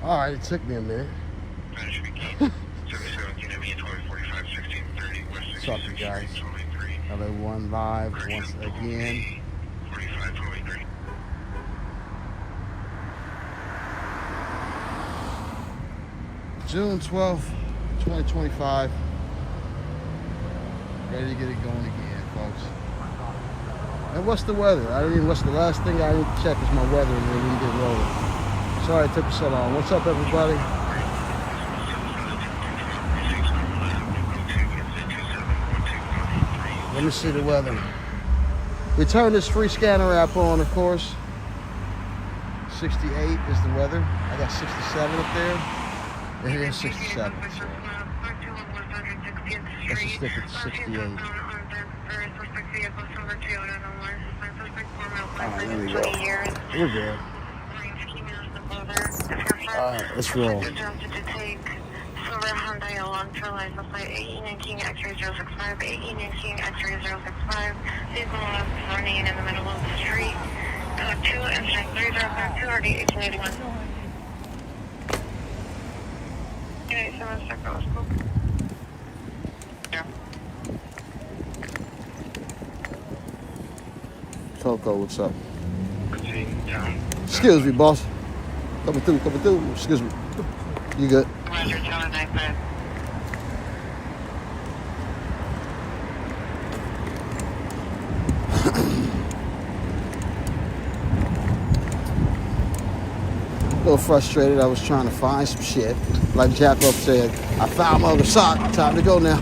All right, it took me a minute. What's up, you guys? LA1 live once again. June 12th, 2025. Ready to get it going again, folks. And what's the weather? What's the last thing I need to check is my weather and then we can get rolling. Sorry it took me so long. What's up, everybody? Let me see the weather. We turned this free scanner app on, of course. 68 is the weather. I got 67 up there. It is 67. So let's just stick at 68. Alright, there we go. We're good. Alright, let's roll. Silver Hyundai along for license plate 1819 X-ray 065, 1819 X-ray 065. Vehicle running in the middle of the street. 2 incident 305 1881. 887 Sector School. Yeah. Coco, what's up? Excuse me, boss. Coming through. Excuse me. You good? Roger, John, 95. A little frustrated. I was trying to find some shit. Like Jacob said, I found my other sock. Time to go now.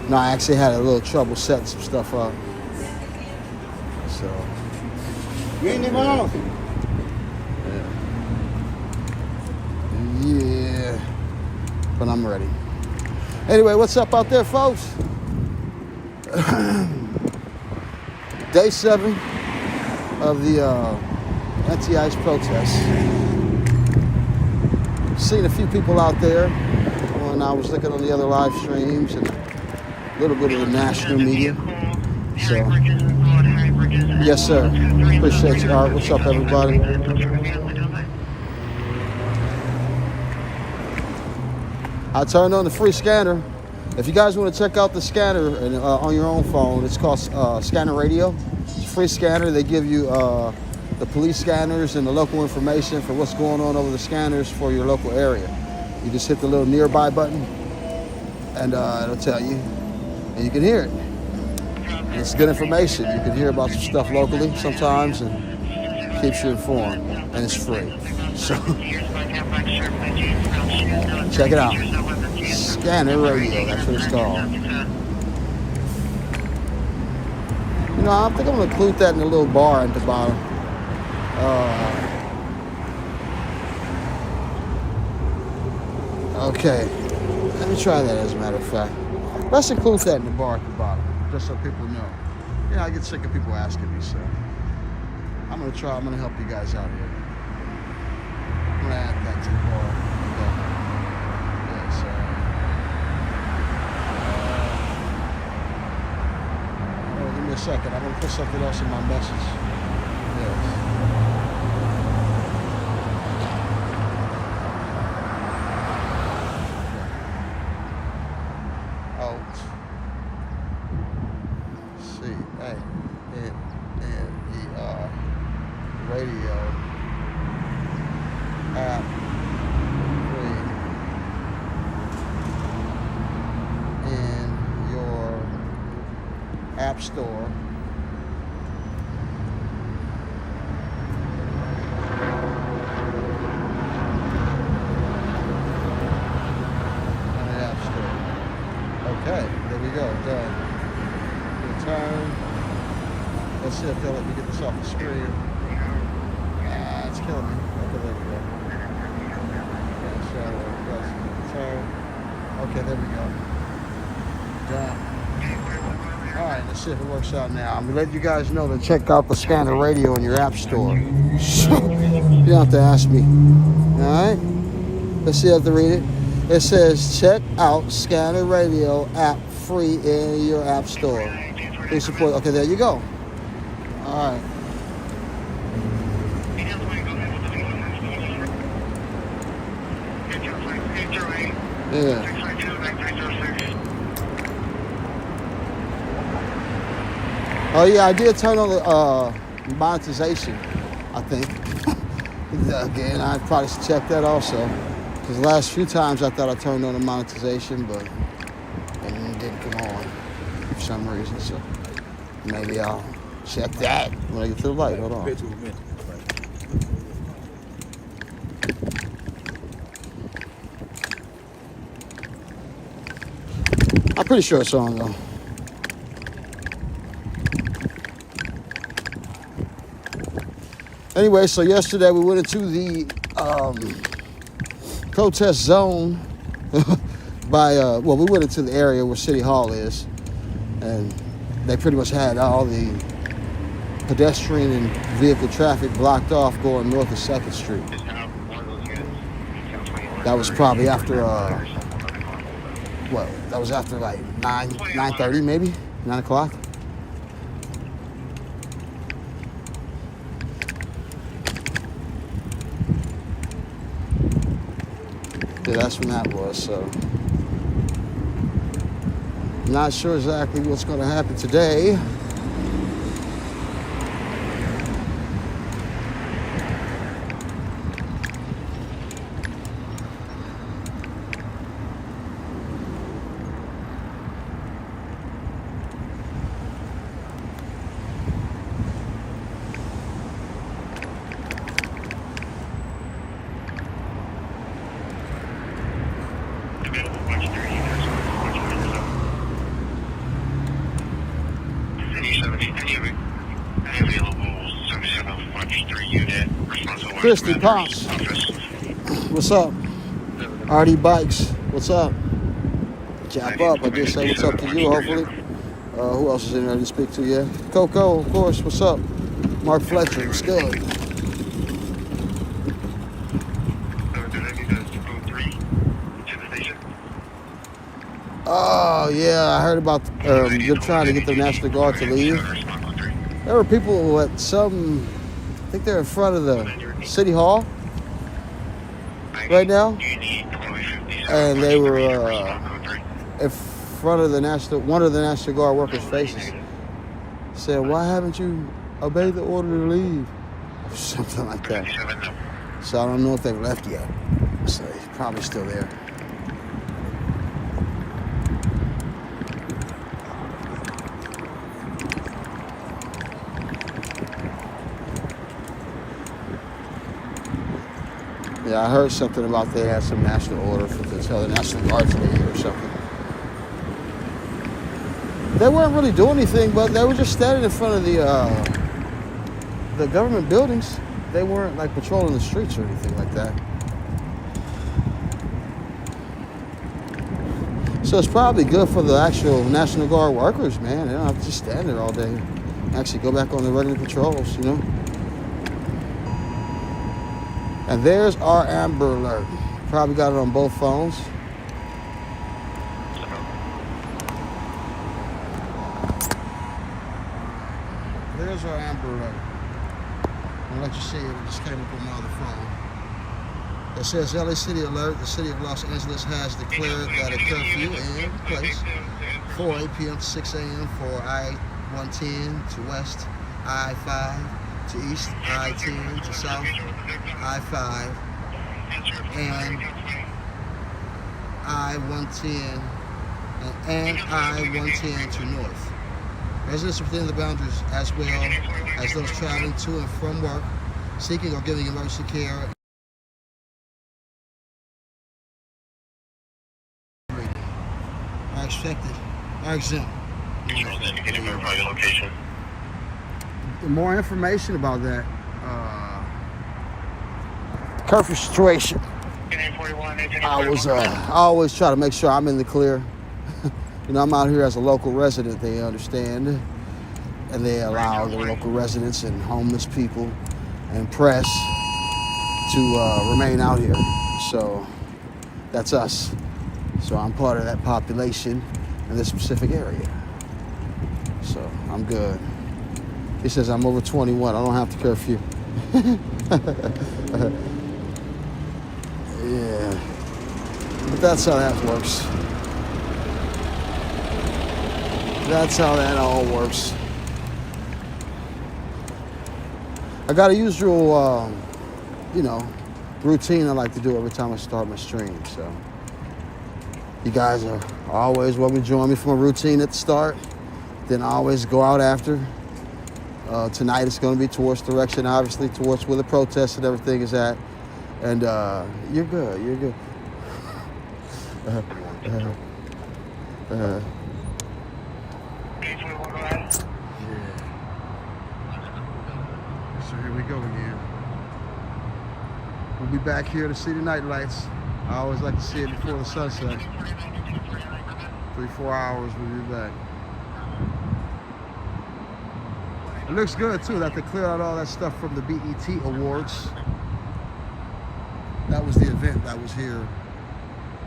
No, I actually had a little trouble setting some stuff up. So. Yeah, but I'm ready. Anyway, what's up out there, folks? Day 7 of the anti-ICE protests. Seen a few people out there when I was looking on the other live streams and a little bit of the national media. So, yes, sir. Appreciate you, Art. What's up, everybody? I turned on the free scanner. If you guys want to check out the scanner on your own phone, it's called Scanner Radio. It's a free scanner. They give you the police scanners and the local information for what's going on over the scanners for your local area. You just hit the little nearby button and it'll tell you, and you can hear it. And it's good information. You can hear about some stuff locally sometimes and keeps you informed, and it's free. So check it out. Scanner Radio, that's what it's called. You know, I think I'm going to include that in the little bar at the bottom. Okay. Let me try that as a matter of fact. Let's include that in the bar at the bottom, just so people know. Yeah, I get sick of people asking me, so I'm going to help you guys out here. I'm going to add that to the bar. Give me a second. I'm going to put something else in my message. Yes. C-A-N-N-E-R radio app free in your app store. Okay, there we go, done. Return. Let's see if they'll let me get this off the screen. It's killing me. Okay, there we go. Return. Okay, there we go. Done. Alright, let's see if it works out now. I'm going to let you guys know to check out the Scanner Radio in your app store. You don't have to ask me. Alright? Let's see if I have to read it. It says, check out Scanner Radio app free in your app store. Please support. Okay, there you go. All right. Yeah. Oh yeah, I did turn on the monetization, I think. Again, I probably should check that also. Because the last few times I thought I turned on the monetization, but it didn't come on for some reason. So maybe I'll check that when I get to the light. Hold on. I'm pretty sure it's on though. Anyway, so yesterday we went into the protest zone by, well, we went into the area where City Hall is, and they pretty much had all the pedestrian and vehicle traffic blocked off going north of 2nd Street. That was probably after, that was after like 9:30 maybe, 9 o'clock. Yeah, that's when that was, so. Not sure exactly what's going to happen today. Christy Pops, what's up? RD Bikes, what's up? Jap up, I just say what's up to you, hopefully. Who else is in there to speak to? Yeah, Coco, of course, what's up? Mark Fletcher, what's good? Oh yeah, I heard about you're trying to get the National Guard to leave. There were people at some, I think they're in front of the City Hall right now, and they were in front of one of the National Guard workers' faces. Said, "Why haven't you obeyed the order to leave?" Or something like that. So I don't know if they've left yet. So he's probably still there. Yeah, I heard something about they had some national order to tell the National Guard to leave or something. They weren't really doing anything, but they were just standing in front of the government buildings. They weren't like patrolling the streets or anything like that. So it's probably good for the actual National Guard workers, man. They don't have to just stand there all day. Actually go back on the regular patrols, you know? And there's our Amber Alert. Probably got it on both phones. There's our Amber Alert. I'll let you see it. It just came up on my other phone. It says LA City Alert. The city of Los Angeles has declared that a curfew in place 4 8 p.m. to 6 a.m. for I-110 to west, I-5 to east, I-10 to south, I-5, and I-110 and I-110 to north. Residents within the boundaries, as well as those traveling to and from work, seeking or giving emergency care, are exempt. More information about that curfew situation. I always try to make sure I'm in the clear. You know, I'm out here as a local resident, they understand, and they allow the local residents and homeless people and press to remain out here. So that's us. So I'm part of that population in this specific area. So I'm good. He says I'm over 21. I don't have to curfew. Yeah. But that's how that works. That's how that all works. I got a usual, you know, routine I like to do every time I start my stream. So you guys are always welcome to join me for a routine at the start. Then I always go out after. Tonight it's going to be towards direction, obviously, towards where the protest and everything is at. And you're good. You're good. Yeah. So here we go again. We'll be back here to see the night lights. I always like to see it before the sunset. 3-4 hours, we'll be back. It looks good too, that they cleared out all that stuff from the BET Awards. That was the event that was here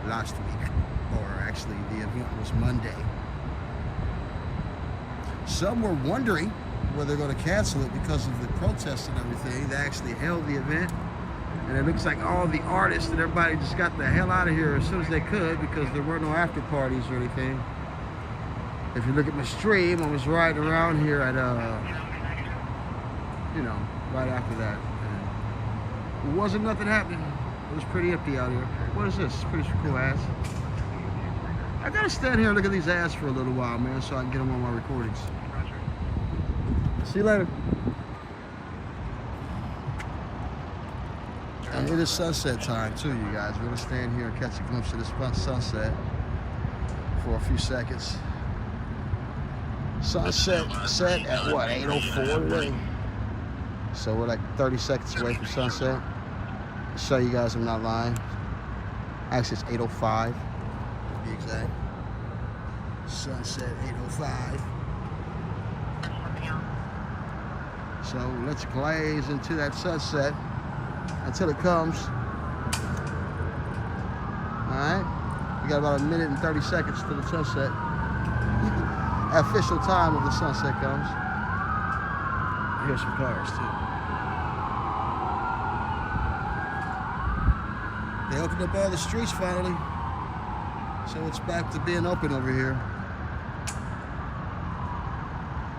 last week. Or actually, the event was Monday. Some were wondering whether they're going to cancel it because of the protests and everything. They actually held the event. And it looks like all the artists and everybody just got the hell out of here as soon as they could because there were no after parties or anything. If you look at my stream, I was riding around here at, you know, right after that. And it wasn't nothing happening. It was pretty empty out here. What is this? It's pretty cool ads. I gotta stand here and look at these ads for a little while, man, so I can get them on my recordings. See you later. And it is sunset time too, you guys. We're gonna stand here and catch a glimpse of this sunset for a few seconds. Sunset set at what, 8:04 today? So we're like 30 seconds away from sunset. I'll show you guys I'm not lying. Actually, it's 8:05 to be exact. Sunset 8:05. So let's glaze into that sunset until it comes. All right, we got about 1 minute and 30 seconds to the sunset. Official time of the sunset comes. Here's some cars too. They opened up all the streets finally, so it's back to being open over here.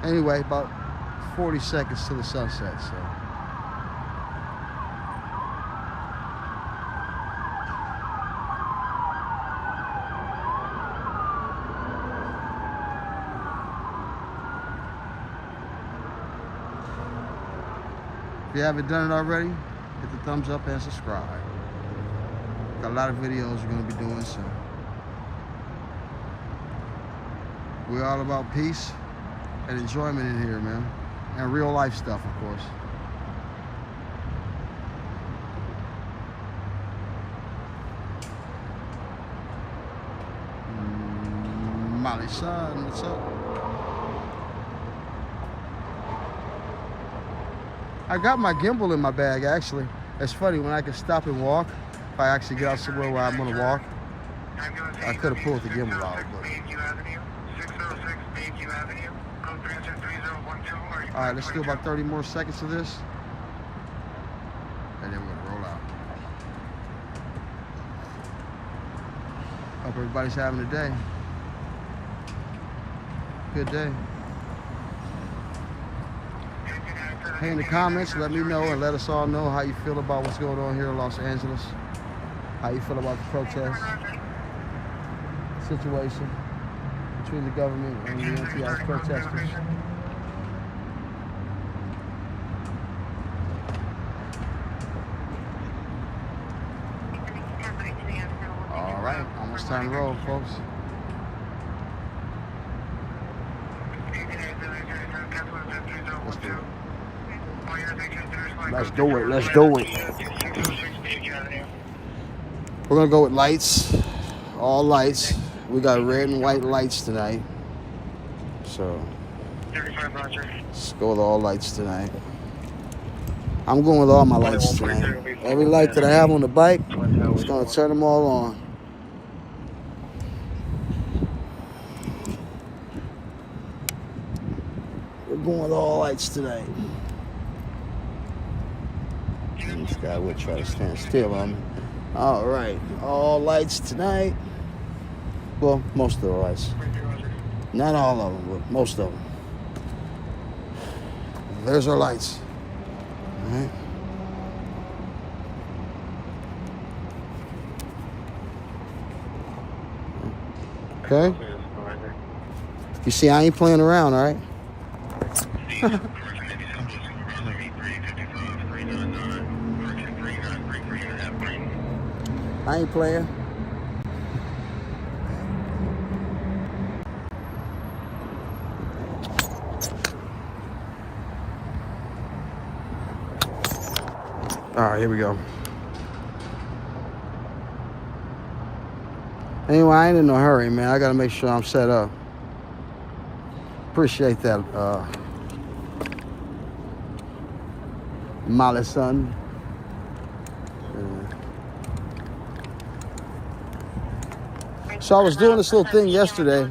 Anyway, about 40 seconds to the sunset, so. If you haven't done it already, hit the thumbs up and subscribe. Got a lot of videos we're going to be doing, so. We're all about peace and enjoyment in here, man. And real life stuff, of course. Molly son, what's up? I got my gimbal in my bag, actually. It's funny, when I can stop and walk, if I actually get out somewhere where I'm gonna walk, I could have pulled the gimbal out. But... All right, let's do about 30 more seconds of this, and then we're gonna roll out. Hope everybody's having a day. Good day. Hey, in the comments, let me know and let us all know how you feel about what's going on here in Los Angeles. How you feel about the protest situation between the government and the anti-ICE protesters. All right, almost time to roll, folks. Let's do it. Let's do it. We're gonna go with lights, all lights. We got red and white lights tonight. So let's go with all lights tonight. I'm going with all my lights tonight. Every light that I have on the bike, I'm just gonna turn them all on. We're going with all lights tonight. This guy would try to stand still on me. All right, all lights tonight. Well, most of the lights. Not all of them, but most of them. There's our lights. All right. Okay. You see, I ain't playing around, all right? I ain't playing. All right, here we go. Anyway, I ain't in no hurry, man. I gotta make sure I'm set up. Appreciate that, Molly son. So I was doing this little thing yesterday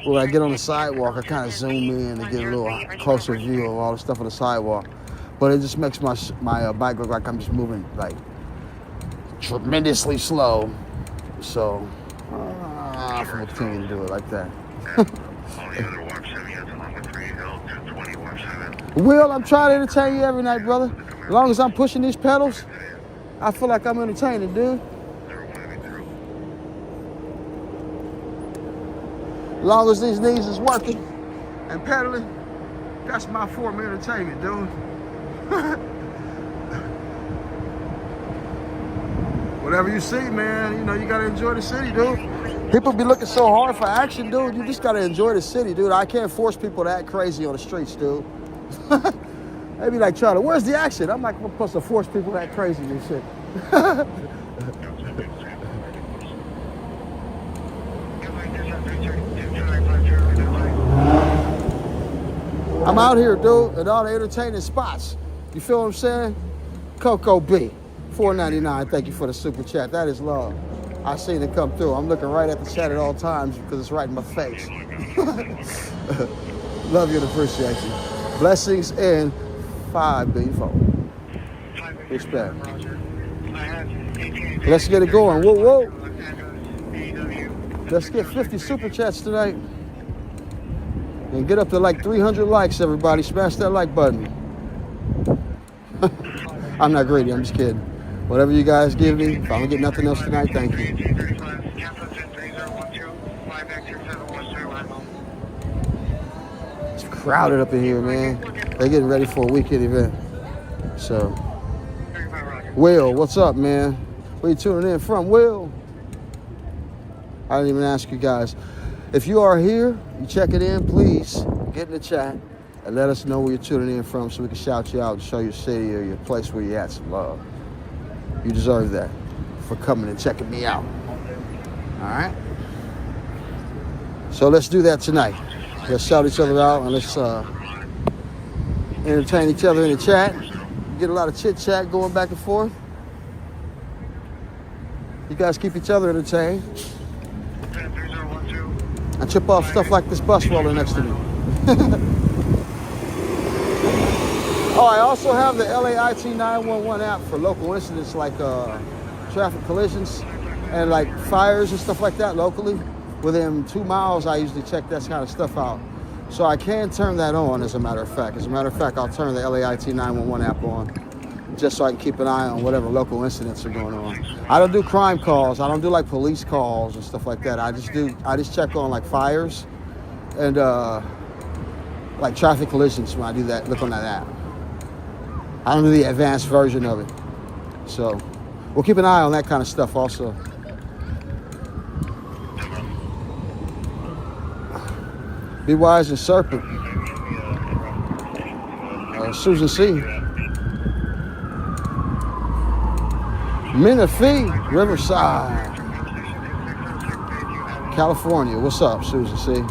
where I get on the sidewalk, I kind of zoom in and get a little closer view of all the stuff on the sidewalk. But it just makes my bike look like I'm just moving like tremendously slow. So I'm gonna continue to do it like that. Will, I'm trying to entertain you every night, brother. As long as I'm pushing these pedals, I feel like I'm entertaining, dude. As long as these knees is working and pedaling, that's my form of entertainment, dude. Whatever you see, man, you know, you gotta enjoy the city, dude. People be looking so hard for action, dude. You just gotta enjoy the city, dude. I can't force people to act crazy on the streets, dude. They be like, Charlie, where's the action? I'm like, I'm supposed to force people to act crazy and shit. I'm out here, dude, at all the entertaining spots. You feel what I'm saying? Coco B, $4.99. Thank you for the super chat. That is love. I seen it come through. I'm looking right at the chat at all times because it's right in my face. Love you and appreciate you. Blessings in 5 billion fold. Respect. Let's get it going. Whoa, whoa. Let's get 50 super chats tonight. And get up to like 300 likes, everybody. Smash that like button. I'm not greedy, I'm just kidding. Whatever you guys give me, if I don't get nothing else tonight, thank you. It's crowded up in here, man. They're getting ready for a weekend event. So, Will, what's up, man? Where you tuning in from, Will? I didn't even ask you guys. If you are here, you check it in, please get in the chat and let us know where you're tuning in from so we can shout you out and show your city or your place where you're at some love. You deserve that for coming and checking me out. All right? So let's do that tonight. Let's shout each other out and let's entertain each other in the chat. Get a lot of chit chat going back and forth. You guys keep each other entertained. I chip off stuff like this bus rolling next to me. Oh, I also have the LAIT 911 app for local incidents like traffic collisions and like fires and stuff like that locally. Within 2 miles, I usually check that kind of stuff out. So I can turn that on, as a matter of fact. As a matter of fact, I'll turn the LAIT 911 app on just so I can keep an eye on whatever local incidents are going on. I don't do crime calls. I don't do like police calls and stuff like that. I just check on like fires and like traffic collisions when I do that, look on that app. I don't do the advanced version of it. So we'll keep an eye on that kind of stuff also. Be wise and serpent. Susan C. Menifee, Riverside, California. What's up, Susan C?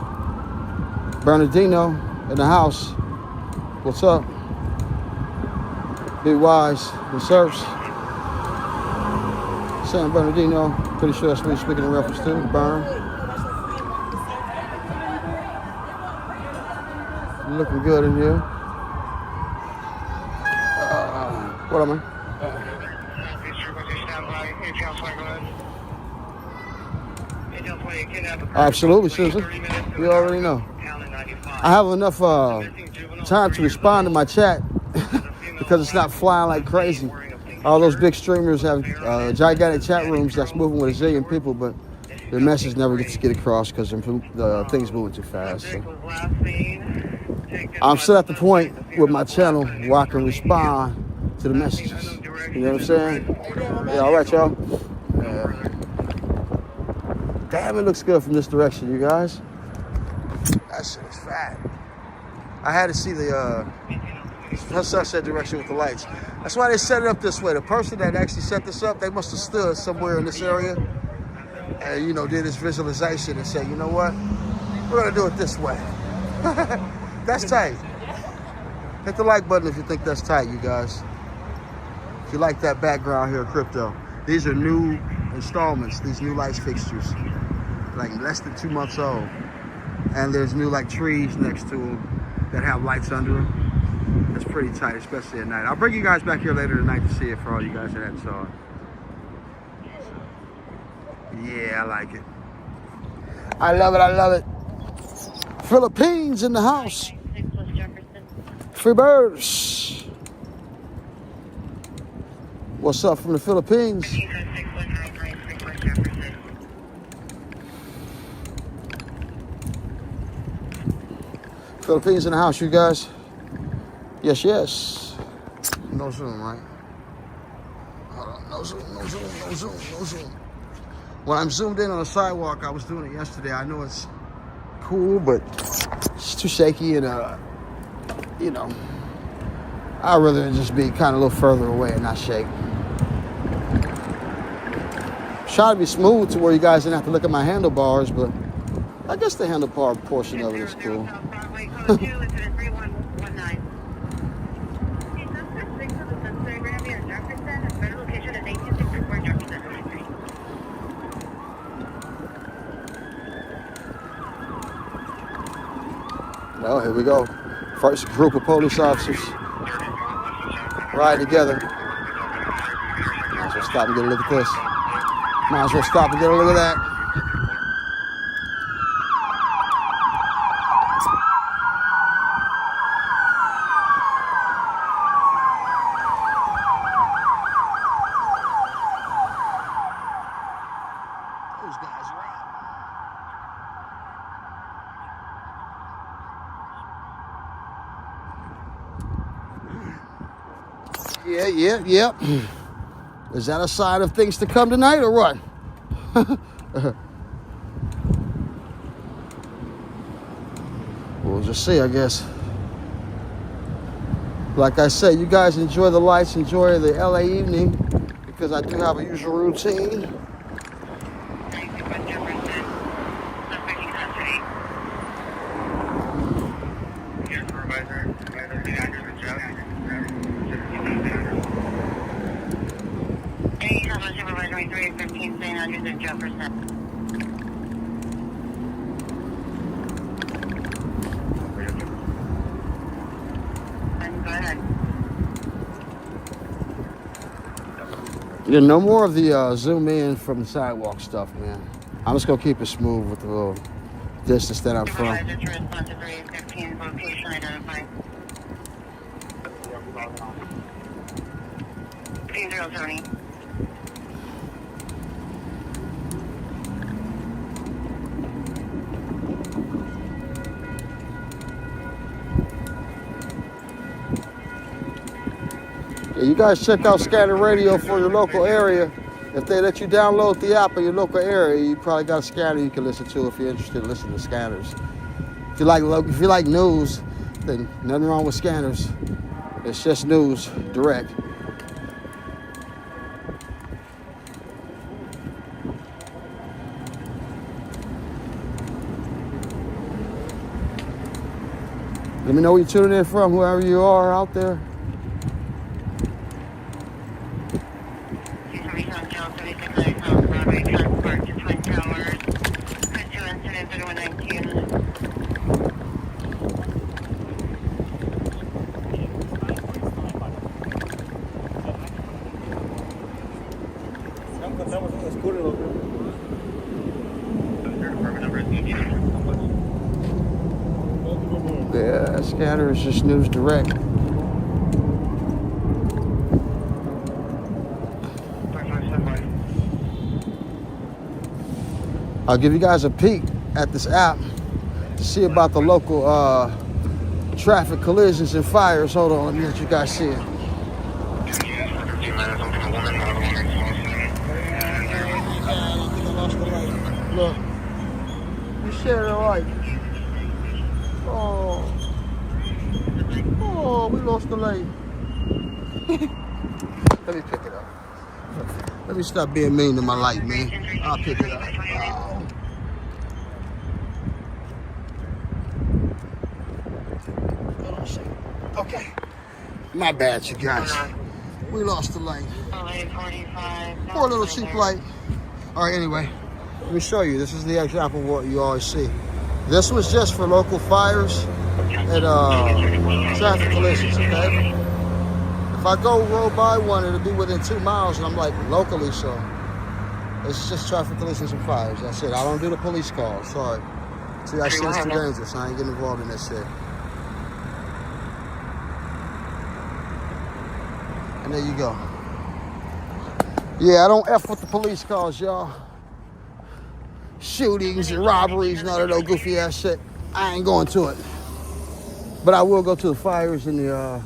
Bernardino in the house. What's up? Be wise and serps. San Bernardino. Pretty sure that's what you're speaking in reference to. Burn. Looking good in here. What am I? Absolutely, Susan. You already know. I have enough time to respond to my chat because it's not flying like crazy. All those big streamers have gigantic chat rooms that's moving with a zillion people, but their message never gets to get across because the thing's moving too fast. So. I'm still at the point with my channel where I can respond to the messages. You know what I'm saying? Yeah, all right, y'all. Damn, it looks good from this direction, you guys. That shit is fat. I had to see the sunset direction with the lights. That's why they set it up this way. The person that actually set this up, they must have stood somewhere in this area and, you know, did this visualization and said, you know what? We're gonna do it this way. That's tight. Hit the like button if you think that's tight, you guys. If you like that background here, Krypto. These are new installments, these new lights fixtures. Like less than 2 months old. And there's new like trees next to them that have lights under them. It's pretty tight, especially at night. I'll bring you guys back here later tonight to see it for all you guys that hadn't saw it. Yeah, I like it. I love it, I love it. Philippines in the house. Free birds. What's up from the Philippines? Philippines in the house, you guys. Yes, yes. No zoom, right? Hold on. No zoom, no zoom, no zoom, no zoom. When I'm zoomed in on the sidewalk, I was doing it yesterday. I know it's cool, but it's too shaky and, you know, I'd rather just be kind of a little further away and not shake. Try to be smooth to where you guys didn't have to look at my handlebars, but I guess the handlebar portion of it is cool. Well, here we go. First group of police officers ride together. Might as well stop and get a look at this. Might as well stop and get a look at that. Those guys are out. Yeah. Is that a sign of things to come tonight or what? We'll just see, I guess. Like I said, you guys enjoy the lights, enjoy the LA evening, because I do have a usual routine. Yeah, no more of the zoom in from the sidewalk stuff, man. I'm just gonna keep it smooth with the little distance that I'm from. Yeah, you guys check out Scanner Radio for your local area. If they let you download the app in your local area, you probably got a scanner you can listen to if you're interested in listening to scanners. If you like news, then nothing wrong with scanners. It's just news, direct. Let me know where you're tuning in from, whoever you are out there. That scanner is just News Direct. I'll give you guys a peek at this app to see about the local traffic collisions and fires. Hold on, let me let you guys see it. Look, you shared a light. Oh, we lost the light. Let me pick it up. Let me stop being mean to my light, man. I'll pick it up. Oh. Okay. My bad, you guys. We lost the light. Poor little cheap light. All right, anyway, let me show you. This is the example of what you always see. This was just for local fires and traffic collisions, okay? If I go roll by one, it'll be within 2 miles, and I'm like locally, so it's just traffic collisions and fires. That's it. I don't do the police calls. Sorry. See, I see it's too dangerous. I ain't getting involved in this shit. And there you go. Yeah, I don't F with the police calls, y'all. Shootings and robberies and all that old goofy ass shit. I ain't going to it. But I will go to the fires and the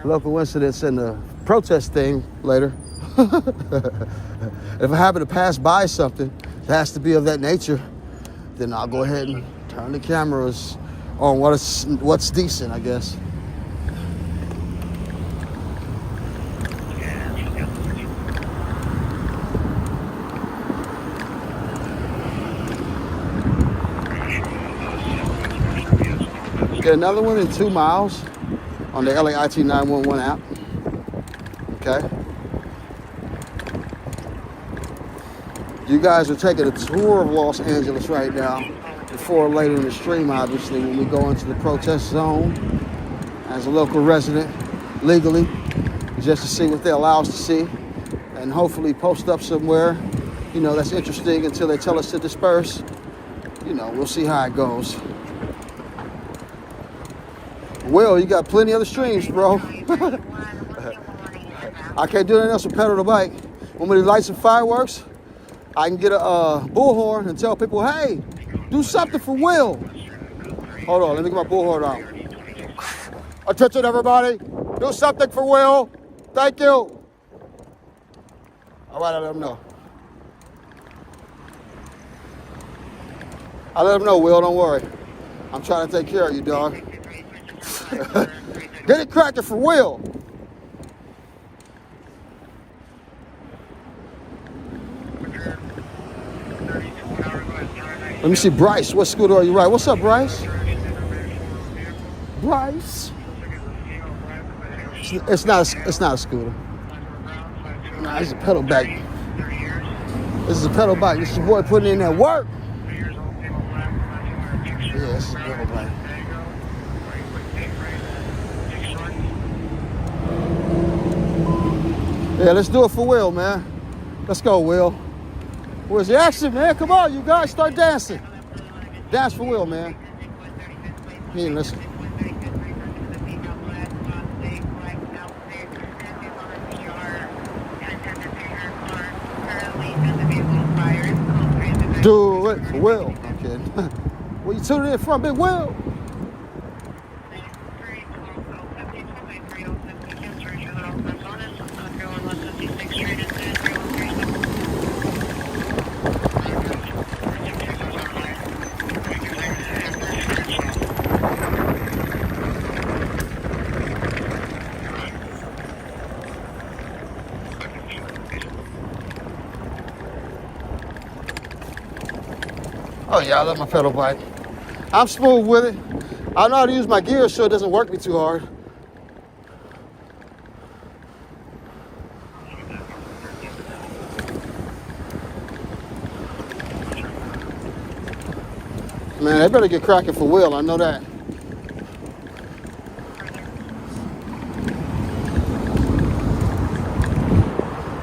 local incidents and the protest thing later. If I happen to pass by something that has to be of that nature, then I'll go ahead and turn the cameras on what's decent, I guess. Get another one in 2 miles on the LAIT 911 app. Okay. You guys are taking a tour of Los Angeles right now. Before or later in the stream, obviously, when we go into the protest zone as a local resident, legally, just to see what they allow us to see, and hopefully post up somewhere, you know, that's interesting until they tell us to disperse. You know, we'll see how it goes. Will, you got plenty other streams, bro. I can't do anything else but pedal the bike. Want me to light some fireworks? I can get a bullhorn and tell people, hey, do something for Will. Hold on, let me get my bullhorn out. Attention, everybody. Do something for Will. Thank you. All right, I'll let him know. I'll let him know, Will, don't worry. I'm trying to take care of you, dog. Get it cracking for Will. Let me see, Bryce. What scooter are you riding? What's up, Bryce? Bryce. It's not a scooter. Nah, it's a pedal bike. This is a pedal bike. This is your boy putting in that work. Yeah, this is a pedal bike. Yeah, let's do it for Will, man. Let's go, Will. Where's the action, man? Come on, you guys, start dancing. Dance for Will, man. He ain't listen. Do it for Will. I'm kidding. Where you tuning in from, Big Will? Oh yeah, I love my pedal bike. I'm smooth with it. I know how to use my gear so it doesn't work me too hard. Man, they better get cracking for Will, I know that.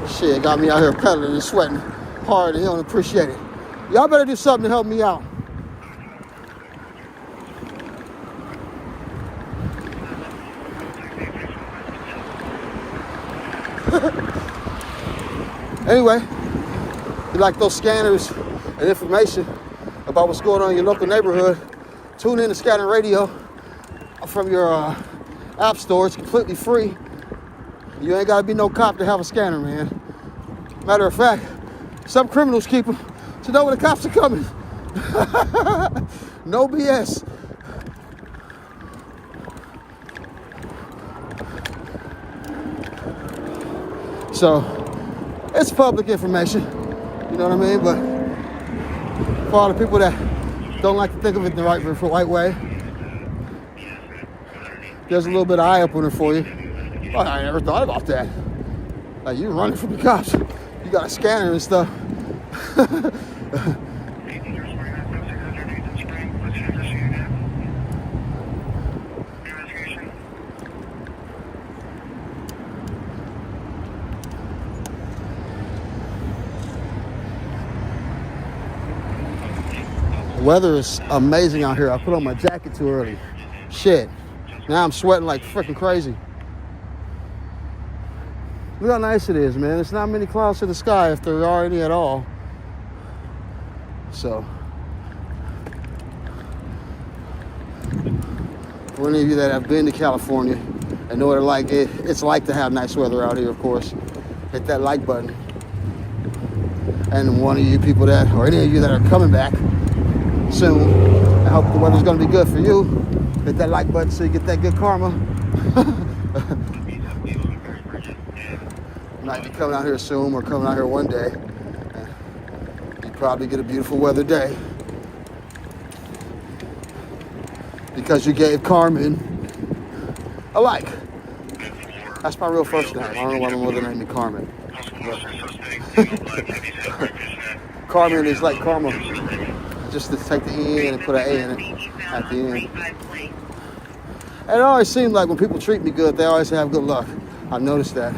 Shit, got me out here pedaling and sweating hard and he don't appreciate it. Y'all better do something to help me out. Anyway, if you like those scanners and information about what's going on in your local neighborhood, tune in to Scanner Radio from your app store. It's completely free. You ain't gotta be no cop to have a scanner, man. Matter of fact, some criminals keep them to know when the cops are coming. No BS. So, it's public information, you know what I mean? But for all the people that don't like to think of it the right way, there's a little bit of eye-opener for you. Oh, I never thought about that. Like, you're running from the cops. You got a scanner and stuff. The weather is amazing out here. I put on my jacket too early. Shit. Now I'm sweating like freaking crazy. Look how nice it is, man. There's not many clouds in the sky if there are any at all. So, for any of you that have been to California and know what it's like to have nice weather out here, of course, hit that like button. And one of you people that, or any of you that are coming back soon, I hope the weather's gonna be good for you. Hit that like button so you get that good karma. Might be coming out here soon or coming out here one day. You probably get a beautiful weather day because you gave Carmen a like. That's my real first name. I don't know why my mother named me Carmen. Carmen is like karma. Just to take the N and put an A in it at the end. And it always seems like when people treat me good, they always have good luck. I've noticed that.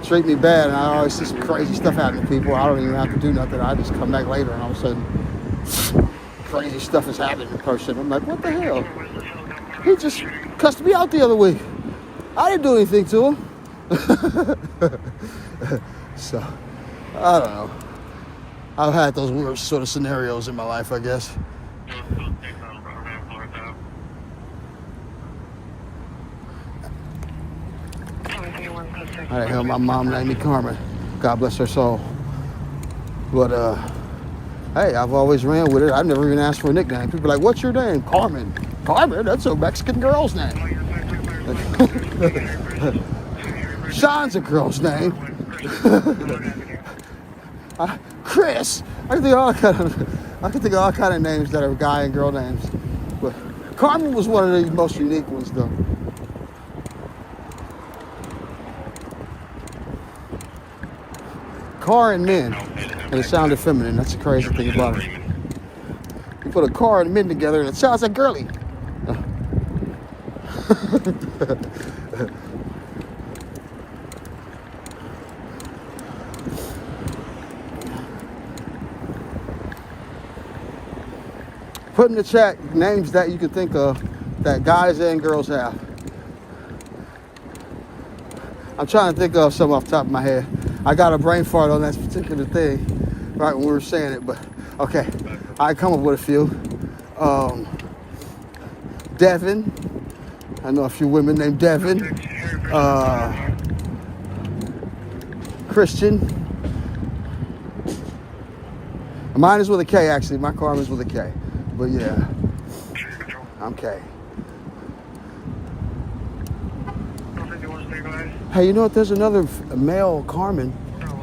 Treat me bad, and I always see some crazy stuff happen to people. I don't even have to do nothing. I just come back later, and all of a sudden, crazy stuff is happening to the person. I'm like, what the hell? He just cussed me out the other week. I didn't do anything to him. So, I don't know. I've had those weird sort of scenarios in my life, I guess. I hell, my mom named me Carmen. God bless her soul. But hey, I've always ran with it. I've never even asked for a nickname. People are like, "What's your name?" Carmen. Carmen? That's a Mexican girl's name. Sean's a girl's name. Chris. I can think of all kind of names that are guy and girl names. But Carmen was one of the most unique ones, though. Car and men, and it sounded feminine. That's the crazy thing about it. You put a car and men together, and it sounds like girly. Put in the chat names that you can think of that guys and girls have. I'm trying to think of some off the top of my head. I got a brain fart on that particular thing right when we were saying it, but okay. I come up with a few. Devin. I know a few women named Devin. Christian. Mine is with a K, actually. My Carmen's with a K. But yeah, I'm K. Hey, you know what? There's another male Carmen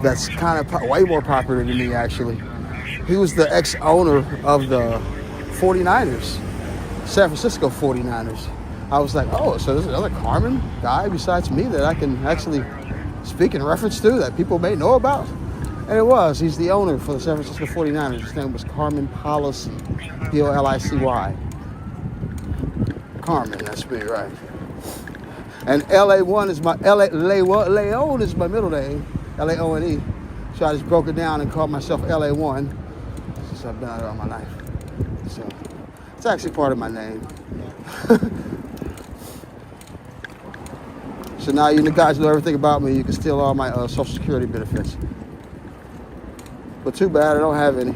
that's kind of way more popular than me, actually. He was the ex-owner of the 49ers, San Francisco 49ers. I was like, oh, so there's another Carmen guy besides me that I can actually speak in reference to that people may know about? And it was. He's the owner for the San Francisco 49ers. His name was Carmen Policy, Policy. Carmen, that's me, right? And LA1 is my, Leon is my middle name, Laone. So I just broke it down and called myself LA1 since I've done it all my life. So it's actually part of my name. So now you guys know everything about me. You can steal all my Social Security benefits. But too bad I don't have any.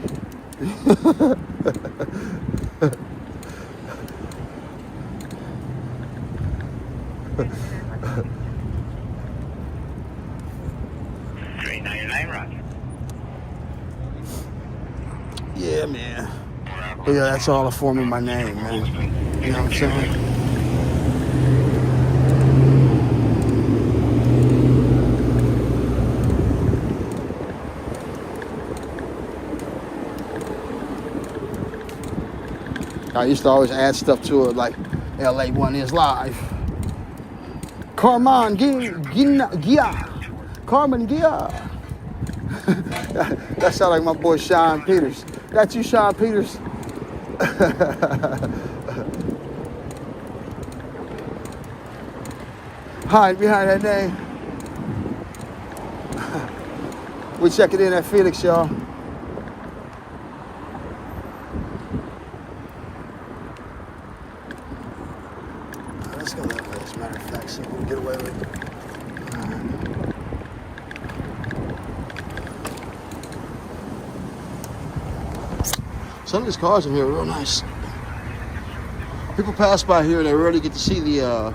Yeah, man. But yeah, that's all a form of my name, man. You know what I'm saying? I used to always add stuff to it, like LA1 is live. Carmen Gia. Carmen Gia. That sounds like my boy Sean Peters. That's you, Sean Peters. Hide behind that name. We checking in at Felix, y'all. Let's go that way, as a matter of fact, see if we can get away with it. Some of these cars in here are real nice. People pass by here, they rarely get to see the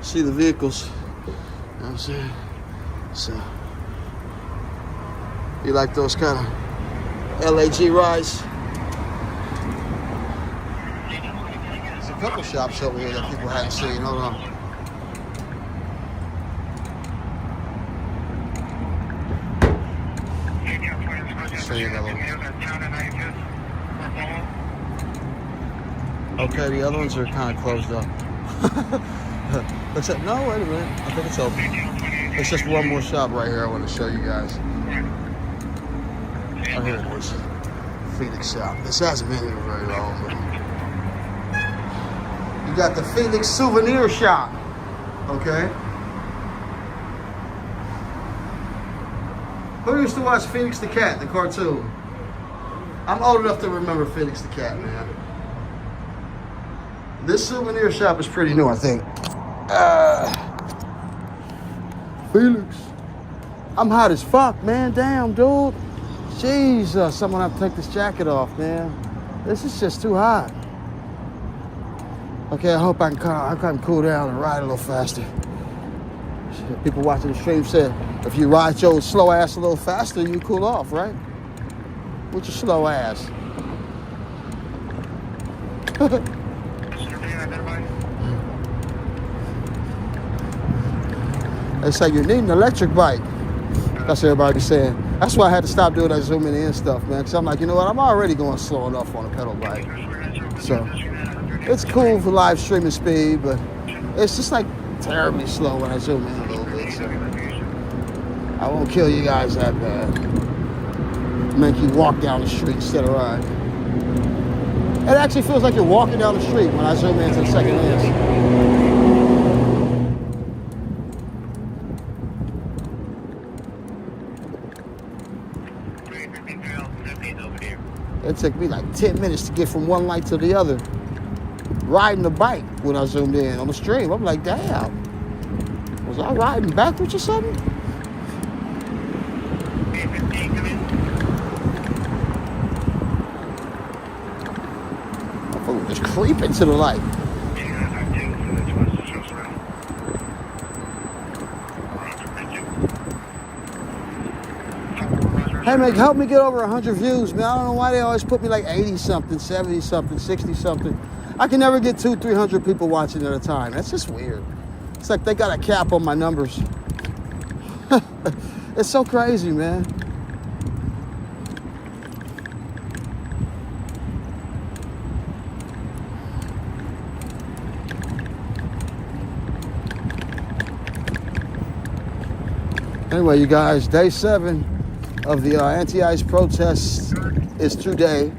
vehicles. You know what I'm saying? So you like those kind of LAG rides? There's a couple shops over here that people haven't seen. Hold on. Show you that one. Okay, the other ones are kind of closed up. Except, no, wait a minute. I think it's open. It's just one more shop right here I want to show you guys. Oh, here it is. Felix shop. This hasn't been here very long, but you got the Felix souvenir shop. Okay. Who used to watch Felix the Cat, the cartoon? I'm old enough to remember Felix the Cat, man. This souvenir shop is pretty new, I think. Felix. I'm hot as fuck, man. Damn, dude. Jesus, I'm gonna have to take this jacket off, man. This is just too hot. Okay, I hope I can cool down and ride a little faster. People watching the stream said, if you ride your slow ass a little faster, you cool off, right? With your slow ass. They say you need an electric bike. That's what everybody saying. That's why I had to stop doing that zooming in stuff, man. Because I'm like, you know what? I'm already going slow enough on a pedal bike. So it's cool for live streaming speed, but it's just like terribly slow when I zoom in a little bit. So I won't kill you guys that bad. Make you walk down the street instead of ride. It actually feels like you're walking down the street when I zoom into the second lens. It took me like 10 minutes to get from one light to the other. Riding the bike when I zoomed in on the stream. I'm like, damn. Was I riding backwards or something? Oh, just creeping to the light. Hey, man, help me get over 100 views, man. I don't know why they always put me like 80-something, 70-something, 60-something. I can never get 200-300 people watching at a time. That's just weird. It's like they got a cap on my numbers. It's so crazy, man. Anyway, you guys, day 7 of the anti-ICE protests is today.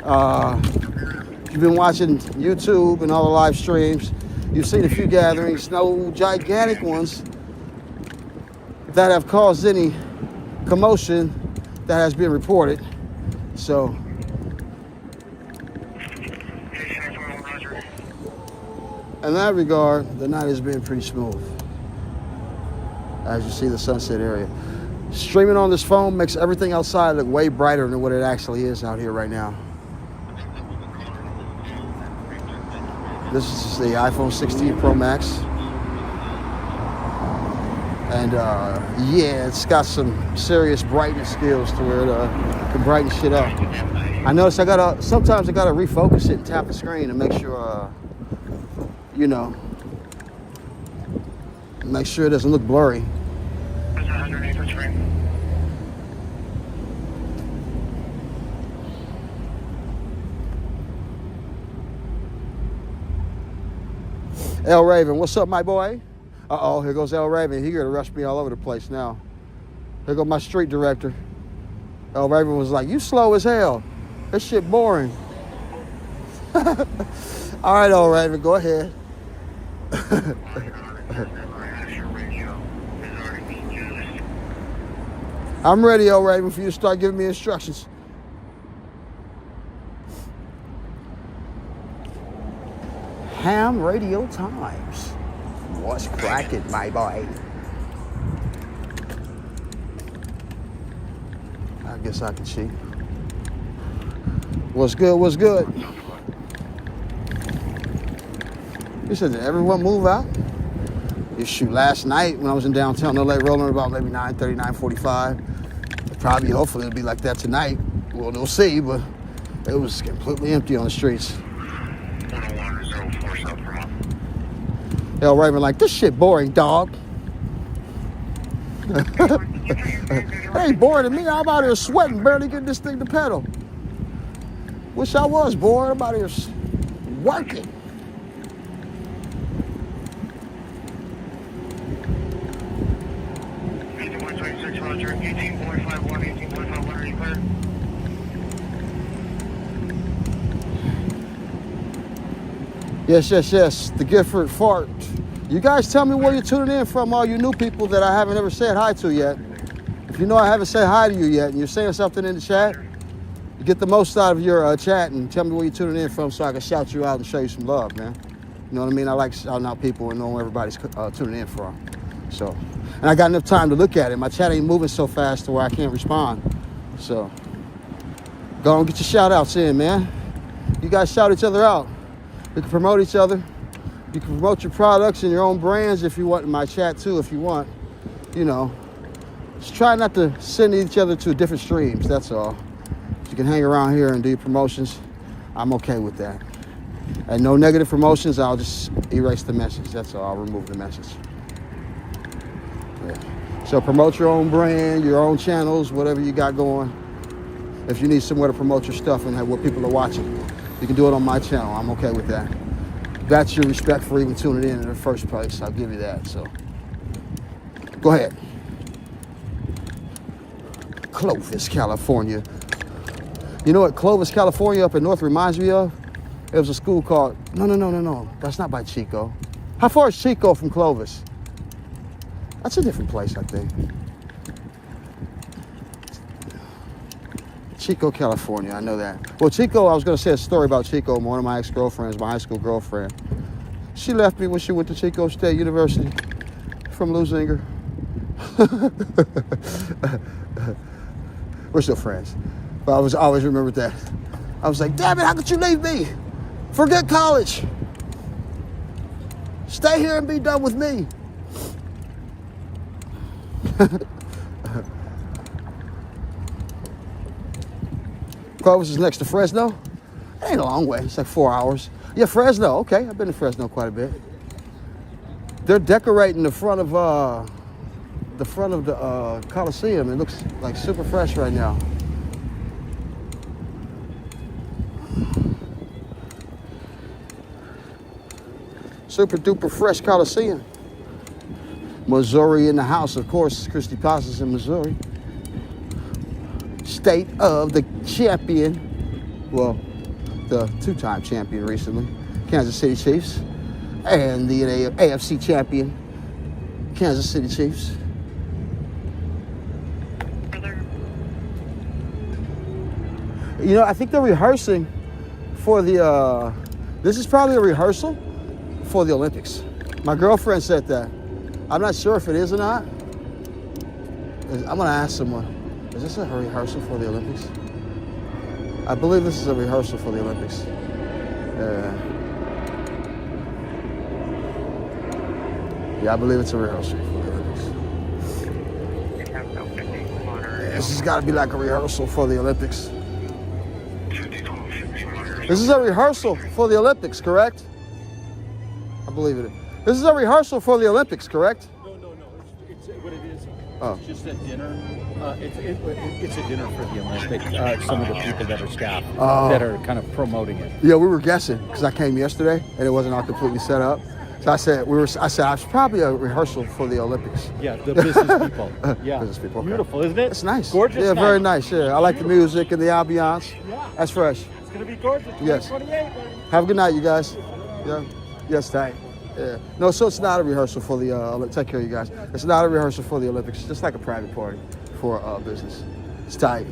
If you've been watching YouTube and all the live streams, you've seen a few gatherings, no gigantic ones that have caused any commotion that has been reported. So, in that regard, the night has been pretty smooth. as you see the sunset area. Streaming on this phone makes everything outside look way brighter than what it actually is out here right now. This is the iPhone 16 Pro Max. And yeah, it's got some serious brightness skills to where it can brighten shit up. I notice sometimes I gotta refocus it and tap the screen to make sure, you know, make sure it doesn't look blurry. L Raven, what's up, my boy? Uh-oh, here goes L Raven. He gonna rush me all over the place now. Here goes my street director. L Raven was like, you slow as hell. This shit boring. All right, L Raven, go ahead. I'm ready, L Raven, for you to start giving me instructions. Ham Radio Times. What's cracking, my boy? I guess I can cheat. What's good? What's good? You said, did everyone move out? You shoot, last night when I was in downtown LA rolling about maybe 9:30, 9:45. Probably, hopefully it'll be like that tonight. Well, we'll see, but it was completely empty on the streets. L Raven like, this shit boring, dog. It ain't boring to me. I'm out here sweating, barely getting this thing to pedal. Wish I was bored. I'm out here working. Yes, yes, yes. The Gifford fart. You guys tell me where you're tuning in from, all you new people that I haven't ever said hi to yet. If you know I haven't said hi to you yet and you're saying something in the chat, you get the most out of your chat and tell me where you're tuning in from so I can shout you out and show you some love, man. You know what I mean? I like shouting out people and knowing where everybody's tuning in from. So, and I got enough time to look at it. My chat ain't moving so fast to where I can't respond. So, go and get your shout outs in, man. You guys shout each other out. We can promote each other. You can promote your products and your own brands if you want in my chat too, if you want. You know, just try not to send each other to different streams, that's all. If you can hang around here and do your promotions, I'm okay with that. And no negative promotions, I'll just erase the message, that's all. I'll remove the message. Yeah. So promote your own brand, your own channels, whatever you got going. If you need somewhere to promote your stuff and have what people are watching, you can do it on my channel. I'm okay with that. That's your respect for even tuning in the first place. I'll give you that. So, go ahead. Clovis, California. You know what Clovis, California up in North reminds me of? It was a school called, no. That's not by Chico. How far is Chico from Clovis? That's a different place, I think. Chico, California, I know that. Well, Chico, I was going to say a story about Chico, one of my ex-girlfriends, my high school girlfriend. She left me when she went to Chico State University from Lusinger. We're still friends. But I always remembered that. I was like, damn it, how could you leave me? Forget college. Stay here and be done with me. Clovis is next to Fresno. It ain't a long way. It's like 4 hours. Yeah, Fresno. Okay, I've been to Fresno quite a bit. They're decorating the front of the Coliseum. It looks like super fresh right now. Super duper fresh Coliseum. Missouri in the house, of course. Christy Pasa's in Missouri. State of the champion, well, the two-time champion recently, Kansas City Chiefs, and the AFC champion, Kansas City Chiefs. You know, I think they're rehearsing for the, this is probably a rehearsal for the Olympics. My girlfriend said that. I'm not sure if it is or not, I'm gonna ask someone. Is this a rehearsal for the Olympics? I believe this is a rehearsal for the Olympics. Yeah, I believe it's a rehearsal for the Olympics. This has got to be like a rehearsal for the Olympics. This is a rehearsal for the Olympics, correct? I believe it. This is a rehearsal for the Olympics, correct? No. It's what it is. Oh. It's just a dinner. It's a dinner for the Olympics. Some of the people that are staff that are kind of promoting it. Yeah, we were guessing because I came yesterday and it wasn't all completely set up. So I said it's probably a rehearsal for the Olympics. Yeah, the business people. Yeah, business people. Okay. Beautiful, isn't it? It's nice. Gorgeous. Yeah, night. very nice. Yeah, I like the music and the ambiance. Yeah, that's fresh. It's gonna be gorgeous. Yes. 2028. Have a good night, you guys. Yeah. Yes, tight. Yeah. No, so it's not a rehearsal for the. Take care of you guys. It's not a rehearsal for the Olympics. It's just like a private party for business. It's tight.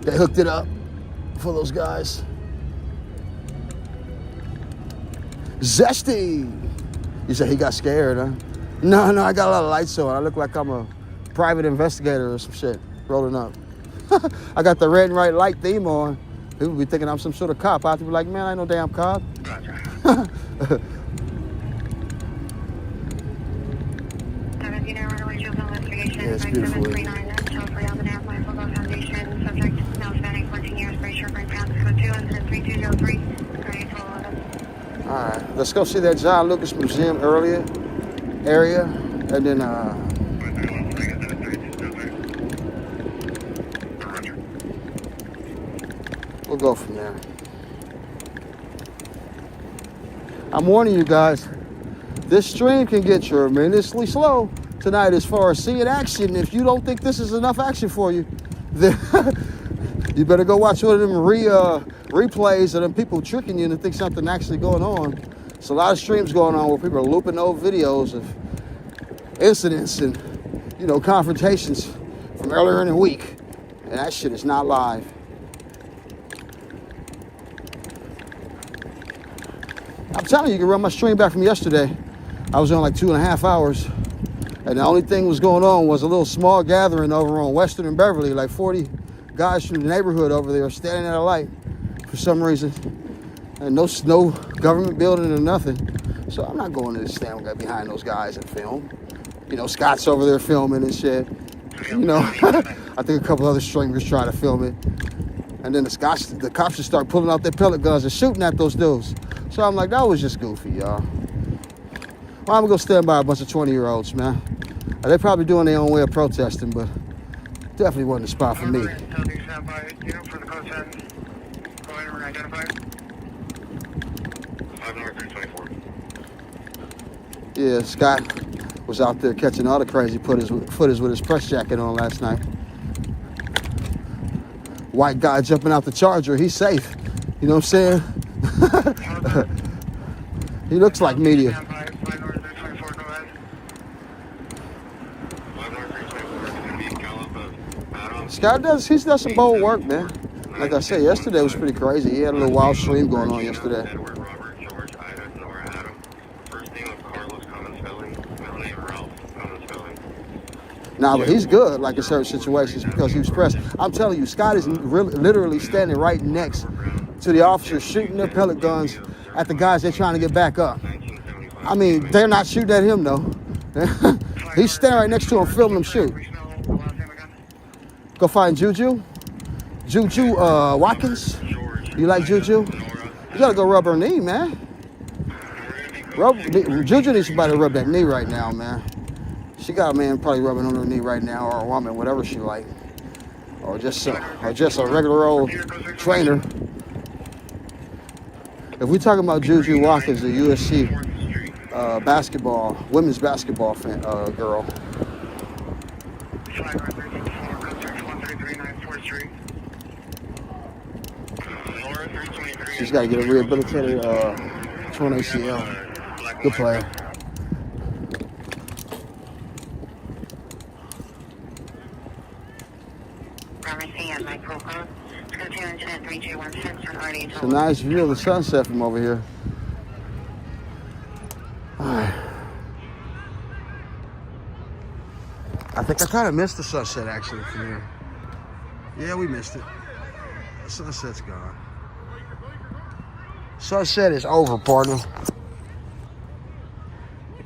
They hooked it up for those guys. Zesty. You said he got scared, huh? No, I got a lot of lights on. I look like I'm a private investigator or some shit rolling up. I got the red and white light theme on. People be thinking I'm some sort of cop. I have to be like, man, I ain't no damn cop. Yeah, it's beautiful. All right, let's go see that John Lucas Museum area, and then we'll go from there. I'm warning you guys, this stream can get tremendously slow tonight as far as seeing action. If you don't think this is enough action for you, then you better go watch one of them replays of them people tricking you and think something actually going on. There's a lot of streams going on where people are looping old videos of incidents and, confrontations from earlier in the week. And that shit is not live. I'm telling you, you can run my stream back from yesterday. I was on like 2.5 hours. And the only thing was going on was a little small gathering over on Western and Beverly, like 40 guys from the neighborhood over there standing at a light for some reason. And no government building or nothing. So I'm not going to stand behind those guys and film. Scott's over there filming and shit. I think a couple other streamers try to film it. And then the cops just start pulling out their pellet guns and shooting at those dudes. So I'm like, that was just goofy, y'all. Well, I'm gonna go stand by a bunch of 20-year-olds, man. They're probably doing their own way of protesting, but definitely wasn't the spot for me. Yeah, Scott was out there catching all the crazy footage with his press jacket on last night. White guy jumping out the Charger, he's safe. You know what I'm saying? He looks like media. Scott he's done some bold work, man. Like I said, yesterday was pretty crazy. He had a little wild stream going on yesterday. Nah, but he's good, like in certain situations, because he was pressed. I'm telling you, Scott is literally standing right next to the officers shooting their pellet guns at the guys they're trying to get back up. I mean, they're not shooting at him, though. He's standing right next to him, filming them shoot. Go find Juju Watkins. You like Juju? You gotta go rub her knee, man. Juju needs somebody to rub that knee right now, man. She got a man probably rubbing on her knee right now, or a woman, whatever she like, or just a regular old trainer. If we're talking about Juju Watkins, the USC women's basketball girl. She's got to get a rehabilitated torn ACL. Good player. It's a nice view of the sunset from over here. All right. I think think I kind of missed the sunset actually from here. Yeah, we missed it. The sunset's gone. Sunset is over, partner.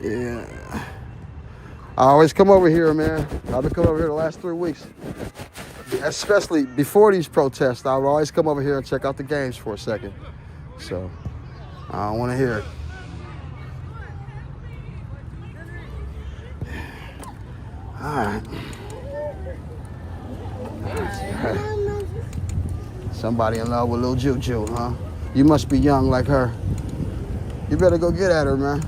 Yeah. I always come over here, man. I've been coming over here the last 3 weeks. Especially before these protests, I would always come over here and check out the games for a second. So, I don't want to hear it. All right. Somebody in love with little Juju, huh? You must be young like her. You better go get at her, man.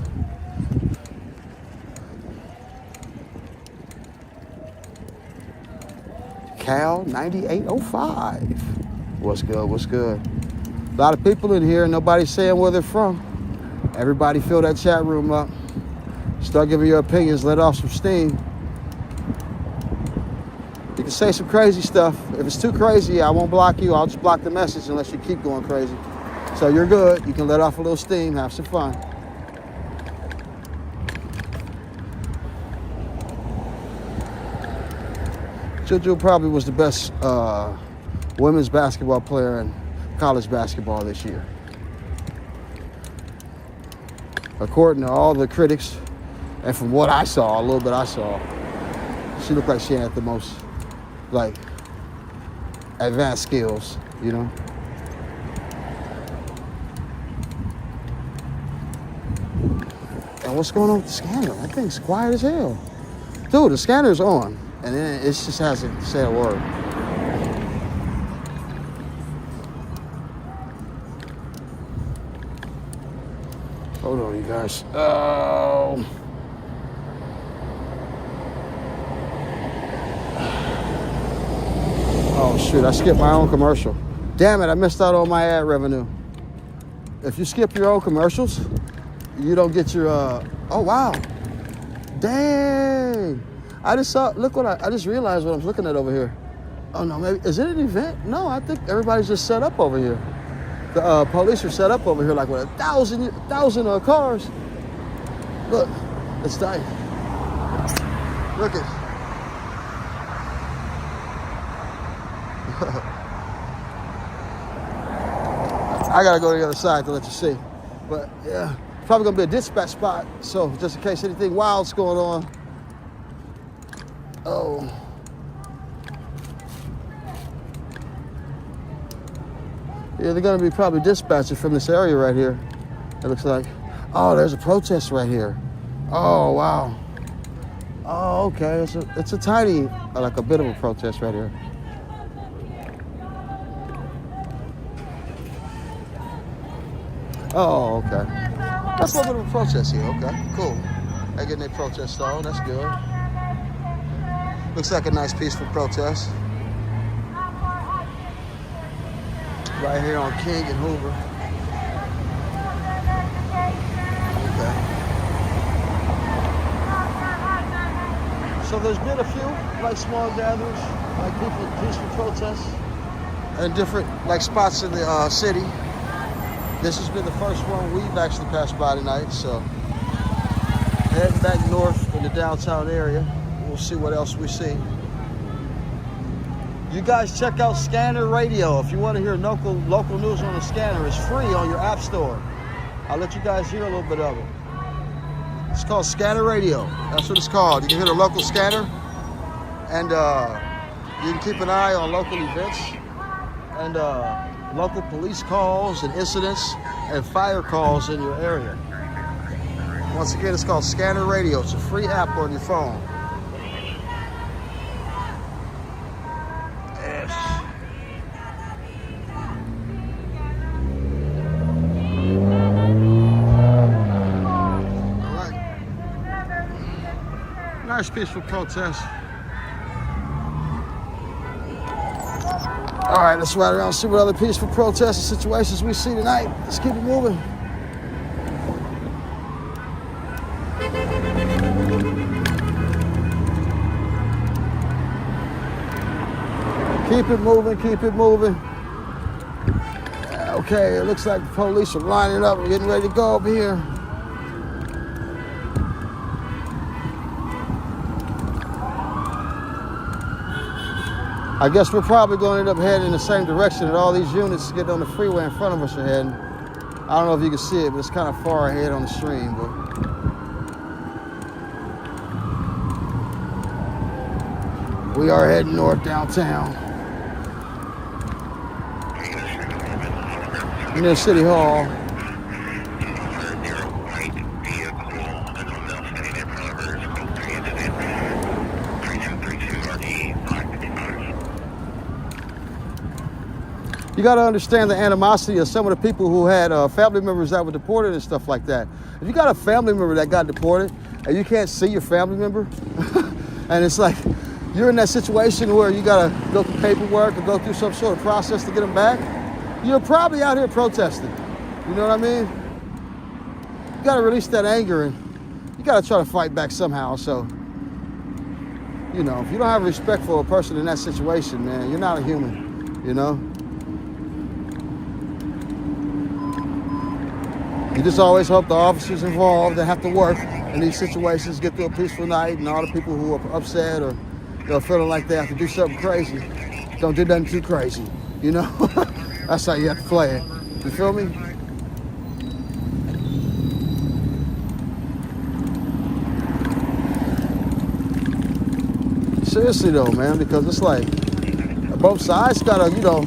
Cal 9805. What's good? What's good? A lot of people in here. Nobody's saying where they're from. Everybody fill that chat room up. Start giving your opinions. Let off some steam. You can say some crazy stuff. If it's too crazy, I won't block you. I'll just block the message unless you keep going crazy. So you're good. You can let off a little steam. Have some fun. Juju probably was the best women's basketball player in college basketball this year. According to all the critics, and from what I saw, a little bit I saw, she looked like she had the most, like, advanced skills, you know? And what's going on with the scanner? That thing's quiet as hell. Dude, the scanner's on. And then it just hasn't said a word. Hold on, you guys. Oh. Oh, shoot. I skipped my own commercial. Damn it, I missed out on my ad revenue. If you skip your own commercials, you don't get your... Oh, wow. Dang. I just saw, look what I just realized what I'm looking at over here. Oh no, maybe, is it an event? No, I think everybody's just set up over here. The police are set up over here like with 1,000 cars. Look, it's tight. Look at. I gotta go to the other side to let you see. But yeah, probably gonna be a dispatch spot. So just in case anything wild's going on. Oh. Yeah, they're gonna be probably dispatching from this area right here. It looks like. Oh, there's a protest right here. Oh, wow. Oh, okay. It's a tiny, like a bit of a protest right here. Oh, okay. That's a little bit of a protest here. Okay, cool. They're getting their protest on. That's good. Looks like a nice peaceful protest. Right here on King and Hoover. Okay. So there's been a few like small gatherings, like peaceful protests, in different like spots in the city. This has been the first one we've actually passed by tonight. So heading back north in the downtown area. We'll see what else we see. You guys check out Scanner Radio. If you want to hear local news on the scanner, it's free on your app store. I'll let you guys hear a little bit of it. It's called Scanner Radio. That's what it's called. You can hear the local scanner, and you can keep an eye on local events and local police calls and incidents and fire calls in your area. Once again, it's called Scanner Radio. It's a free app on your phone. Nice peaceful protest. All right, let's ride around and see what other peaceful protests and situations we see tonight. Let's keep it moving. Keep it moving, keep it moving. Okay, it looks like the police are lining up and getting ready to go over here. I guess we're probably going to end up heading in the same direction that all these units getting on the freeway in front of us are heading. I don't know if you can see it, but it's kind of far ahead on the stream. But we are heading north downtown. Near City Hall. You got to understand the animosity of some of the people who had family members that were deported and stuff like that. If you got a family member that got deported and you can't see your family member, and it's like you're in that situation where you got to go through paperwork or go through some sort of process to get them back, you're probably out here protesting. You know what I mean? You got to release that anger and you got to try to fight back somehow. So, you know, if you don't have respect for a person in that situation, man, you're not a human, you know? You just always hope the officers involved that have to work in these situations get through a peaceful night, and all the people who are upset or feeling like they have to do something crazy don't do nothing too crazy, you know? That's how you have to play it. You feel me? Seriously though, man, because it's like both sides gotta, you know,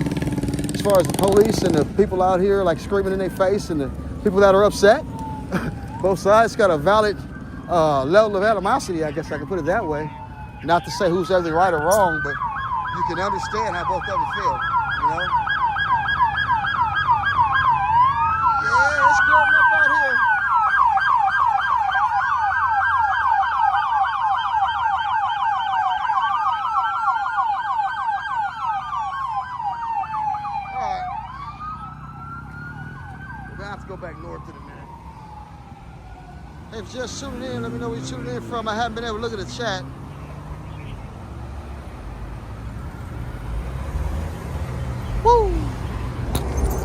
as far as the police and the people out here like screaming in their face and the people that are upset, both sides got a valid level of animosity, I guess I can put it that way. Not to say who's ever right or wrong, but you can understand how both of them feel, you know? Yeah, it's getting up out here. All right. We're gonna have to go back north in a minute. Hey, if you're just tuning in, let me know where you're tuning in from. I haven't been able to look at the chat. Woo!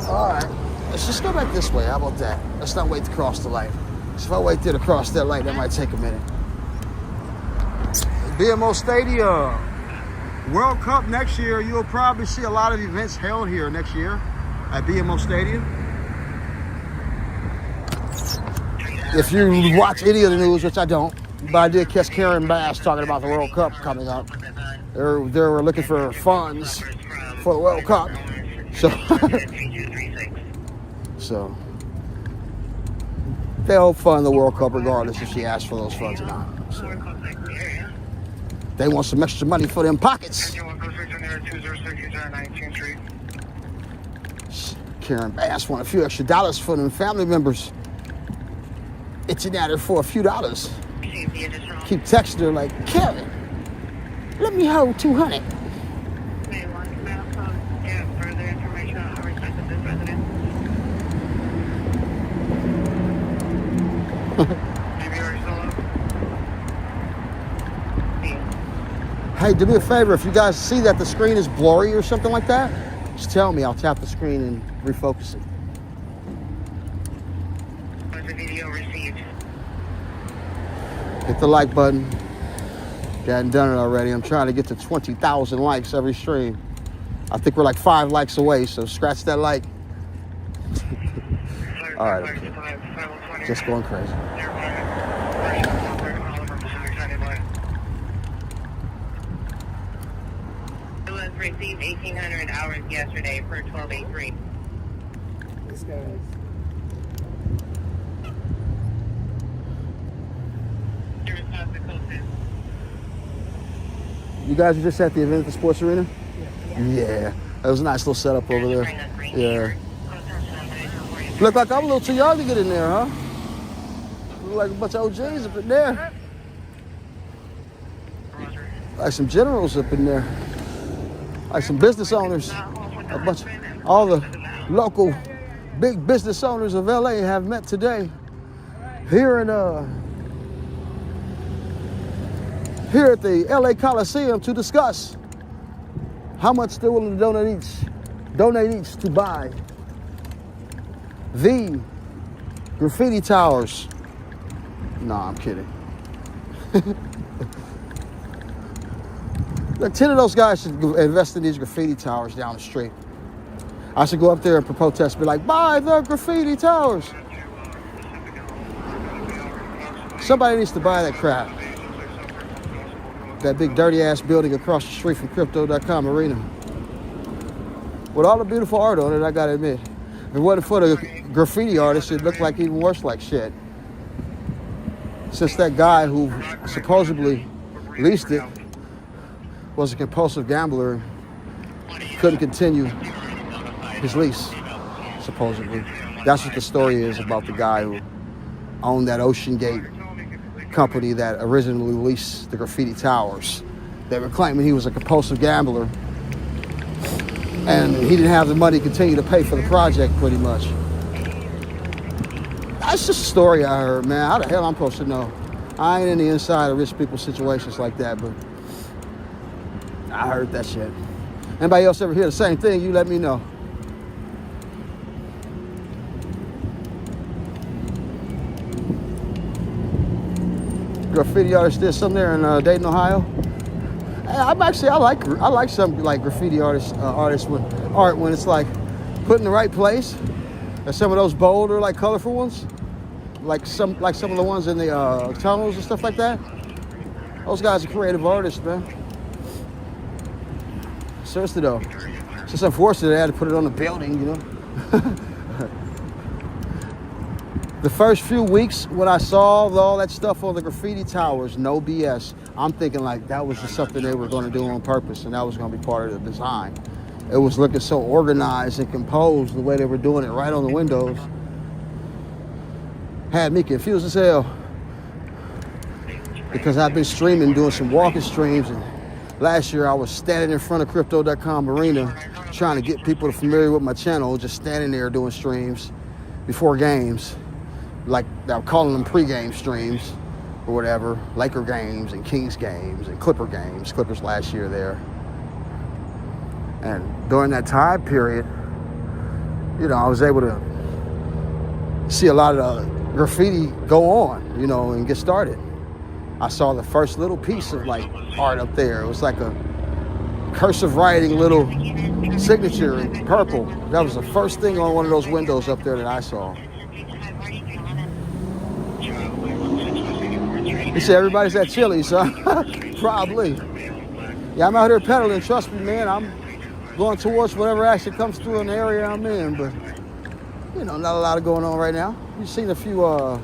All right, let's just go back this way. How about that? Let's not wait to cross the light. Because if I wait there to cross that light, that might take a minute. BMO Stadium. World Cup next year, you'll probably see a lot of events held here next year at BMO Stadium. If you watch any of the news, which I don't, but I did catch Karen Bass talking about the World Cup coming up. They were looking for funds for the World Cup. So they'll fund the World Cup regardless if she asks for those funds or not. So they want some extra money for them pockets. Karen Bass want a few extra dollars for them family members. Itching at her for a few dollars. Keep texting her like, Karen, let me hold 200. Hey, do me a favor, if you guys see that the screen is blurry or something like that, just tell me. I'll tap the screen and refocus it. Video received. Hit the like button. If you hadn't done it already, I'm trying to get to 20,000 likes every stream. I think we're like 5 likes away, so scratch that like. All right, okay. Just going crazy. It was received 1,800 hours yesterday for 1283. This guy is. You guys are just at the event at the sports arena? Yeah. That was a nice little setup over there. Yeah. Look like I'm a little too young to get in there, huh? Look like a bunch of OJs up in there. Like some generals up in there. Like some business owners. A bunch of, all the local big business owners of LA have met today. Here at the LA Coliseum to discuss how much they're willing to donate each to buy the Graffiti Towers. No, I'm kidding. Like 10 of those guys should invest in these graffiti towers down the street. I should go up there and protest, be like, buy the graffiti towers. Somebody needs to buy that crap. That big dirty ass building across the street from Krypto.com arena. With all the beautiful art on it, I gotta admit. If it wasn't for the graffiti artists, it'd look like even worse like shit. Since that guy who supposedly leased it was a compulsive gambler, couldn't continue his lease, supposedly. That's what the story is about the guy who owned that Ocean Gate company that originally leased the graffiti towers. They were claiming he was a compulsive gambler and he didn't have the money to continue to pay for the project, pretty much. That's just a story I heard, man. How the hell I'm supposed to know? I ain't in the inside of rich people's situations like that, but I heard that shit. Anybody else ever hear the same thing, you let me know. Graffiti artist did something there in Dayton, Ohio. I like some like graffiti artists when it's like put in the right place. And some of those bolder, like colorful ones, like some of the ones in the tunnels and stuff like that. Those guys are creative artists, man. Seriously though, it's just unfortunate they had to put it on the building, you know. The first few weeks when I saw all that stuff on the graffiti towers, no BS, I'm thinking like that was just something they were going to do on purpose and that was going to be part of the design. It was looking so organized and composed the way they were doing it right on the windows. Had me confused as hell. Because I've been streaming, doing some walking streams, and last year I was standing in front of Krypto.com arena trying to get people familiar with my channel, just standing there doing streams before games. Like I'm calling them pre-game streams or whatever, Laker games and Kings games and Clipper games, Clippers last year there. And during that time period, you know, I was able to see a lot of graffiti go on, you know, and get started. I saw the first little piece of like art up there. It was like a cursive writing little signature in purple. That was the first thing on one of those windows up there that I saw. You see, everybody's at Chili's, huh? Probably. Yeah, I'm out here pedaling. Trust me, man. I'm going towards whatever action comes through in the area I'm in, but you know, not a lot of going on right now. We've seen a few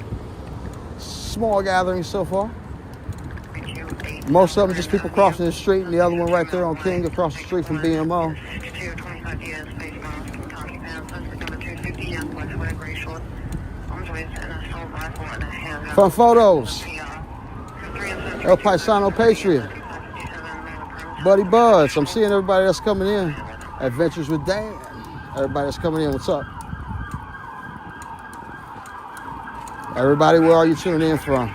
small gatherings so far. Most of them just people crossing the street, and the other one right there on King across the street from BMO. Fun photos. El Paisano Patriot. Buddy Buds. I'm seeing everybody that's coming in. Adventures with Dan. Everybody that's coming in, what's up? Everybody, where are you tuning in from?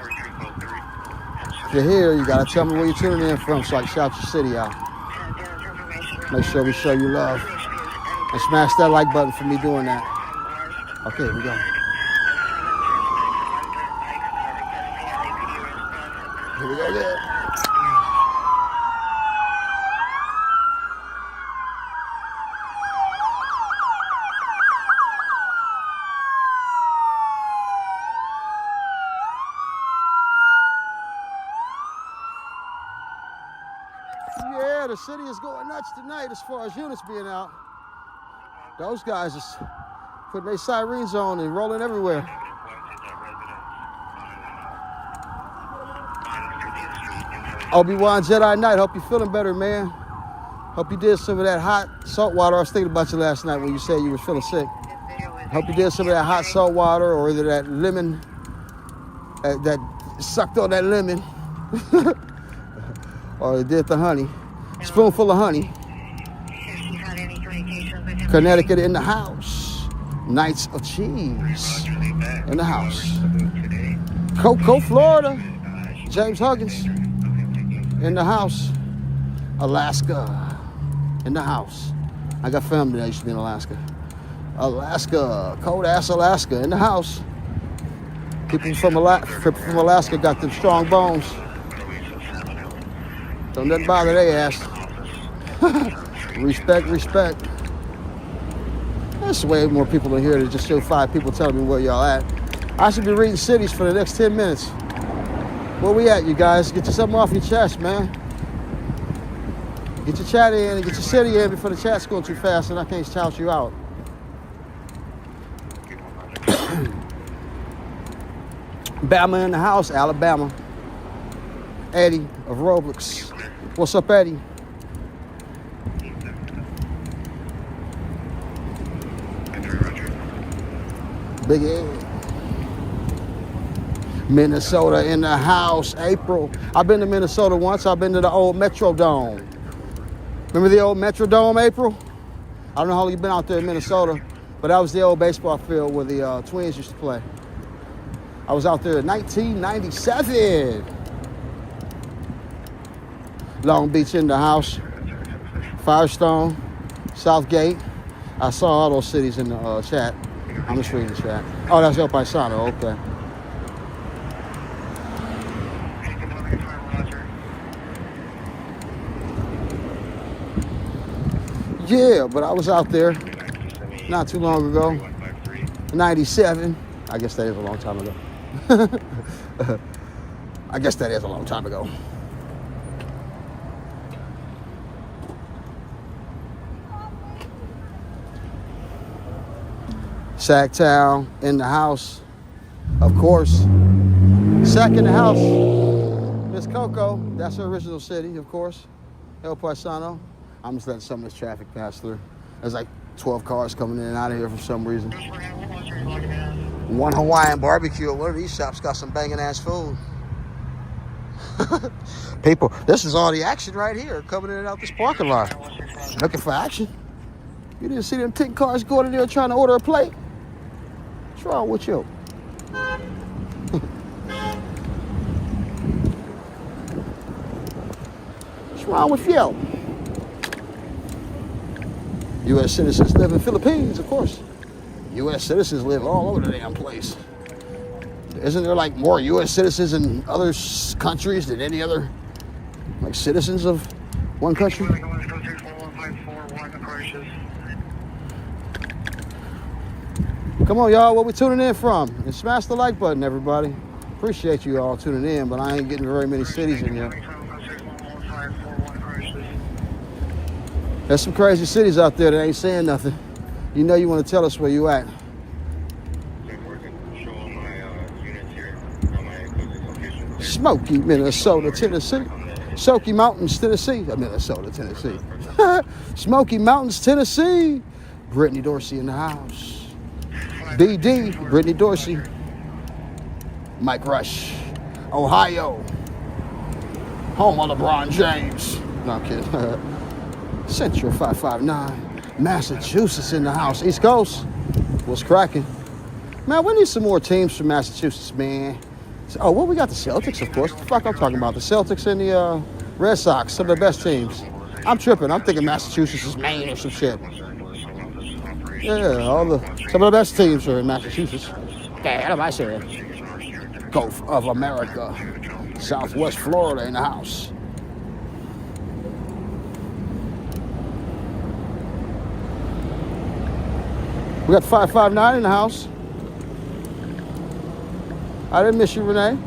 If you're here, you gotta tell me where you're tuning in from so I can shout your city out. Make sure we show you love. And smash that like button for me doing that. Okay, here we go. Here we go again. Yeah, the city is going nuts tonight as far as units being out. Those guys is putting their sirens on and rolling everywhere. Obi-Wan Jedi Knight, hope you're feeling better, man. Hope you did some of that hot salt water. I was thinking about you last night when you said you were feeling sick. Hope you did some of that hot salt water or either that lemon, that sucked on that lemon. Or did the honey. Spoonful of honey. Connecticut in the house. Knights of Cheese in the house. Cocoa, Florida. James Huggins in the house. Alaska in the house. I got family that used to be in Alaska. Alaska, cold ass Alaska in the house. People from Alaska got them strong bones. Don't nothing bother their ass. Respect, respect. There's way more people in here to just show 5 people telling me where y'all at. I should be reading cities for the next 10 minutes. Where we at, you guys? Get you something off your chest, man. Get your chat in and get your city in before the chat's going too fast and I can't shout you out. Bama in the house, Alabama. Eddie of Roblox. What's up, Eddie? Big Ed. Minnesota in the house, April. I've been to Minnesota once. I've been to the old Metrodome. Remember the old Metrodome, April? I don't know how long you've been out there in Minnesota, but that was the old baseball field where the Twins used to play. I was out there in 1997. Long Beach in the house. Firestone, Southgate. I saw all those cities in the chat. I'm just reading the chat. Oh, that's El Paisano, okay. Yeah, but I was out there not too long ago. 97. I guess that is a long time ago. I guess that is a long time ago. Sacktown in the house, of course. Sack in the house. Miss Coco, that's her original city, of course. El Paisano. I'm just letting some of this traffic pass through. There's like 12 cars coming in and out of here for some reason. One Hawaiian barbecue. One of these shops got some banging ass food. People, this is all the action right here, coming in and out this parking lot. Looking for action. You didn't see them 10 cars going in there trying to order a plate? What's wrong with you? What's wrong with you? U.S. citizens live in the Philippines, of course. U.S. citizens live all over the damn place. Isn't there like more U.S. citizens in other countries than any other like citizens of one country? Come on, y'all. Where we tuning in from? And smash the like button, everybody. Appreciate you all tuning in, but I ain't getting very many cities in here. There's some crazy cities out there that ain't saying nothing. You know you want to tell us where you at. Smoky, Minnesota, Tennessee. Smoky Mountains, Tennessee. Minnesota, Tennessee. Smoky Mountains, Tennessee. Brittany Dorsey in the house. BD, Brittany Dorsey. Mike Rush. Ohio. Home of LeBron James. No, I'm kidding. Central 559. Massachusetts in the house. East Coast. What's cracking? Man, we need some more teams from Massachusetts, man. Oh, well, we got the Celtics, of course. What the fuck I'm talking about? The Celtics and the Red Sox, some of the best teams. I'm tripping. I'm thinking Massachusetts is Maine or some shit. Yeah, some of the best teams are in Massachusetts. Okay, what am I saying? Gulf of America. Southwest Florida in the house. We got 559 in the house. I didn't miss you, Renee.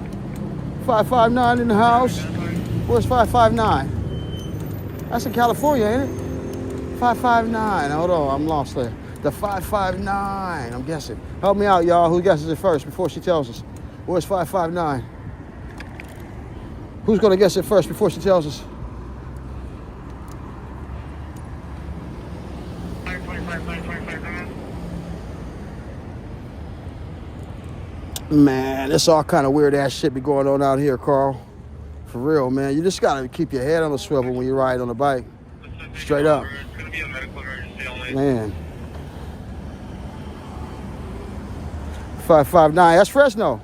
559 in the house. Where's 559? That's in California, ain't it? 559. Hold on, I'm lost there. The 559, I'm guessing. Help me out, y'all. Who guesses it first before she tells us? Where's 559? Who's gonna guess it first before she tells us? Man, it's all kind of weird ass shit be going on out here, Carl. For real, man. You just gotta keep your head on the swivel when you ride on the bike. Straight up. Man. 559. That's Fresno.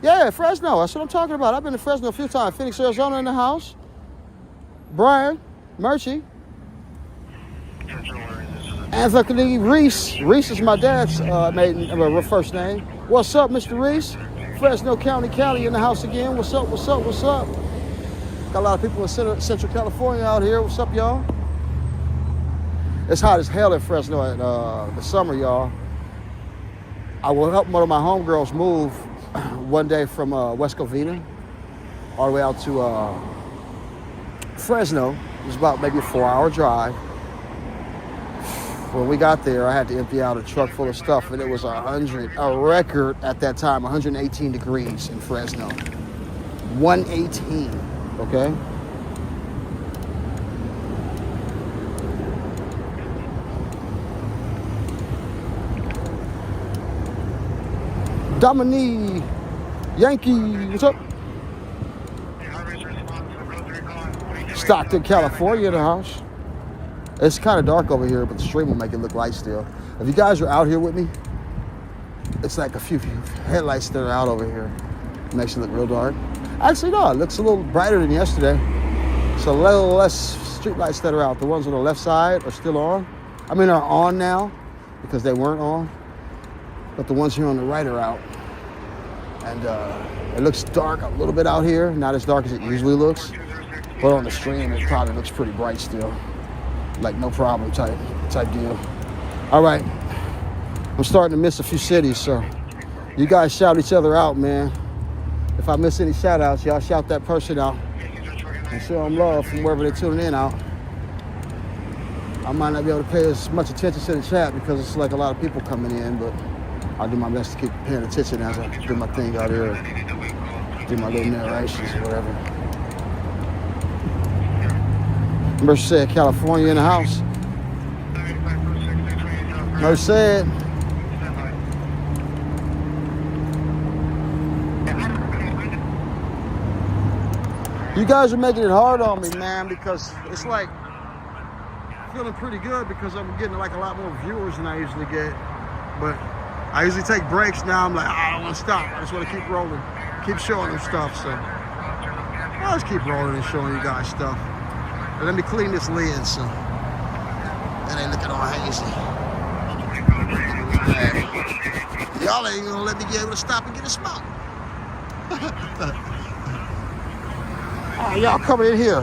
Yeah, Fresno. That's what I'm talking about. I've been to Fresno a few times. Phoenix, Arizona in the house. Brian, Murchie. Anthony Reese. Reese is my dad's first name. What's up, Mr. Reese? Fresno County, Cali in the house again. What's up, what's up, what's up? Got a lot of people in Central California out here. What's up, y'all? It's hot as hell in Fresno at the summer, y'all. I will help one of my homegirls move one day from West Covina all the way out to Fresno. It was about maybe a 4-hour drive. When we got there, I had to empty out a truck full of stuff, and it was a record at that time, 118 degrees in Fresno. 118, okay? Dominique Yankee, what's up? Stockton, California in the house. It's kind of dark over here, but the stream will make it look light still. If you guys are out here with me, it's like a few headlights that are out over here. It makes it look real dark. Actually, no, it looks a little brighter than yesterday. So a little less street lights that are out. The ones on the left side are still on. I mean, are on now because they weren't on. But the ones here on the right are out. And it looks dark a little bit out here. Not as dark as it usually looks. But on the stream, it probably looks pretty bright still. Like no problem type deal. All right, I'm starting to miss a few cities, so you guys shout each other out, man. If I miss any shout outs, y'all shout that person out and show them love from wherever they're tuning in out. I might not be able to pay as much attention to the chat because it's like a lot of people coming in, but I'll do my best to keep paying attention as I do my thing out here, do my little narrations or whatever. Merced, California in the house. Merced. You guys are making it hard on me, man, because it's like feeling pretty good because I'm getting like a lot more viewers than I usually get. But I usually take breaks. Now I'm like, I don't want to stop. I just want to keep rolling, keep showing them stuff. So I'll just keep rolling and showing you guys stuff. But let me clean this lid so it ain't looking all hazy. Y'all ain't gonna let me be able to stop and get a smoke. Oh, y'all coming in here,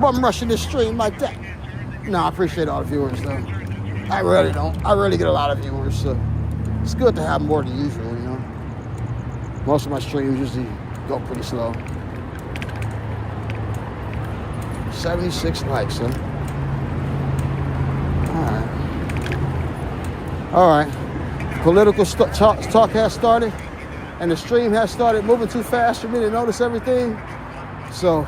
bum rushing this stream like that. No, I appreciate all the viewers though. I really don't. I really get a lot of viewers, so it's good to have more than usual, you know. Most of my streams usually go pretty slow. 76 likes, huh? All right. Political talk has started, and the stream has started moving too fast for me to notice everything. So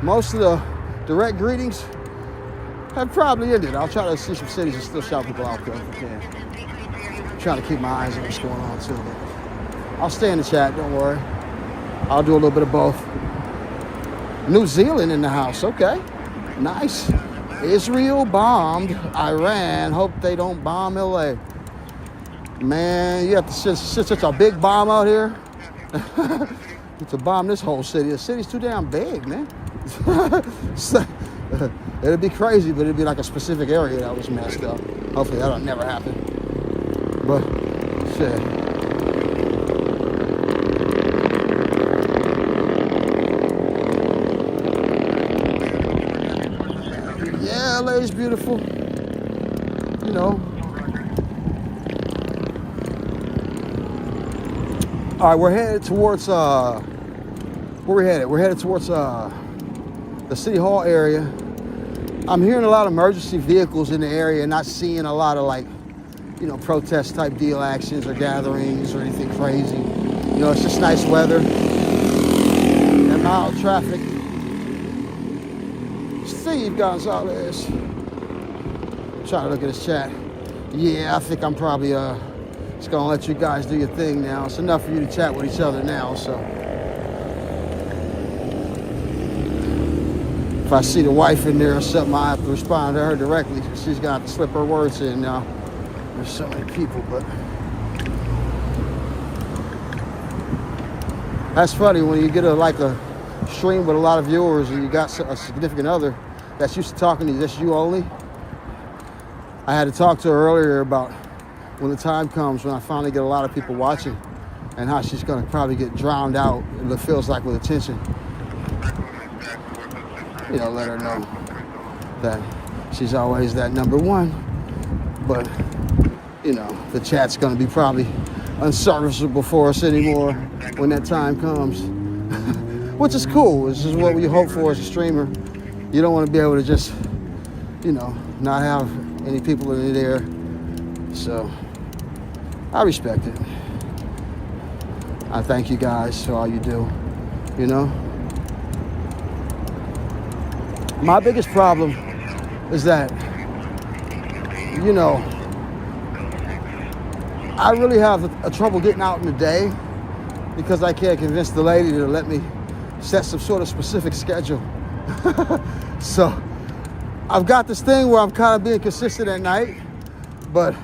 most of the direct greetings have probably ended. I'll try to see some cities and still shout people out there if I can. I'm trying to keep my eyes on what's going on too. But I'll stay in the chat, don't worry. I'll do a little bit of both. New Zealand in the house, okay. Nice. Israel bombed Iran. Hope they don't bomb LA. Man, you have to sit such a big bomb out here to bomb this whole city. The city's too damn big, man. It'd be crazy, but it'd be like a specific area that was messed up. Hopefully that'll never happen. But shit. LA is beautiful, you know. All right, we're headed towards, where we headed? We're headed towards the City Hall area. I'm hearing a lot of emergency vehicles in the area, not seeing a lot of like, you know, protest type deal actions or gatherings or anything crazy. You know, it's just nice weather and mild traffic. Steve Gonzalez. I'm trying to look at his chat. Yeah, I think I'm probably just gonna let you guys do your thing now. It's enough for you to chat with each other now, so. If I see the wife in there or something, I have to respond to her directly. She's gonna have to slip her words in now. There's so many people, but. That's funny when you get a stream with a lot of viewers and you got a significant other that's used to talking to just you only. I had to talk to her earlier about when the time comes when I finally get a lot of people watching and how she's gonna probably get drowned out, it feels like, with attention. you know, let her know that she's always that number one. But, you know, the chat's gonna be probably unserviceable for us anymore when that time comes. Which is cool. This is what we hope for as a streamer. You don't want to be able to just, you know, not have any people in there. So I respect it. I thank you guys for all you do, you know. My biggest problem is that, you know, I really have a trouble getting out in the day because I can't convince the lady to let me set some sort of specific schedule. So I've got this thing where I'm kind of being consistent at night, but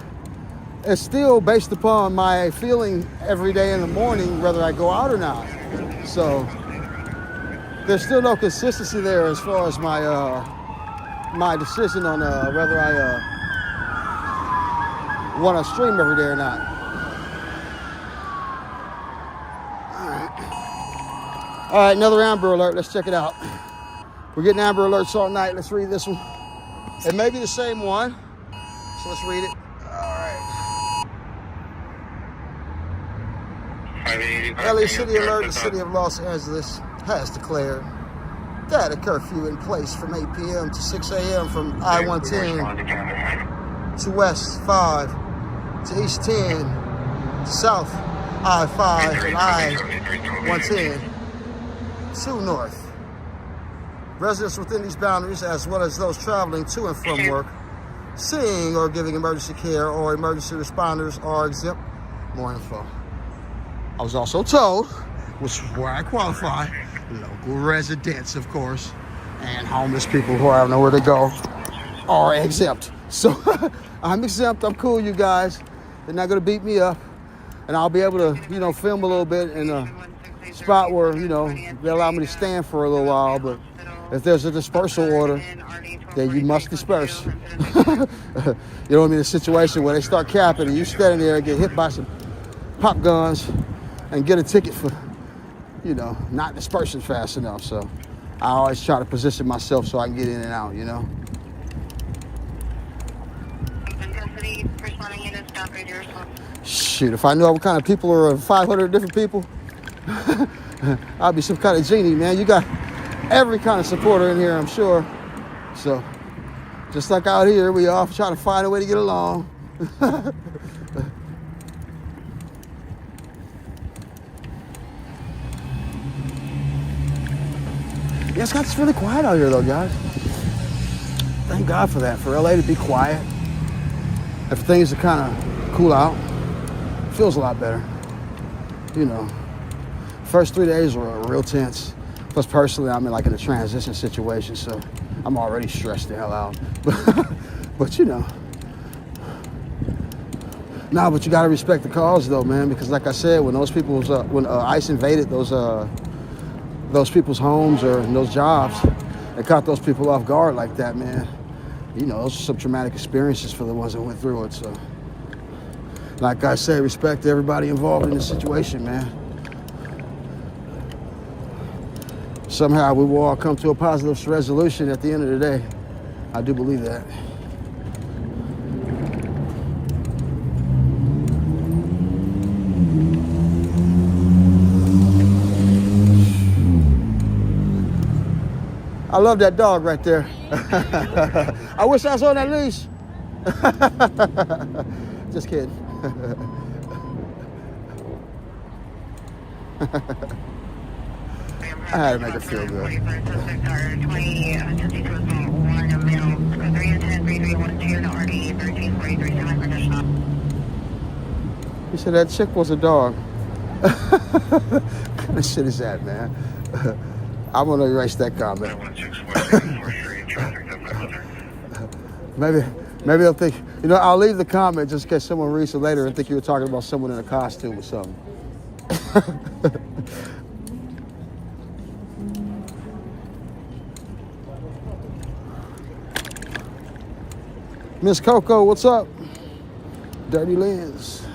it's still based upon my feeling every day in the morning, whether I go out or not. So there's still no consistency there as far as my my decision on whether I want to stream every day or not. All right, another Amber Alert. Let's check it out. We're getting Amber Alerts all night. Let's read this one. It may be the same one, so let's read it. LA City Alert, the city of Los Angeles has declared that a curfew in place from 8 p.m. to 6 a.m. from I-110 to West 5 to East 10 to South I-5 and I-110 to North. Residents within these boundaries, as well as those traveling to and from work, seeing or giving emergency care or emergency responders are exempt. More info. I was also told, which is where I qualify, local residents, of course, and homeless people who have nowhere to go are exempt. So I'm exempt. I'm cool, you guys. They're not going to beat me up. And I'll be able to, you know, film a little bit in a spot where, you know, they allow me to stand for a little while. But if there's a dispersal order, then you must disperse. You know what I mean? A situation where they start capping and you standing there and get hit by some pop guns and get a ticket for, you know, not dispersing fast enough. So I always try to position myself so I can get in and out, you know. Shoot, if I knew what kind of people are 500 different people, I'd be some kind of genie, man. You got every kind of supporter in here, I'm sure. So just like out here, we all try to find a way to get along. Yeah, it's really quiet out here though, guys. Thank God for that, for LA to be quiet. If things are kind of cool out, it feels a lot better. You know, first 3 days were real tense. Plus personally, I'm in like in a transition situation, so I'm already stressed the hell out. But you know. Nah, but you gotta respect the cause though, man, because like I said, when those people, when ICE invaded those people's homes or those jobs and caught those people off guard like that, man, you know, those are some traumatic experiences for the ones that went through it. So, like I said, respect to everybody involved in this situation, man. Somehow we will all come to a positive resolution at the end of the day. I do believe that. I love that dog right there. I wish I was on that leash. Just kidding. I had to make her feel good. He said that chick was a dog. What kind of shit is that, man? I'm gonna erase that comment. Maybe they'll think, you know, I'll leave the comment just in case someone reads it later and think you were talking about someone in a costume or something. Miss Coco, what's up? Dirty Lens.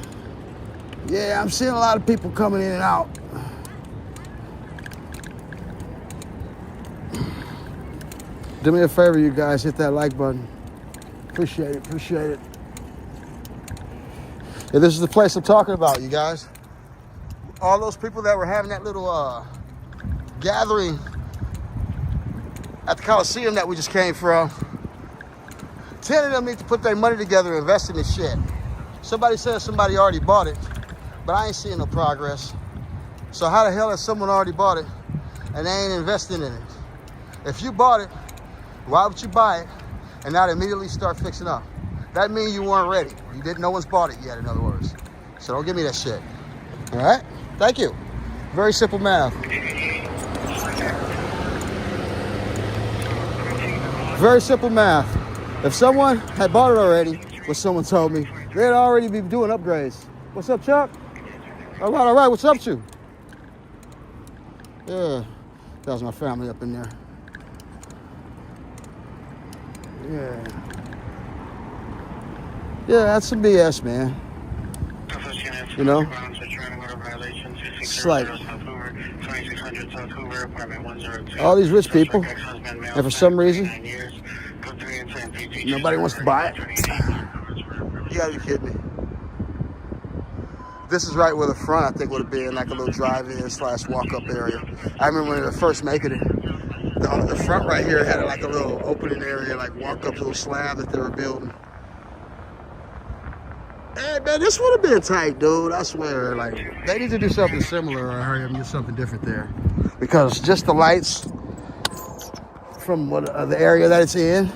Yeah, I'm seeing a lot of people coming in and out. Do me a favor, you guys, hit that like button. Appreciate it, appreciate it. Yeah, this is the place I'm talking about, you guys. All those people that were having that little gathering at the Coliseum that we just came from, 10 of them need to put their money together and invest in this shit. Somebody says somebody already bought it, but I ain't seeing no progress. So how the hell has someone already bought it and they ain't investing in it? If you bought it, why would you buy it and not immediately start fixing up? That means you weren't ready. You didn't. No one's bought it yet, in other words. So don't give me that shit. All right? Thank you. Very simple math. Very simple math. If someone had bought it already, what someone told me, they'd already be doing upgrades. What's up, Chuck? All right. What's up, you? Yeah, that was my family up in there. Yeah, that's some BS, man. You know? It's like all these rich people, and for some reason, nobody wants to buy it. You gotta be kidding me. This is right where the front, I think, would have been like a little drive-in / walk-up area. I remember when they were first making it. The front right here had like a little opening area, like walk-up little slab that they were building. Hey, man, this would have been tight, dude. I swear. Like, they need to do something similar or hurry up and do something different there. Because just the lights from the area that it's in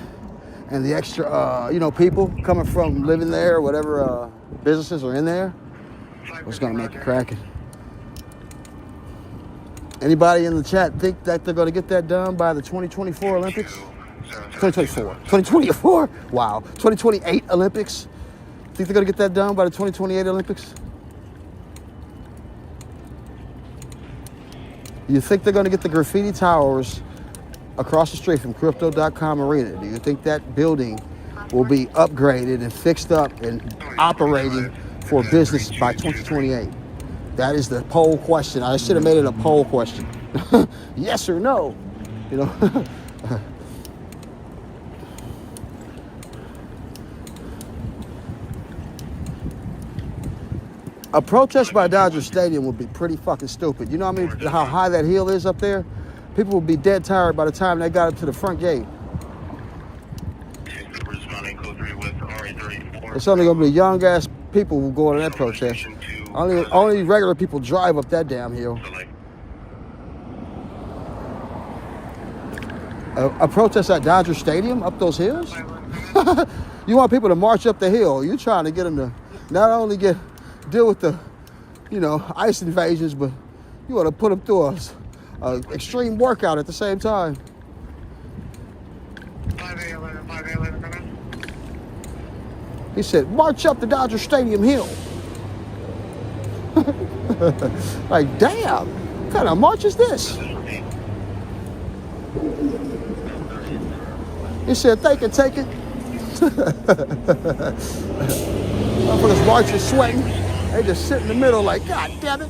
and the extra, people coming from living there, whatever businesses are in there, what's going to make it cracking. Anybody in the chat think that they're going to get that done by the 2024 Olympics? 2024? Wow. 2028 Olympics? Think they're going to get that done by the 2028 Olympics? You think they're going to get the graffiti towers across the street from Krypto.com Arena? Do you think that building will be upgraded and fixed up and operating for business by 2028? That is the poll question. I should have made it a poll question. Yes or no? You know. A protest by Dodger Stadium would be pretty fucking stupid. You know what I mean? How high that hill is up there? People would be dead tired by the time they got up to the front gate. It's only gonna be young ass people who go to that protest. Only regular people drive up that damn hill. A protest at Dodger Stadium up those hills? You want people to march up the hill. You're trying to get them to not only deal with the, ice invasions, but you want to put them through a extreme workout at the same time. 5A11, come in. He said, march up the Dodger Stadium hill. Like, damn, what kind of march is this? He said, take it. Motherfuckers marching, sweating. They just sit in the middle like, God damn it.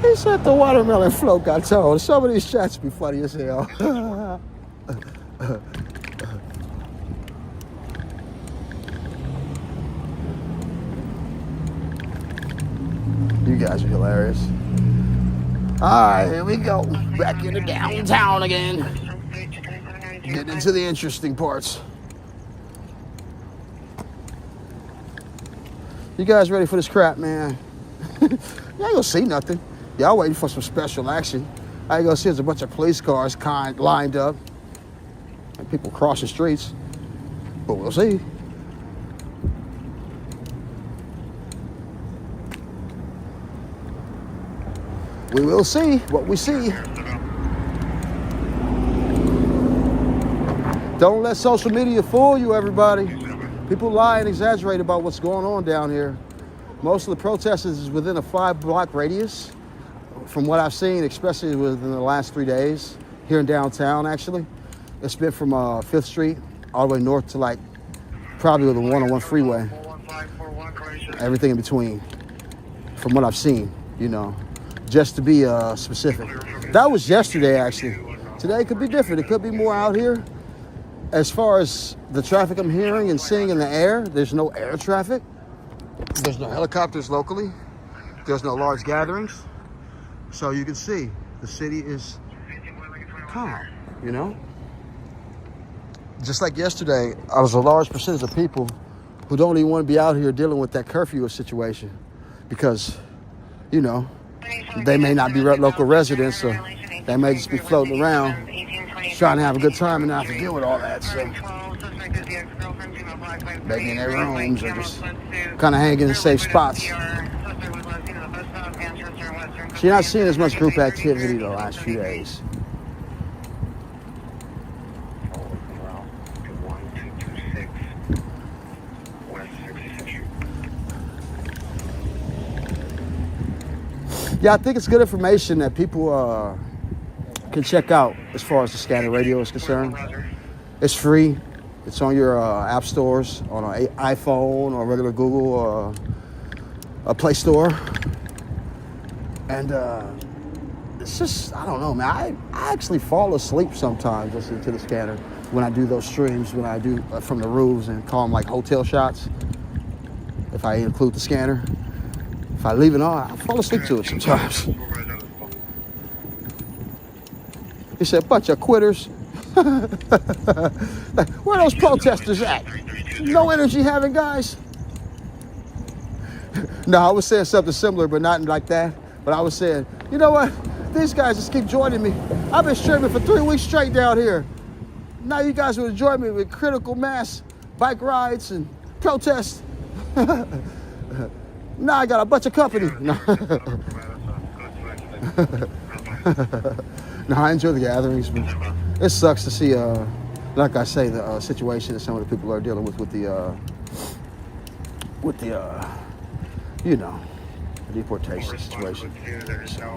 He said the watermelon float got towed. Some of these chats be funny as hell. You guys are hilarious. All right, here we go. Back into downtown again. Getting into the interesting parts. You guys ready for this crap, man? You ain't gonna see nothing. Y'all waiting for some special action. I ain't gonna see there's a bunch of police cars lined up and people crossing streets. But we'll see. We will see what we see. Don't let social media fool you, everybody. People lie and exaggerate about what's going on down here. Most of the protesters is within a 5-block radius. From what I've seen, especially within the last 3 days, here in downtown, actually. It's been from 5th Street all the way north to probably the 101 Freeway. everything in between, from what I've seen, you know, just to be specific. That was yesterday, actually. Today could be different. It could be more out here. As far as the traffic I'm hearing and seeing in the air, there's no air traffic. There's no helicopters locally. There's no large gatherings. So you can see the city is calm, you know? Just like yesterday, I was a large percentage of people who don't even want to be out here dealing with that curfew situation because, you know, they may not be local residents, so they may just be floating around trying to have a good time and not have to deal with all that. So maybe in their rooms or just kind of hanging in safe spots. So you're not seeing as much group activity the last few days. Yeah, I think it's good information that people can check out as far as the scanner radio is concerned. It's free. It's on your app stores, on an iPhone or regular Google or a Play Store. And it's just, I don't know, man. I actually fall asleep sometimes listening to the scanner when I do those streams, when I do from the roofs and call them like hotel shots, if I include the scanner. If I leave it on, I fall asleep to it sometimes. He said, bunch of quitters. Where are those protesters at? No energy having guys? No, I was saying something similar, but not like that. But I was saying, you know what? These guys just keep joining me. I've been streaming for 3 weeks straight down here. Now you guys would join me with critical mass bike rides and protests. Now I got a bunch of company. No, I enjoy the gatherings, but it sucks to see, like I say, the situation that some of the people are dealing with the, you know, the deportation situation. So,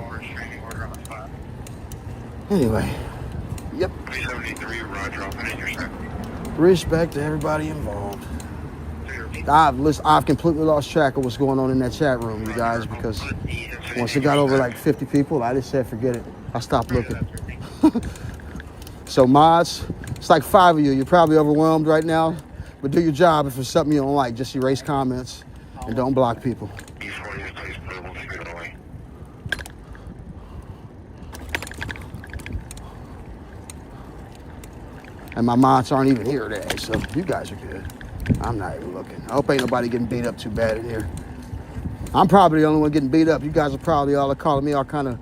anyway, yep. Respect to everybody involved. I've completely lost track of what's going on in that chat room, you guys, because once it got over like 50 people, I just said, forget it. I stopped looking. So mods, it's like 5 of you. You're probably overwhelmed right now, but do your job. If it's something you don't like, just erase comments and don't block people. And my mods aren't even here today, so you guys are good. I'm not even looking. I hope ain't nobody getting beat up too bad in here. I'm probably the only one getting beat up. You guys are probably all calling me all kind of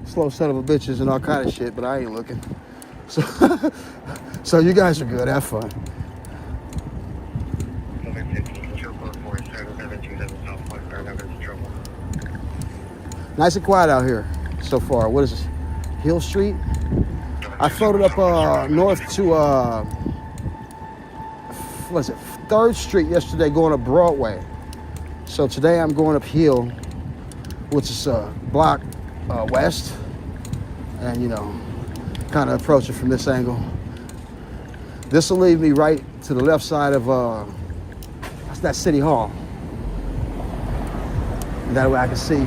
slow son of a bitches and all kind of shit, but I ain't looking. So, so you guys are good. Have fun. Nice and quiet out here so far. What is this? Hill Street? I floated up north to, what is it? 3rd Street yesterday going up Broadway. So today I'm going up Hill, which is block west, and you know, kind of approach it from this angle. This will lead me right to the left side of that City Hall. And that way I can see,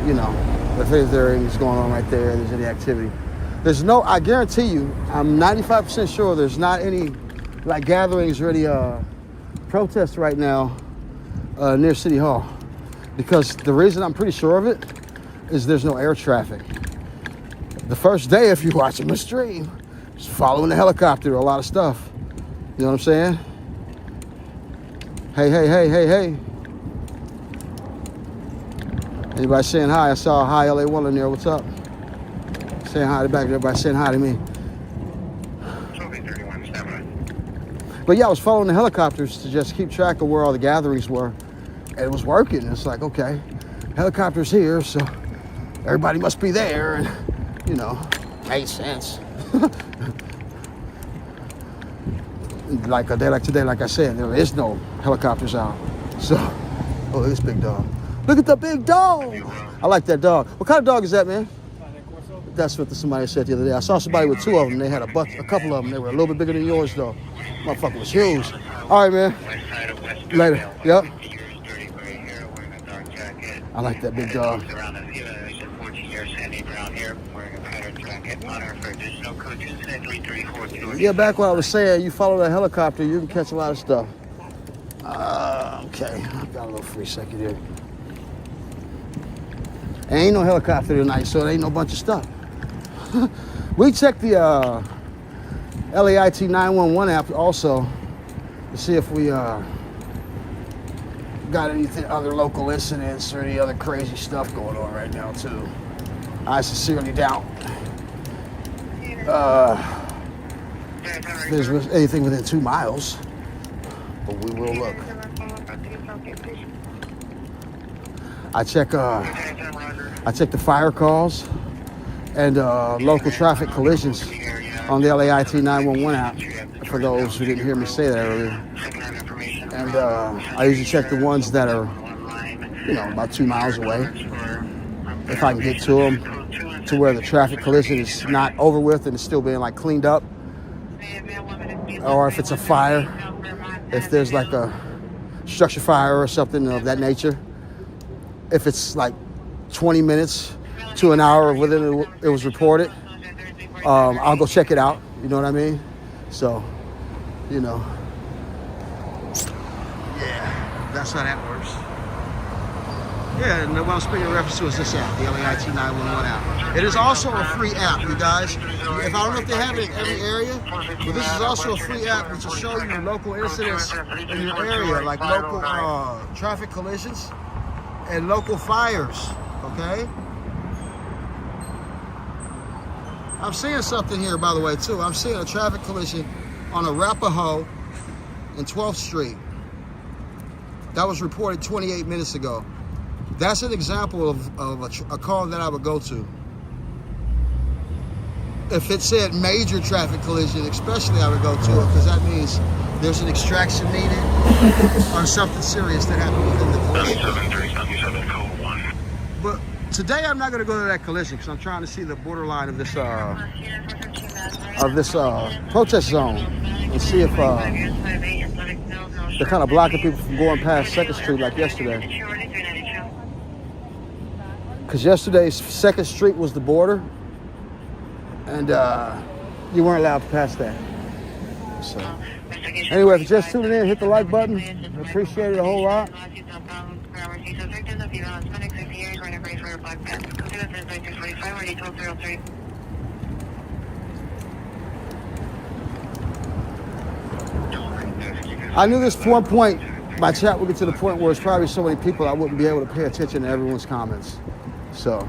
you know, if there's anything going on right there, there's any activity. There's no, I guarantee you, I'm 95% sure there's not any like gatherings or any protests right now near City Hall. Because the reason I'm pretty sure of it is there's no air traffic. The first day, if you're watching the stream, just following the helicopter, a lot of stuff. You know what I'm saying? Hey, hey, hey, hey, hey. Anybody saying hi? I saw a hi LA1 in there. What's up? Saying hi to the back. Everybody saying hi to me. But yeah, I was following the helicopters to just keep track of where all the gatherings were. And it was working. It's like, okay, helicopters here, so everybody must be there. And, you know, made sense. Like a day like today, like I said, there is no helicopters out. So, oh, look at this big dog. Look at the big dog. I like that dog. What kind of dog is that, man? That's what somebody said the other day. I saw somebody with 2 of them. They had a couple of them. They were a little bit bigger than yours, though. Motherfucker was huge. All right, man. Later. Yep. I like that big dog. Around the 14-year Sandy Brown here. Wearing a pattern jacket. Monitor for additional code 27334. Yeah, back what I was saying, you follow that helicopter, you can catch a lot of stuff. Okay, I got a little free second here. Ain't no helicopter tonight, so it ain't no bunch of stuff. We checked the LAIT 911 app also to see if we got anything, other local incidents or any other crazy stuff going on right now too. I sincerely doubt if there's anything within 2 miles, but we will look. I check the fire calls and local traffic collisions on the LAIT 911 app, for those who didn't hear me say that earlier. And I usually check the ones that are, you know, about 2 miles away, if I can get to them, to where the traffic collision is not over with and it's still being like cleaned up. Or if it's a fire, if there's like a structure fire or something of that nature. If it's like 20 minutes to an hour within it was reported, I'll go check it out. You know what I mean? So, you know, yeah, that's how that works. Yeah, and what I'm speaking in reference to is this app, the LAIT 911 app. It is also a free app, you guys. If I don't know if they have it in every area, but this is also a free app which will show you local incidents in your area, like local traffic collisions and local fires, okay? I'm seeing something here, by the way, too. I'm seeing a traffic collision on Arapahoe and 12th Street. That was reported 28 minutes ago. That's an example of a call that I would go to. If it said major traffic collision, especially I would go to it, because that means there's an extraction needed or something serious that happened within the collision. 737 code 1. But today I'm not going to go to that collision because I'm trying to see the borderline of this protest zone and see if they're kind of blocking people from going past 2nd Street like yesterday. Because yesterday's 2nd Street was the border, and you weren't allowed to pass that. So, anyway, if you're just tuning in, hit the like button. I appreciate it a whole lot. I knew this one point, my chat would get to the point where it's probably so many people I wouldn't be able to pay attention to everyone's comments. So,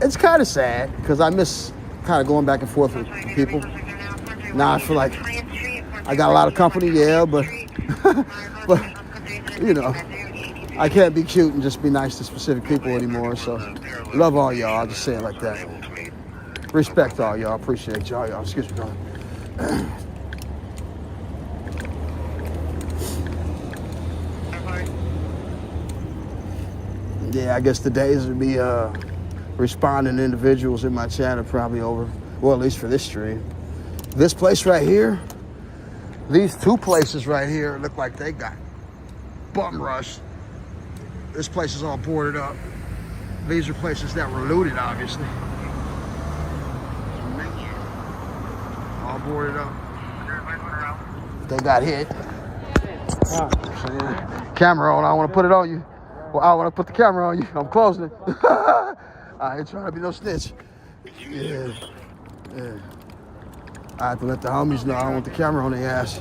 it's kind of sad because I miss kind of going back and forth with people. Now I feel like I got a lot of company, yeah, but you know, I can't be cute and just be nice to specific people anymore. So, love all y'all. I'll just say it like that. Respect all y'all. Appreciate y'all. Excuse me, brother. Yeah, I guess the days of me responding to individuals in my chat are probably over. Well, at least for this stream. This place right here, these two places right here look like they got bum rushed. This place is all boarded up. These are places that were looted, obviously. All boarded up. They got hit. Camera on, I want to put it on you. Well, I want to put the camera on you. I'm closing it. I ain't trying to be no snitch. Yeah. I have to let the homies know I don't want the camera on their ass.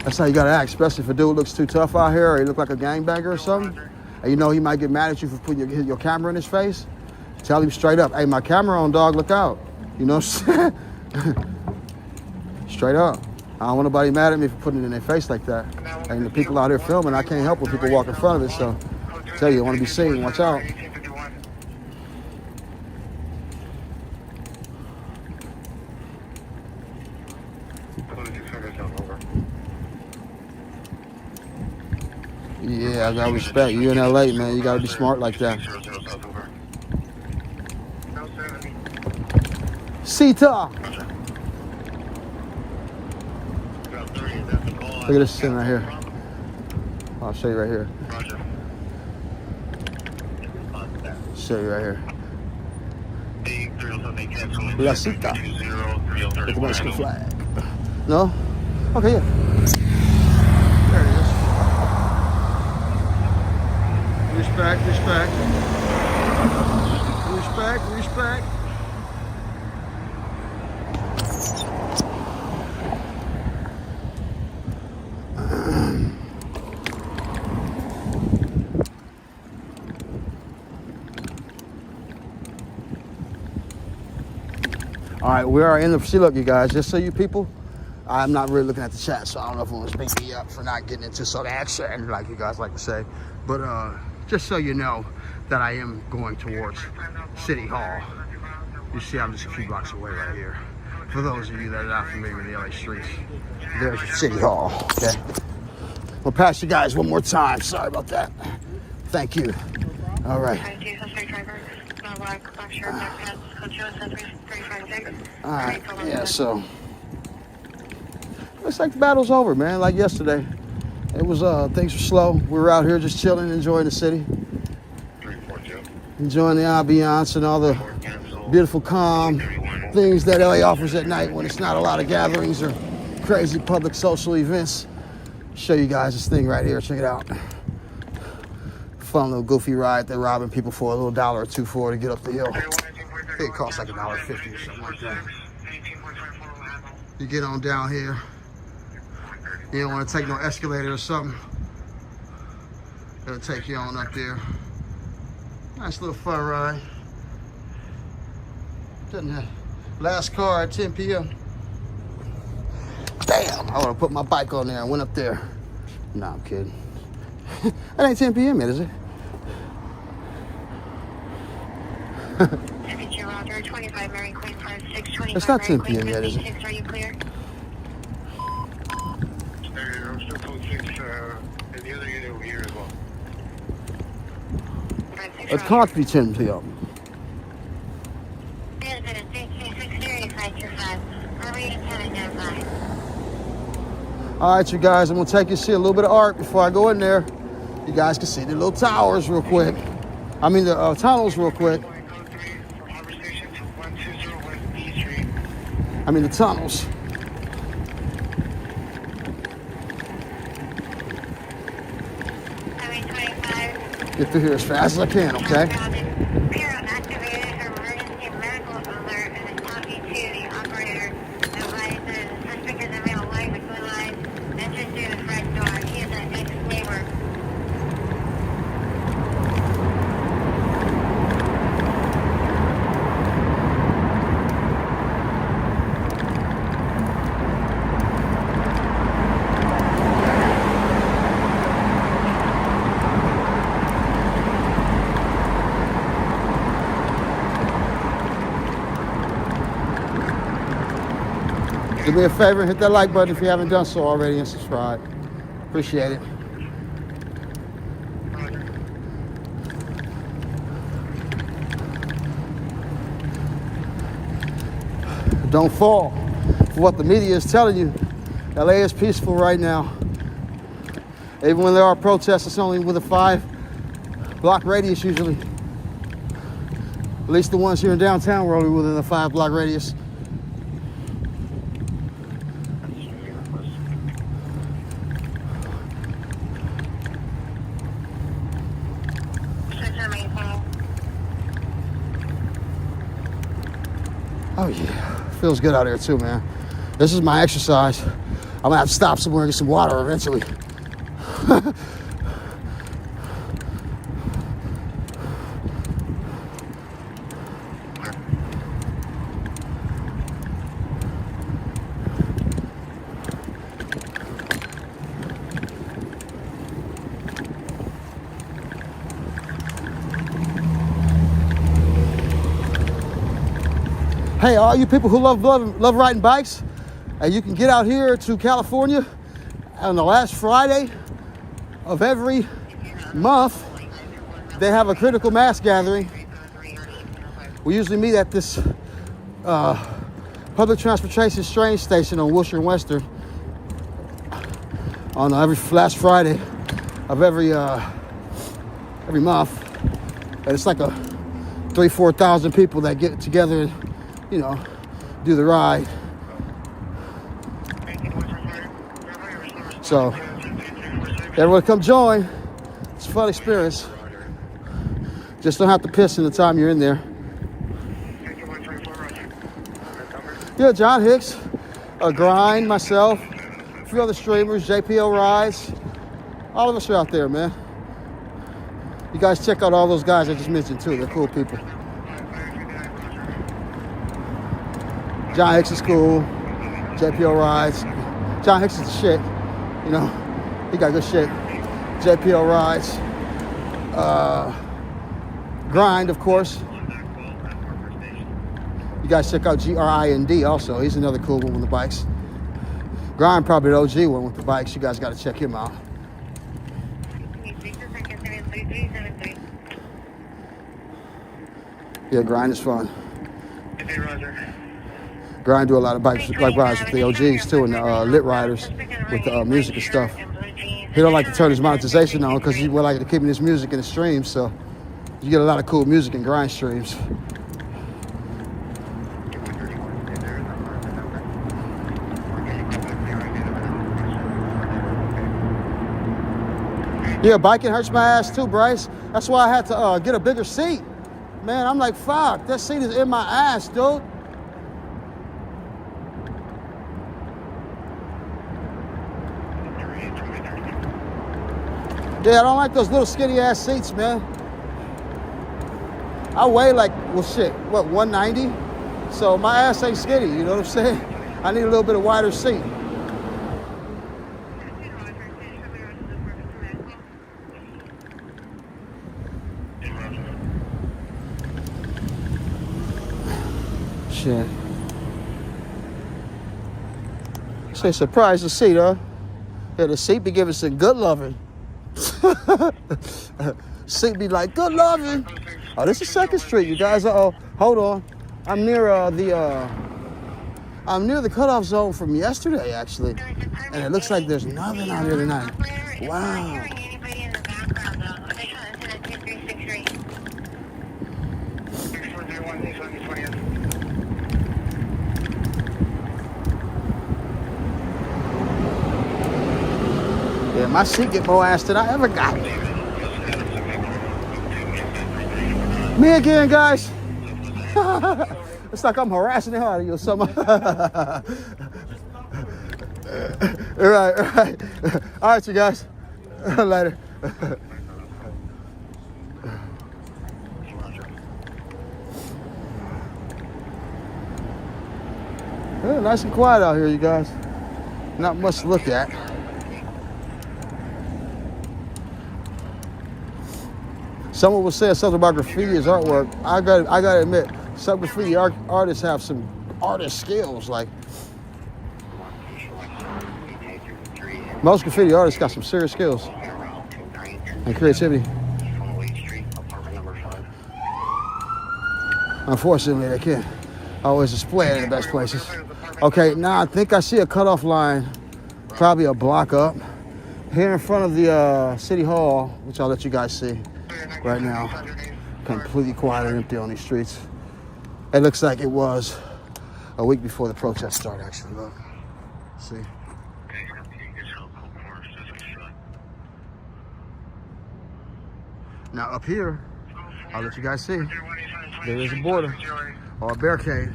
That's how you gotta act, especially if a dude looks too tough out here or he look like a gangbanger or something. And you know he might get mad at you for putting your camera in his face. Tell him straight up, hey, my camera on, dog, look out. You know what I'm saying? Straight up. I don't want nobody mad at me for putting it in their face like that. And the people out here filming, I can't help when people walk in front of it, so I tell you, I want to be seen, watch out. Yeah, I got respect. You in LA, man, you gotta be smart like that. Sita. Look at this thing right here. I'll show you right here. Roger. Show you right here. La cita. With the Mexican flag. No? Okay, yeah. There it is. Respect, respect. Respect, respect. All right, we are in the, see, look, you guys, just so you people, I'm not really looking at the chat, so I don't know if I'm gonna speak me up for not getting into some action, like you guys like to say. But just so you know that I am going towards City Hall. You see, I'm just a few blocks away right here. For those of you that are not familiar with the LA streets, there's City Hall, okay? We'll pass you guys one more time. Sorry about that. Thank you. All right. All right, yeah, so looks like the battle's over, man. Like yesterday, it was things were slow. We were out here just chilling, enjoying the city, enjoying the ambiance and all the beautiful, calm things that LA offers at night when it's not a lot of gatherings or crazy public social events. Show you guys this thing right here. Check it out. Fun little goofy ride. They're robbing people for a little $1 or $2 for to get up the hill. I think it costs like $1.50 or something like that. You get on down here. You don't want to take no escalator or something. It'll take you on up there. Nice little fun ride. Doesn't have last car at 10 p.m. Damn, I want to put my bike on there and went up there. Nah, I'm kidding. That ain't 10 p.m. yet, is it? It's not 10 p.m. yet, is it? Are you clear? It can't be 10 p.m. All right, you guys, I'm gonna take you to see a little bit of art before I go in there. You guys can see the little towers real quick. I mean the tunnels real quick. I mean the tunnels. Get through here as fast as I can, okay? Do me a favor and hit that like button if you haven't done so already and subscribe. Appreciate it. Don't fall for what the media is telling you. LA is peaceful right now. Even when there are protests, it's only with a 5-block radius usually. At least the ones here in downtown were only within a 5-block radius. Oh yeah, feels good out here too, man. This is my exercise. I'm gonna have to stop somewhere and get some water eventually. Hey, all you people who love riding bikes, you can get out here to California on the last Friday of every month. They have a critical mass gathering. We usually meet at this public transportation train station on Wilshire and Western. on every last Friday of every month. And it's like a 3,000-4,000 people that get together and, you know, do the ride. So everyone come join. It's a fun experience. Just don't have to piss in the time you're in there. Yeah, John Hicks, Grind, myself, a few other streamers, JPL Rides. All of us are out there, man. You guys check out all those guys I just mentioned too. They're cool people. John Hicks is cool. JPL Rides. John Hicks is the shit. You know, he got good shit. JPL Rides. Grind, of course. You guys check out GRIND also. He's another cool one with the bikes. Grind probably the OG one with the bikes. You guys got to check him out. Yeah, Grind is fun. Grind do a lot of bikes like rides with the OGs too, and the lit riders with the music and stuff. He don't like to turn his monetization on because he would like to keep his music in the streams, so you get a lot of cool music in Grind streams. Yeah, biking hurts my ass too, Bryce. That's why I had to get a bigger seat. Man, I'm like, fuck, that seat is in my ass, dude. Yeah, I don't like those little skinny ass seats, man. I weigh like, well, shit, what, 190? So my ass ain't skinny, you know what I'm saying? I need a little bit of wider seat. Shit. Say surprised to see, huh? Yeah, the seat be giving some good loving. Seat be like, good loving. Oh, this is 2nd Street, you guys. Uh-oh. Hold on. I'm near the cutoff zone from yesterday, actually. And it looks like there's nothing out here tonight. Wow. Yeah, my seat get more ass than I ever got. Me again, guys. It's like I'm harassing the hell out of you or something. All right. All right, you guys. Later. Yeah, nice and quiet out here, you guys. Not much to look at. Someone was saying something about graffiti as artwork. I gotta admit, some graffiti artists have some artist skills. Like most graffiti artists got some serious skills and creativity. Unfortunately, they can't always display it in the best places. Okay, now I think I see a cutoff line, probably a block up, here in front of the City Hall, which I'll let you guys see. Right now, completely quiet and empty on these streets. It looks like it was a week before the protest started, actually. Look, see. Now up here, I'll let you guys see, there is a border or a barricade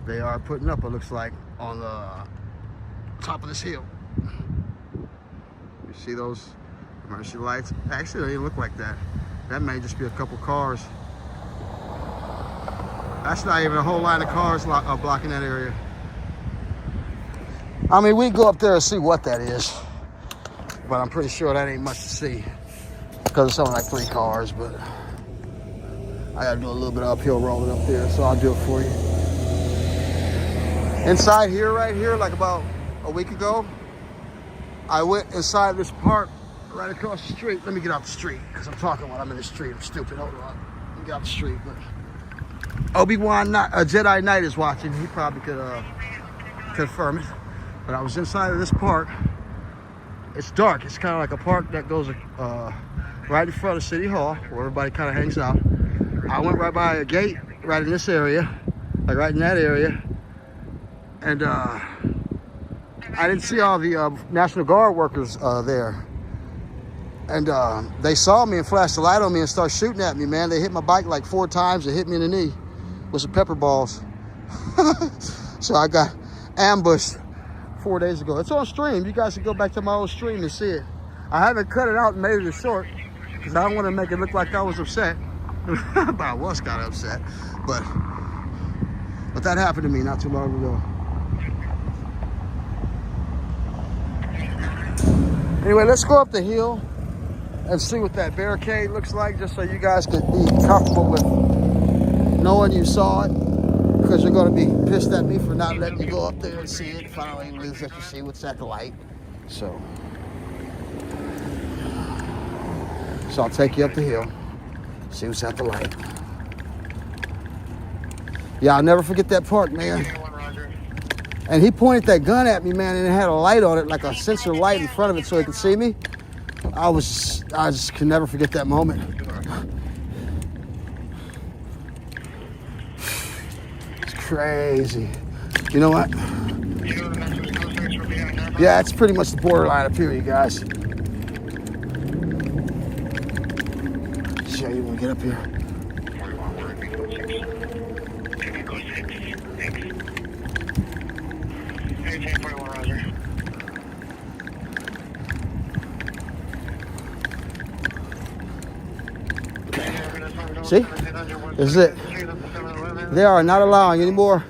they are putting up, it looks like, on the top of this hill. You see those emergency lights? Actually, they look like that. That may just be a couple cars. That's not even a whole line of cars blocking that area. I mean, we go up there and see what that is, but I'm pretty sure that ain't much to see because it's only like 3 cars, but I gotta do a little bit of uphill rolling up there, so I'll do it for you. Inside here, right here, like about a week ago, I went inside this park right across the street. Let me get out the street because I'm talking while I'm in the street. I'm stupid. Hold on. Let me get out the street. But Obi-Wan Jedi Knight is watching. He probably could confirm it. But I was inside of this park it's dark. It's kind of like a park that goes right in front of City Hall, where everybody kind of hangs out. I went right by a gate right in this area, like right in that area, and I didn't see all the National Guard workers there. And they saw me and flashed the light on me and started shooting at me, man. They hit my bike like 4 times and hit me in the knee with some pepper balls. So I got ambushed 4 days ago. It's on stream. You guys can go back to my old stream and see it. I haven't cut it out and made it short because I don't want to make it look like I was upset. But I was kind of upset. But that happened to me not too long ago. Anyway, let's go up the hill and see what that barricade looks like, just so you guys can be comfortable with knowing you saw it, because you're going to be pissed at me for not letting you go up there and see it if I don't even let you see what's at the light. So I'll take you up the hill, see what's at the light. Yeah, I'll never forget that park, man. And he pointed that gun at me, man, and it had a light on it, like a sensor light in front of it so he could see me. I just can never forget that moment. It's crazy. You know what? Yeah, it's pretty much the borderline up here, you guys. Show you when we get up here. See? This is it. They are not allowing any more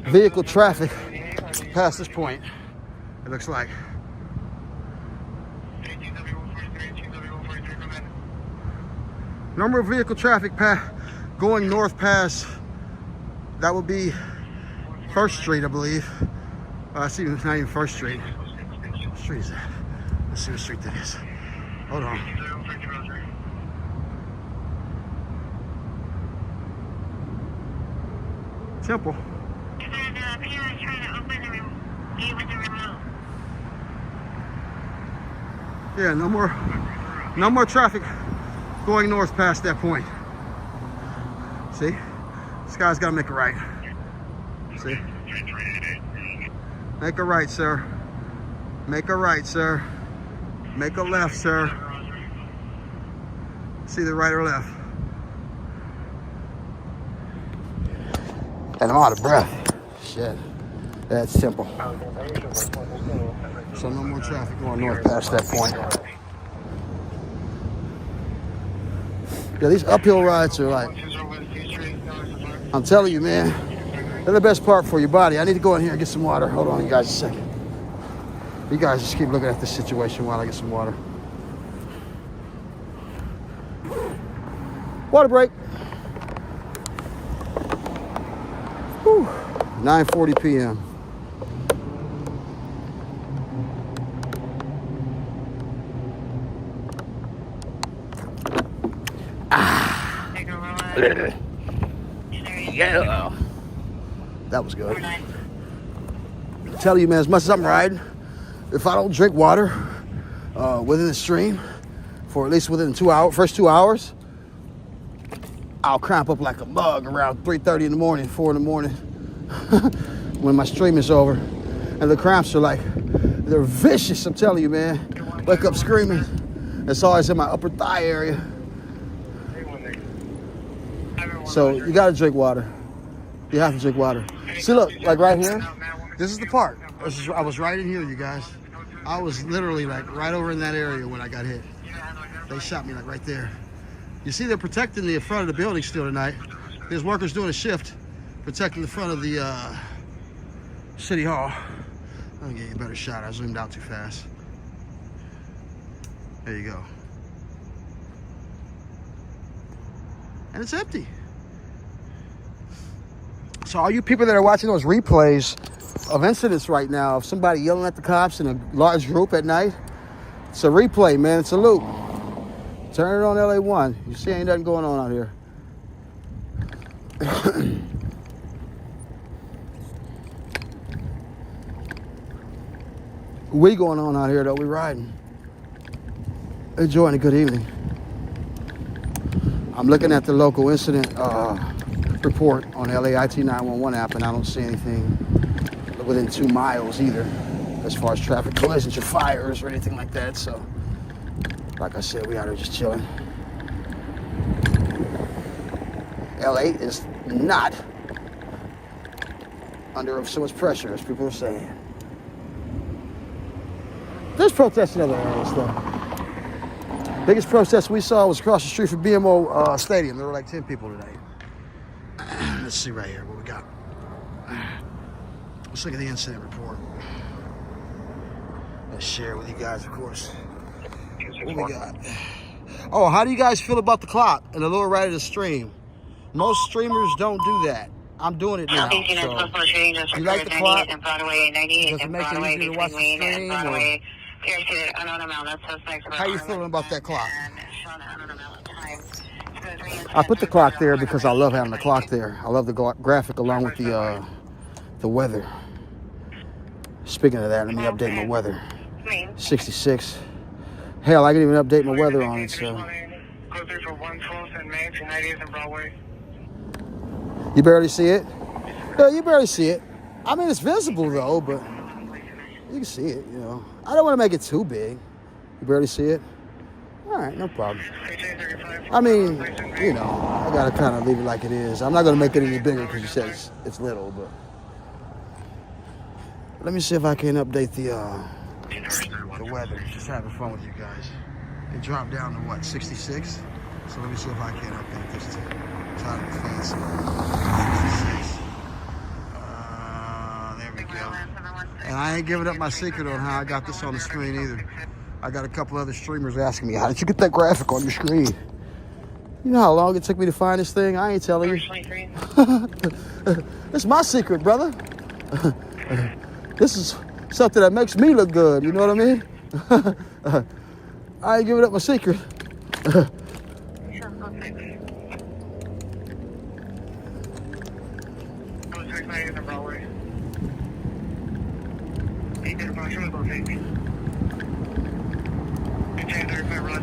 vehicle traffic past this point, it looks like. No more vehicle traffic going north past, that would be 1st Street, I believe. I see it's not even 1st Street. What street is that? Let's see what street that is. Hold on. Temple. Yeah, no more traffic going north past that point. See? This guy's got to make a right. See? Make a right, sir. Make a right, sir. Make a left, sir. See the right or left. And I'm out of breath. Shit. That's simple. So no more traffic going north past that point. Yeah, these uphill rides are like, I'm telling you, man, they're the best part for your body. I need to go in here and get some water. Hold on, you guys, a second. You guys just keep looking at this situation while I get some water. Water break. Whew. 9:40 p.m. Yeah. That was good. I'm telling you, man, as much as I'm riding, if I don't drink water within the stream for at least within first 2 hours, I'll cramp up like a mug around 3:30 in the morning, 4 in the morning, when my stream is over. And the cramps are like, they're vicious, I'm telling you, man. Wake up screaming. It's always in my upper thigh area. So you gotta drink water. You have to drink water. See, look, like right here, this is the park. I was right in here, you guys. I was literally like right over in that area when I got hit. They shot me like right there. You see, they're protecting the front of the building still tonight. There's workers doing a shift, protecting the front of the City Hall. I'll get you a better shot. I zoomed out too fast. There you go. And it's empty. So all you people that are watching those replays of incidents right now, of somebody yelling at the cops in a large group at night, it's a replay, man. It's a loop. Turn it on LA1. You see, ain't nothing going on out here. We going on out here though. We riding, enjoying a good evening. I'm looking at the local incident report on the LAIT 911 app, and I don't see anything within 2 miles either, as far as traffic collisions or fires or anything like that. So, like I said, we out here just chilling. LA is not under so much pressure as people are saying. There's protests in other areas though. Biggest protest we saw was across the street from BMO Stadium. There were like 10 people today. Let's see right here what we got. Let's look at the incident report. Let's share with you guys, of course. What we got? Oh, how do you guys feel about the clock in the lower right of the stream? Most streamers don't do that. I'm doing it now. So, you like the clock? Does it make it easier to watch the stream? How you feeling about that clock? I put the clock there because I love having the clock there. I love the graphic along with the weather. Speaking of that, let me update my weather. 66. Hell, I can even update my weather on it. So. You barely see it? No, you barely see it. I mean, it's visible though, but you can see it, you know. I don't want to make it too big. You barely see it? All right, no problem. I mean, you know, I got to kind of leave it like it is. I'm not going to make it any bigger because you said it's little, but. Let me see if I can update the weather. Just having fun with you guys. It dropped down to what, 66? So let me see if I can update this to try to be fancy. 66. There we go. And I ain't giving up my secret on how I got this on the screen either. I got a couple other streamers asking me, how did you get that graphic on your screen? You know how long it took me to find this thing? I ain't telling you. It's my secret, brother. This is something that makes me look good, you know what I mean? I ain't giving up my secret.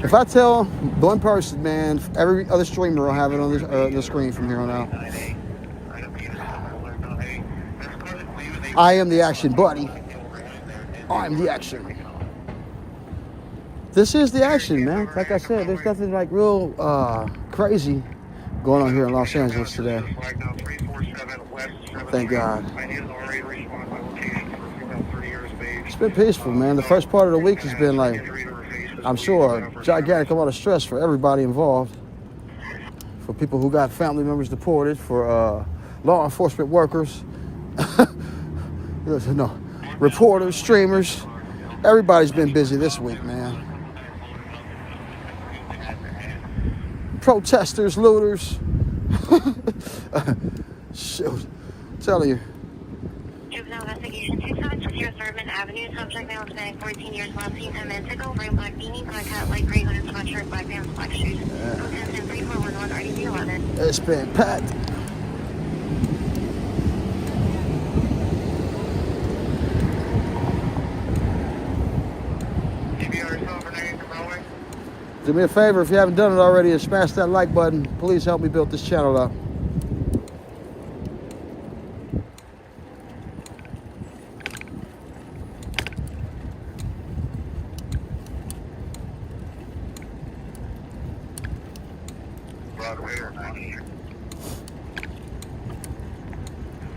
If I tell one person, man, every other streamer will have it on the screen from here on out. I am the action, buddy. I'm the action. This is the action, man. Like I said, there's nothing like real crazy going on here in Los Angeles today. Thank God. It's been peaceful, man. The first part of the week has been like, I'm sure, a gigantic amount of stress for everybody involved. For people who got family members deported, for law enforcement workers, no, reporters, streamers. Everybody's been busy this week, man. Protesters, looters. Shoot, I'm telling you. Juvenile investigation 2760 Thurman Avenue. Subject male spending 14 years last seen 10 minutes ago. Wearing black beanie, black hat, light gray hooded sweatshirt, black pants, black shoes. Contents in 3411 RDV11. It's been packed. Do me a favor, if you haven't done it already, and smash that like button. Please help me build this channel up. Broadway or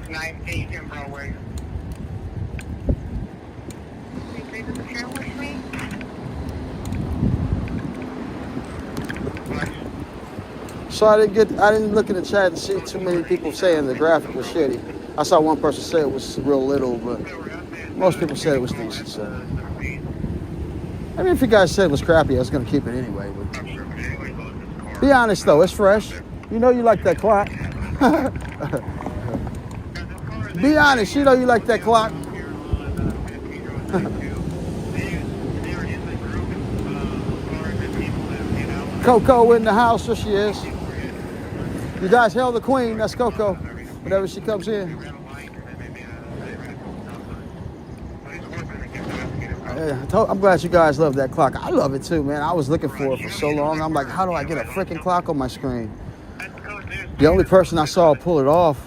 9-8 in Broadway. So I didn't look in the chat and see too many people saying the graphic was shitty. I saw one person say it was real little, but most people said it was decent. So I mean, if you guys said it was crappy, I was gonna keep it anyway. But be honest though, it's fresh. You know you like that clock. Be honest, you know you like that clock. Coco in the house, there she is. You guys hail the queen, that's Coco, whenever she comes in. I'm glad you guys love that clock. I love it too, man. I was looking for it for so long. I'm like, how do I get a freaking clock on my screen? The only person I saw pull it off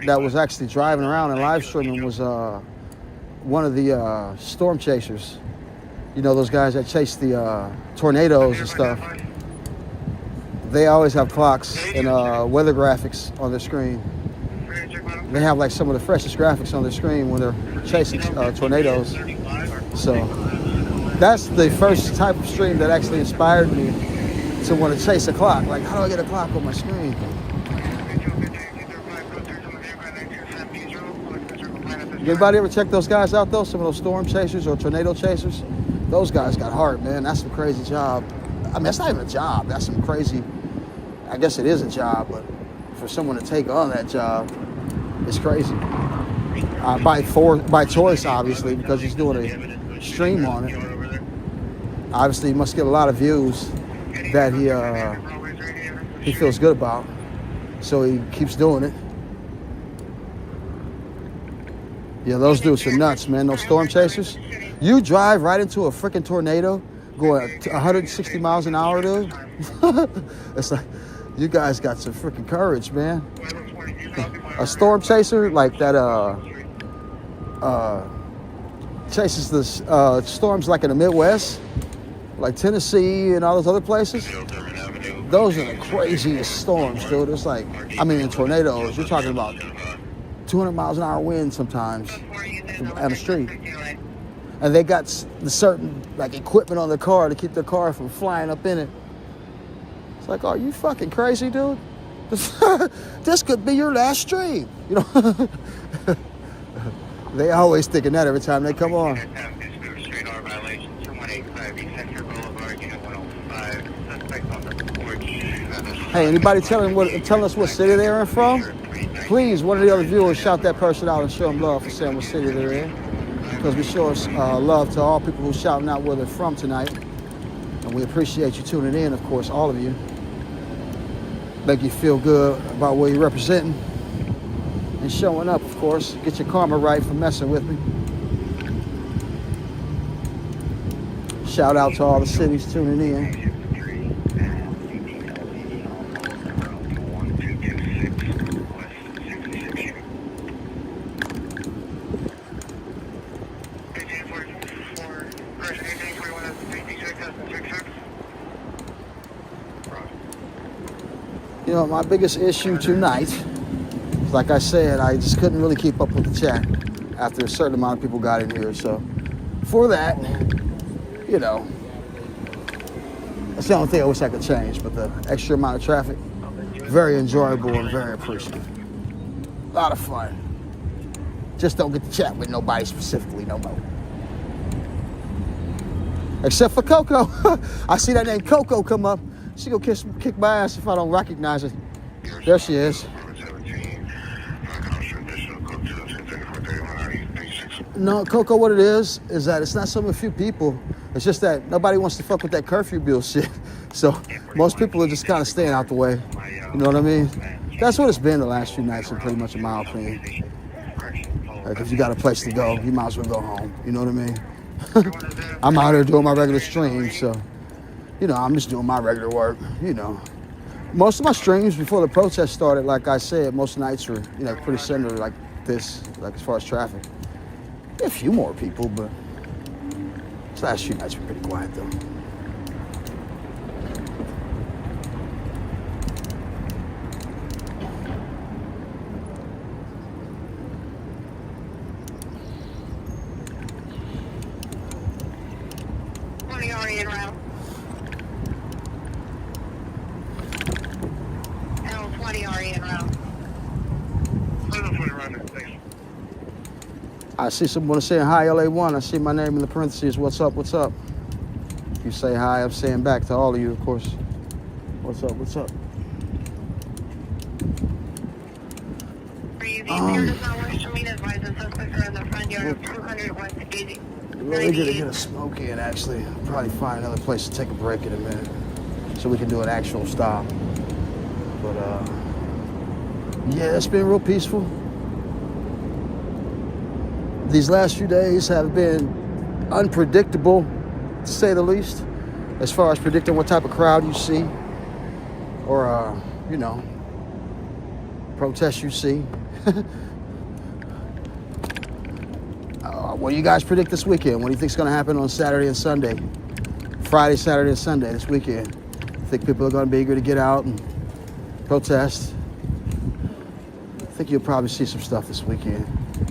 that was actually driving around and live streaming was one of the storm chasers. You know, those guys that chase the tornadoes and stuff. They always have clocks and weather graphics on their screen. They have like some of the freshest graphics on their screen when they're chasing tornadoes. So that's the first type of stream that actually inspired me to want to chase a clock. Like, how do I get a clock on my screen? Anybody ever check those guys out though? Some of those storm chasers or tornado chasers? Those guys got heart, man. That's some crazy job. I mean, that's not even a job. That's some crazy, I guess it is a job, but for someone to take on that job, it's crazy. By choice, obviously, because he's doing a stream on it. Obviously, he must get a lot of views that he feels good about. So he keeps doing it. Yeah, those dudes are nuts, man. Those storm chasers. You drive right into a freaking tornado going 160 miles an hour, dude. It's like, you guys got some freaking courage, man. A storm chaser like that chases the storms like in the Midwest, like Tennessee and all those other places. Those are the craziest storms, dude. It's like, I mean, in tornadoes, you're talking about 200 miles an hour wind sometimes on the street. And they got the certain like equipment on the car to keep the car from flying up in it. It's like, are you fucking crazy, dude? This could be your last stream, you know. They always thinking that every time they come on. Hey, anybody telling us what city they're in from? Please, one of the other viewers, shout that person out and show them love for saying what city they're in. Because we show love to all people who's shouting out where they're from tonight. And we appreciate you tuning in, of course, all of you. Make you feel good about where you're representing. And showing up, of course. Get your karma right for messing with me. Shout out to all the cities tuning in. You know, my biggest issue tonight, like I said, I just couldn't really keep up with the chat after a certain amount of people got in here. So for that, you know, that's the only thing I wish I could change. But the extra amount of traffic, very enjoyable and very appreciative. A lot of fun. Just don't get to chat with nobody specifically no more. Except for Coco. I see that name Coco come up. She gonna kick my ass if I don't recognize her. There she is. No, Coco, what it is that it's not so few people. It's just that nobody wants to fuck with that curfew bill shit. So most people are just kind of staying out the way. You know what I mean? That's what it's been the last few nights, in pretty much in my opinion. Like, if you got a place to go, you might as well go home. You know what I mean? I'm out here doing my regular stream, so, you know, I'm just doing my regular work, you know. Most of my streams before the protest started, like I said, most nights were, you know, pretty similar like this, like as far as traffic. A few more people, but this last few nights were pretty quiet though. I see someone saying hi, LA1. I see my name in the parentheses. What's up? What's up? If you say hi, I'm saying back to all of you, of course. What's up? What's up? Really gonna get a smoke in, actually. I'll probably find another place to take a break in a minute so we can do an actual stop. But, yeah, it's been real peaceful. These last few days have been unpredictable, to say the least, as far as predicting what type of crowd you see or, you know, protests you see. What do you guys predict this weekend? What do you think is going to happen on Saturday and Sunday? Friday, Saturday, and Sunday this weekend? Think people are going to be eager to get out and protest? I think you'll probably see some stuff this weekend.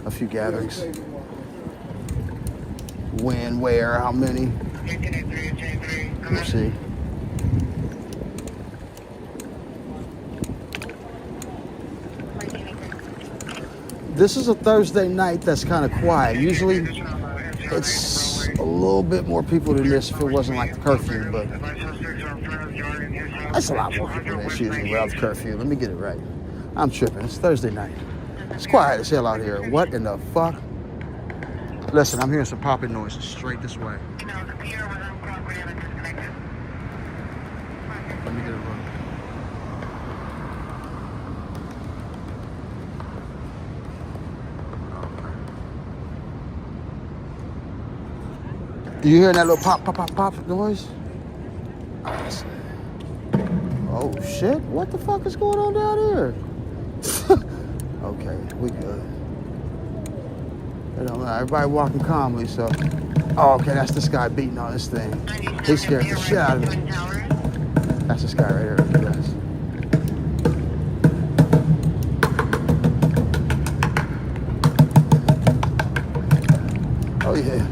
A few gatherings. When, where, how many? We'll see. This is a Thursday night that's kind of quiet. Usually it's a little bit more people than this if it wasn't like the curfew, but that's a lot more people than this usually without the curfew. Let me get it right. I'm tripping. It's Thursday night. It's quiet as hell out here. What in the fuck? Listen, I'm hearing some popping noises straight this way. Let me get it right. You hearing that little pop, pop, pop, pop noise? Oh shit, what the fuck is going on down here? Okay, we good. I don't know, everybody walking calmly, so. Oh, okay, that's this guy beating on this thing. He scared the shit out of me. That's this guy right here, you guys. Oh yeah.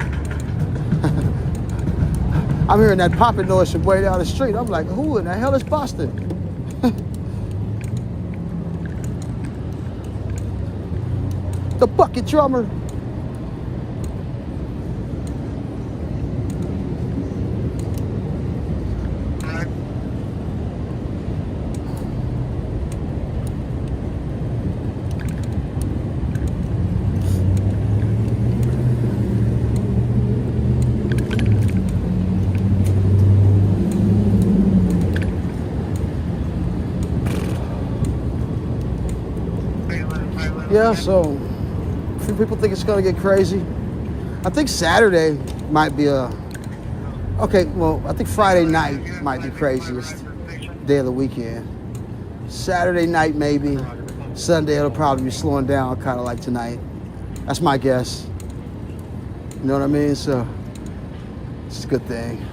I'm hearing that popping noise from way down the street. I'm like, who in the hell is Boston? The bucket drummer. Yeah, so a few people think it's gonna get crazy. I think Saturday might be I think Friday night might be craziest day of the weekend. Saturday night maybe. Sunday it'll probably be slowing down kind of like tonight. That's my guess. You know what I mean? So it's a good thing.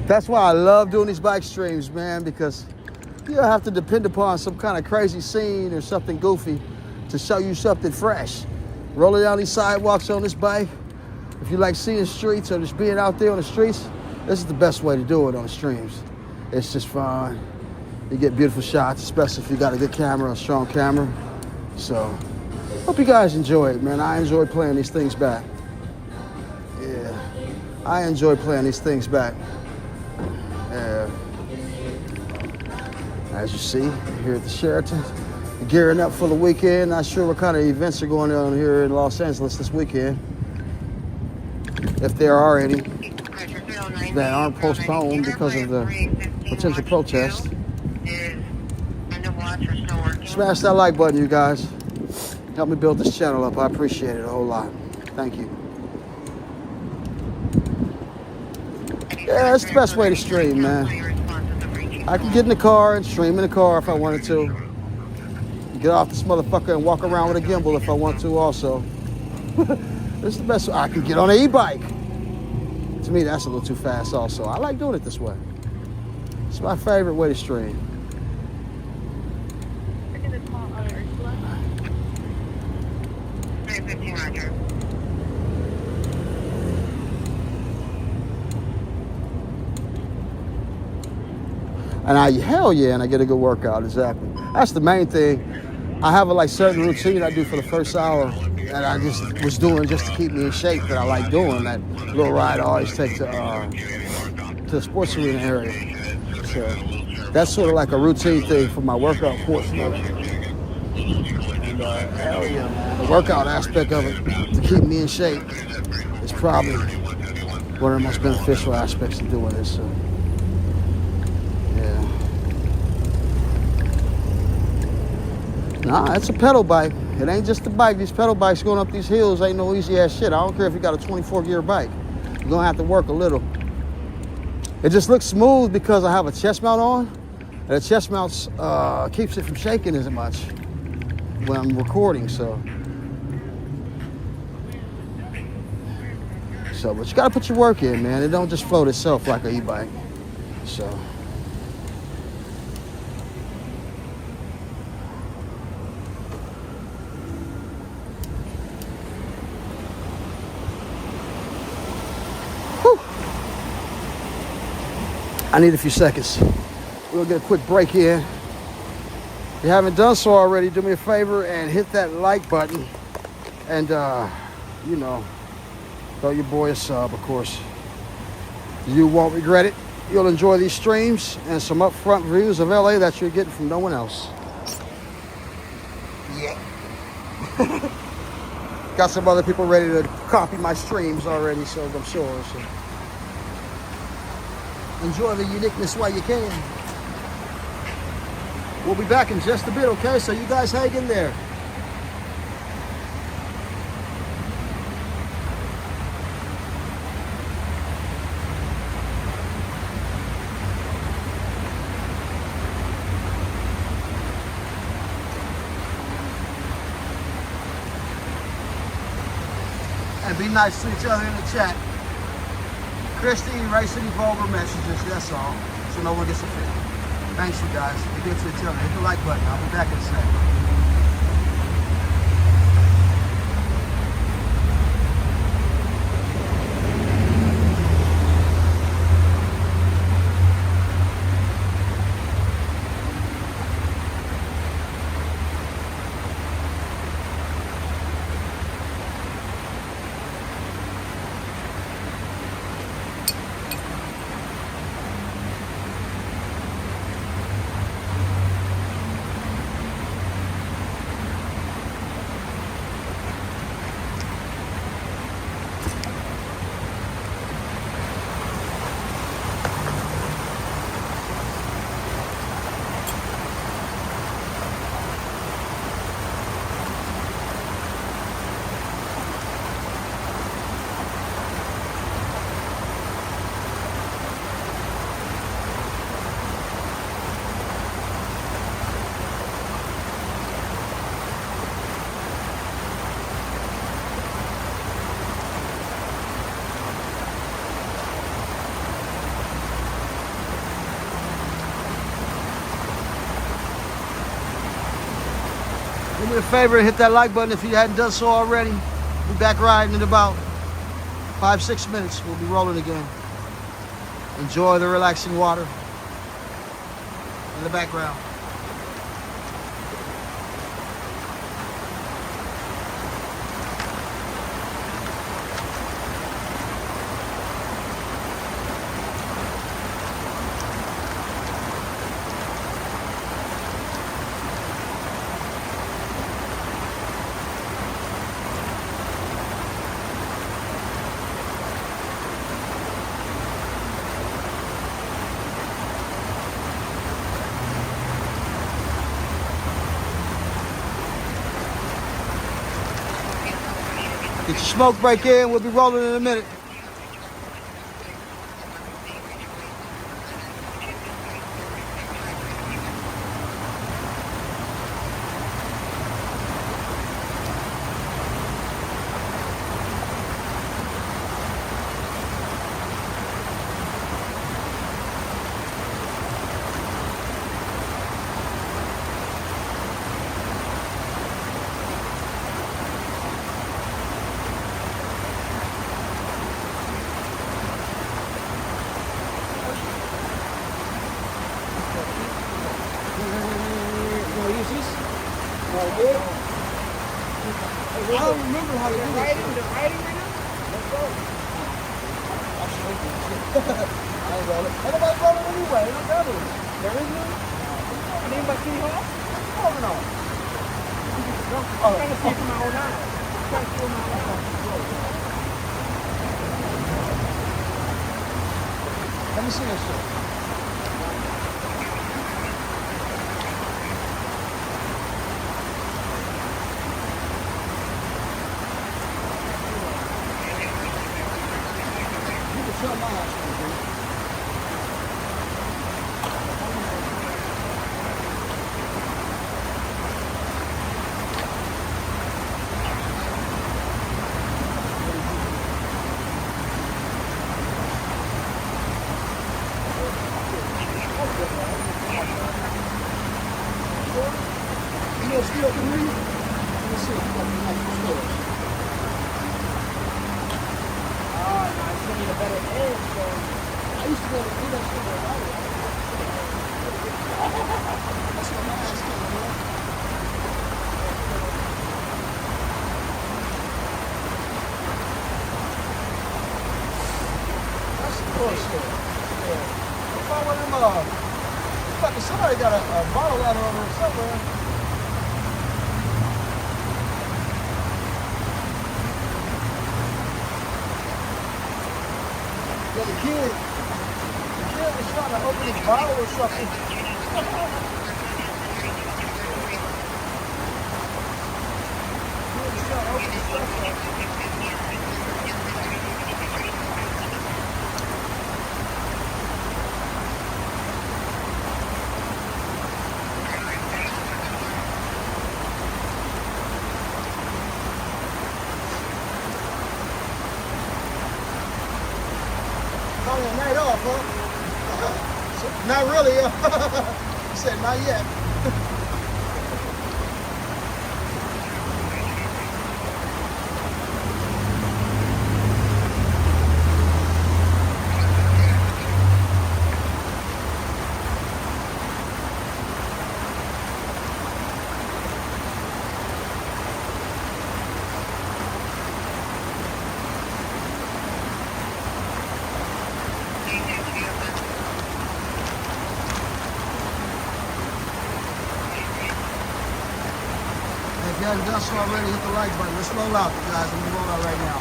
That's why I love doing these bike streams, man, because you don't have to depend upon some kind of crazy scene or something goofy to show you something fresh. Rolling down these sidewalks on this bike. If you like seeing streets or just being out there on the streets, this is the best way to do it on the streams. It's just fun. You get beautiful shots, especially if you got a good camera, a strong camera. So, hope you guys enjoy it, man. I enjoy playing these things back. Yeah, I enjoy playing these things back. Yeah. As you see, here at the Sheraton, gearing up for the weekend. Not sure what kind of events are going on here in Los Angeles this weekend. If there are any that aren't postponed because of the potential protest. Smash that like button, you guys. Help me build this channel up. I appreciate it a whole lot. Thank you. Yeah, it's the best way to stream, man. I can get in the car and stream in the car if I wanted to. Get off this motherfucker and walk around with a gimbal if I want to also. This is the best way. I can get on an e-bike. To me, that's a little too fast also. I like doing it this way. It's my favorite way to stream. And hell yeah, and I get a good workout, exactly. That's the main thing. I have a certain routine I do for the first hour that I just was doing just to keep me in shape that I like doing. That little ride I always take to the sports arena area. So that's sort of like a routine thing for my workout portion of it. And hell yeah, man. The workout aspect of it to keep me in shape is probably one of the most beneficial aspects of doing this. So. Nah, it's a pedal bike. It ain't just a bike. These pedal bikes going up these hills ain't no easy ass shit. I don't care if you got a 24 gear bike. You're gonna have to work a little. It just looks smooth because I have a chest mount on. And the chest mount keeps it from shaking as much when I'm recording, so. But you gotta put your work in, man. It don't just float itself like an e-bike. So. Whew. I need a few seconds. We'll get a quick break in. If you haven't done so already, do me a favor and hit that like button. And, you know, throw your boy a sub, of course. You won't regret it. You'll enjoy these streams and some upfront views of LA that you're getting from no one else. Yeah. Got some other people ready to copy my streams already, so I'm sure. So. Enjoy the uniqueness while you can. We'll be back in just a bit, okay? So you guys hang in there. And be nice to each other in the chat. Christy, erase any vulgar messages, that's all. So no one gets offended. Thanks, you guys. Be good to each other. Hit the like button. I'll be back in a second. Do me a favor and hit that like button if you hadn't done so already. We'll be back riding in about 5-6 minutes. We'll be rolling again. Enjoy the relaxing water in the background. Get your smoke break in. We'll be rolling in a minute. I don't remember how to do it. The writing right now? Let's go. I'm sleeping. I ain't rolling. Ain't nobody rolling anyway. Ain't no devil. There is none? Your name by City Hall? Oh, no. I'm trying to see from my own eye. I'm trying to see from my own eye. Let me see this shit. still can hear you? Let me see. Like the stores. I just need a better edge, so I used to be able to do that shit with a lighter. That's what my ass came, man. That's some bullshit. Yeah. If I want them, fucking somebody got a bottle ladder over there somewhere. Yeah, the kid was trying to open his bottle or something. Only a night off, huh? Not really. He said not yet. If you haven't done so already, hit the like button. Let's roll out, guys. I'm gonna roll out right now.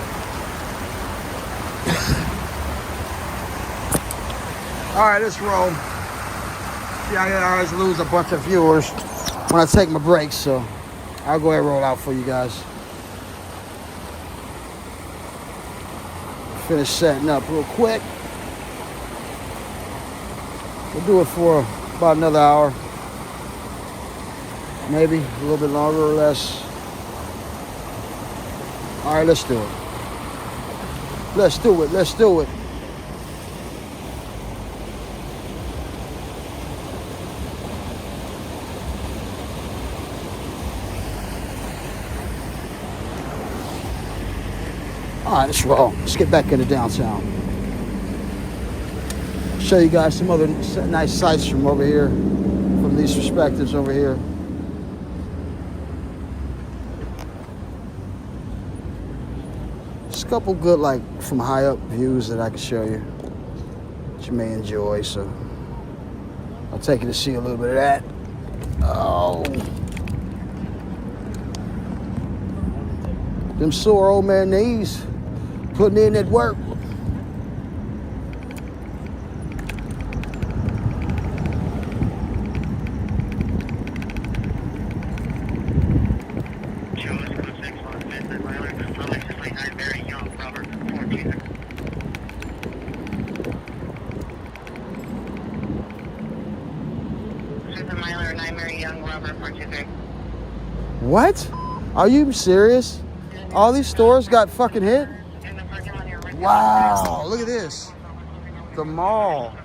All right, let's roll. Yeah, I always lose a bunch of viewers when I take my breaks, so I'll go ahead and roll out for you guys. Finish setting up real quick. We'll do it for about another hour. Maybe a little bit longer or less. All right, let's do it. Let's do it. Let's do it. All right, let's roll. Let's get back into downtown. Show you guys some other nice sights from over here, from these perspectives over here. Just a couple good, like, from high up views that I can show you that you may enjoy. So I'll take you to see a little bit of that. Oh, them sore old man knees, putting in that work. What? Are you serious? All these stores got fucking hit? Wow, look at this. The mall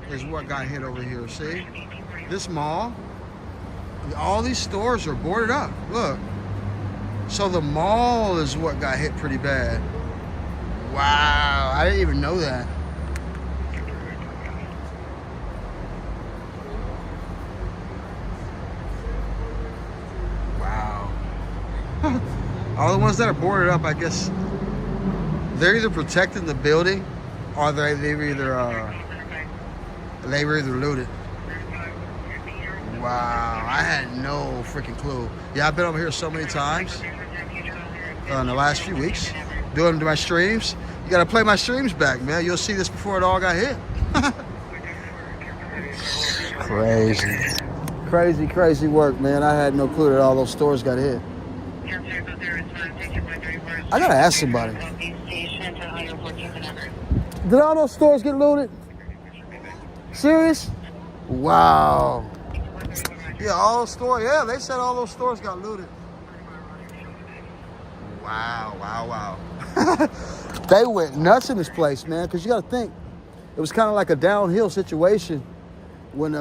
is what got hit over here, see? This mall, all these stores are boarded up, look. So the mall is what got hit pretty bad. Wow, I didn't even know that. All the ones that are boarded up, I guess, they're either protecting the building or they were either looted. Wow, I had no freaking clue. Yeah, I've been over here so many times in the last few weeks doing my streams. You gotta play my streams back, man. You'll see this before it all got hit. Crazy work, man. I had no clue that all those stores got hit. I gotta ask somebody. Did all those stores get looted? Serious? Wow. Yeah, all those stores. Yeah, they said all those stores got looted. Wow. They went nuts in this place, man. Because you gotta think, it was kind of like a downhill situation when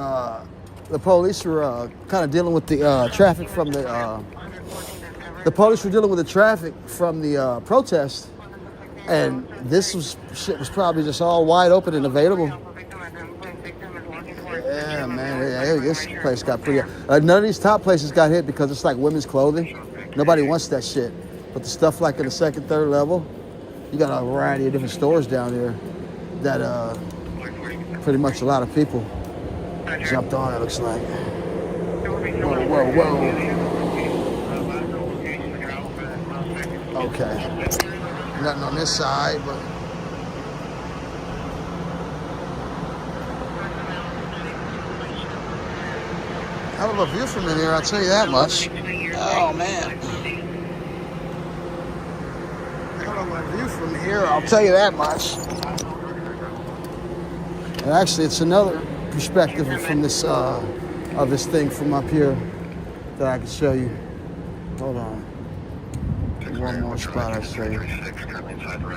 the police were kind of dealing with the traffic from the police were dealing with the traffic from the protest, and shit was probably just all wide open and available. Yeah, man, this place got pretty. None of these top places got hit because it's like women's clothing. Nobody wants that shit. But the stuff like in the second, third level, you got a variety of different stores down there that pretty much a lot of people jumped on, it looks like. Whoa, whoa, whoa. Okay. Nothing on this side, but hell of a view from in here, I'll tell you that much. Oh, man. Hell of a view from here, I'll tell you that much. And actually, it's another perspective from this of this thing from up here that I can show you. Hold on. One more spot, I'll show you.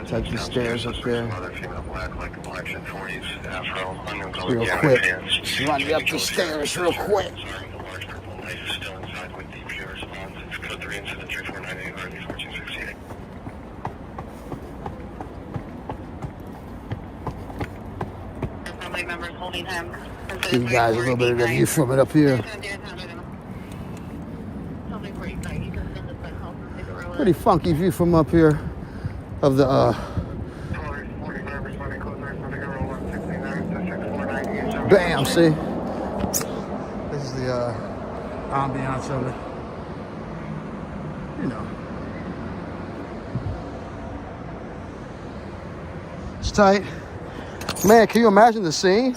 Take the stairs up there. Real quick. Run you up the stairs real quick. Give you guys a little bit of the view from it up here. Pretty funky view from up here of the bam, see? This is the ambiance of it. You know. It's tight. Man, can you imagine the scene?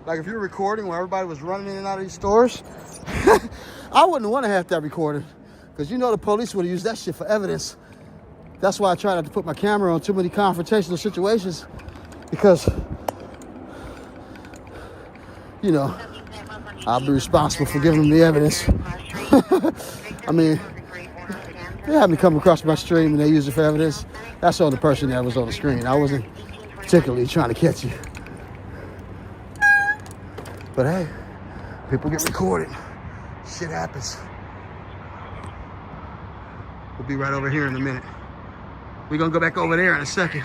Like if you're recording when everybody was running in and out of these stores. I wouldn't want to have that recorded. Because you know the police would have used that shit for evidence. That's why I try not to put my camera on too many confrontational situations. Because, you know, I'll be responsible for giving them the evidence. I mean, they had me come across my stream and they used it for evidence. That's on the person that was on the screen. I wasn't particularly trying to catch you. But hey, people get recorded. Shit happens. We'll be right over here in a minute. We're gonna go back over there in a second.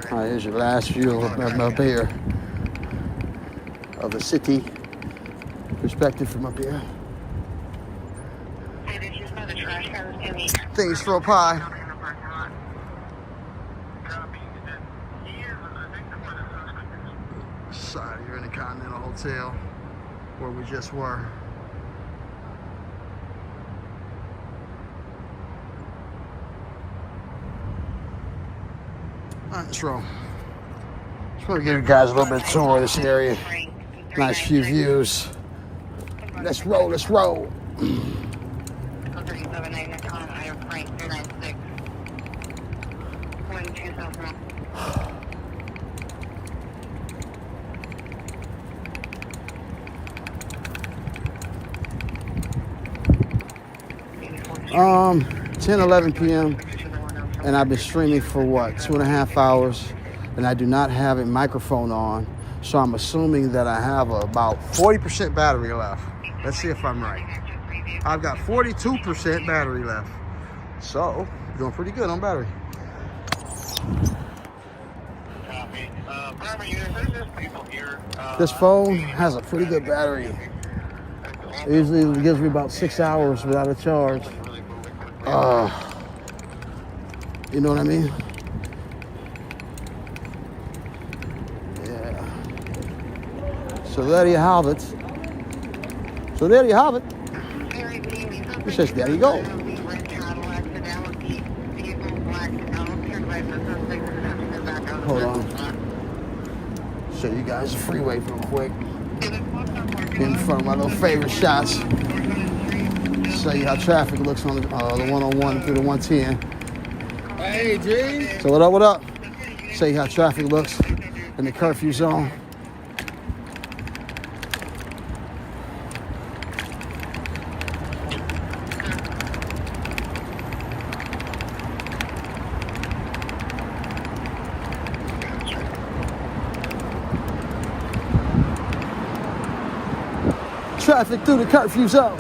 All right, here's your last view of up here of the city. Perspective from up here. Things for a pie. Side here in the Continental Hotel where we just were. Alright, let's roll. Just want to give you guys a little bit of tour of this area. Nice few views. Let's roll, let's roll. Um, 10, 11 p.m. And I've been streaming for what, 2.5 hours, and I do not have a microphone on, so I'm assuming that I have about 40% battery left. Let's see if I'm right. I've got 42% battery left, so doing pretty good on battery. This phone has a pretty good battery. It usually gives me about 6 hours without a charge. You know what I mean? Yeah. So there you have it. So there you have it. It says there you go. Hold on. Show you guys the freeway real quick. Get in front of my little favorite shots. Show you how traffic looks on the 101 through the 110. Hey, G. So what up, what up? Show you how traffic looks in the curfew zone. Traffic through the curfew zone.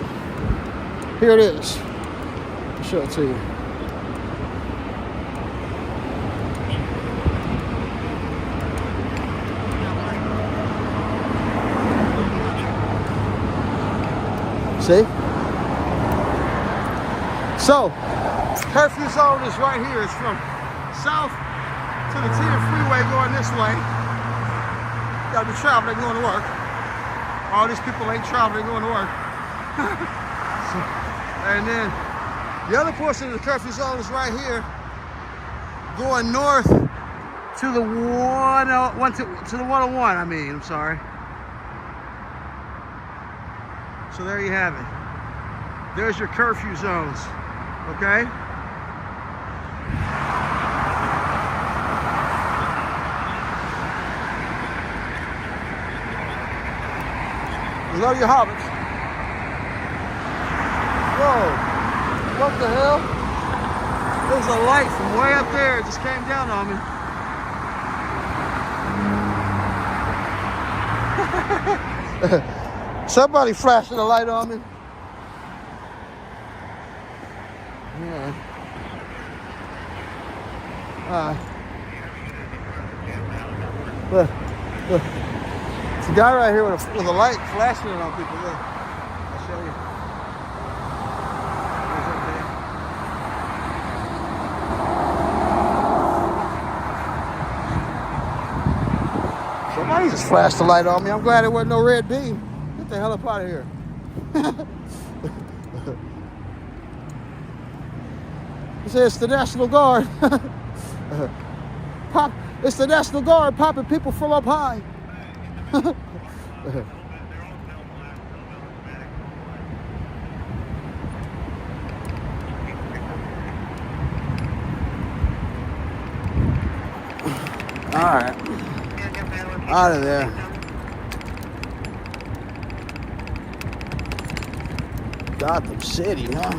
Here it is. I'll show it to you. See? So, curfew zone is right here. It's from south to the 10 freeway going this way. You gotta be traveling going to work. All these people ain't traveling going to work. And then the other portion of the curfew zone is right here, going north to the 101. I'm sorry. So there you have it. There's your curfew zones, okay? Love your hobbits. Whoa, what the hell? There's a light from way up there. It just came down on me. Somebody flashing a light on me. Yeah. Look. It's a guy right here with a light flashing it on people. Look. I'll show you. Somebody just flashed the light on me. I'm glad it wasn't no red beam. Get the hell up out of here. He said it's the National Guard. It's the National Guard popping people from up high. All right. Out of there. Gotham City, huh?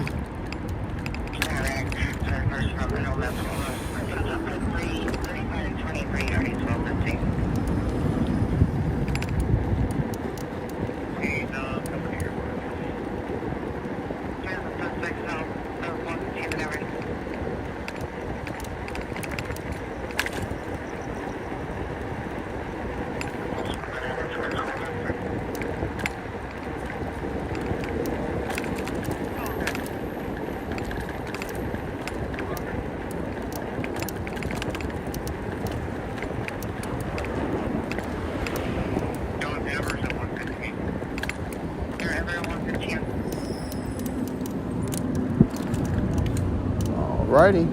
Alrighty.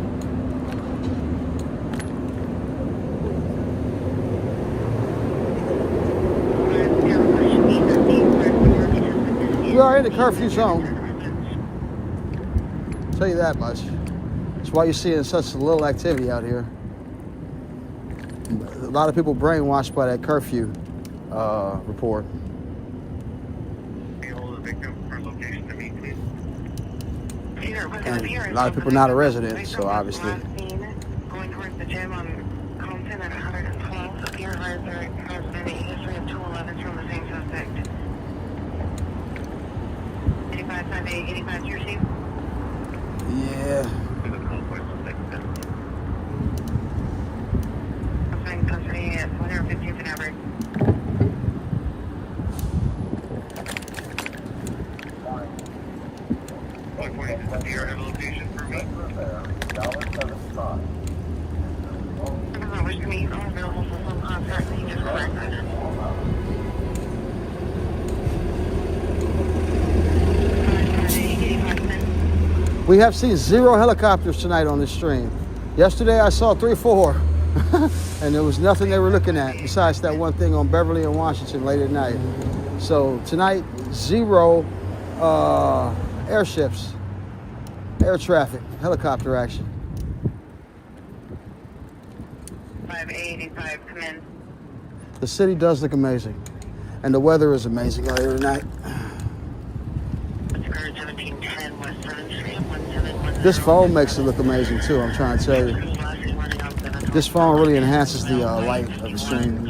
We are in the curfew zone. I'll tell you that much. That's why you're seeing such little activity out here. A lot of people brainwashed by that curfew report. And a lot of people not a resident, so obviously. Going towards the gym on Compton at 112. Your resident has been a history of 211 from the same suspect. 8558, 85 your seat? Yeah. I'm custody at 115th and Everett. Location for me. We have seen 0 helicopters tonight on this stream. Yesterday I saw 3 or 4, and there was nothing they were looking at besides that one thing on Beverly and Washington late at night. So tonight, 0 airships, air traffic, helicopter action. 585, come in. The city does look amazing. And the weather is amazing out here tonight. This phone makes it look amazing too, I'm trying to tell you. This phone really enhances the light of the stream.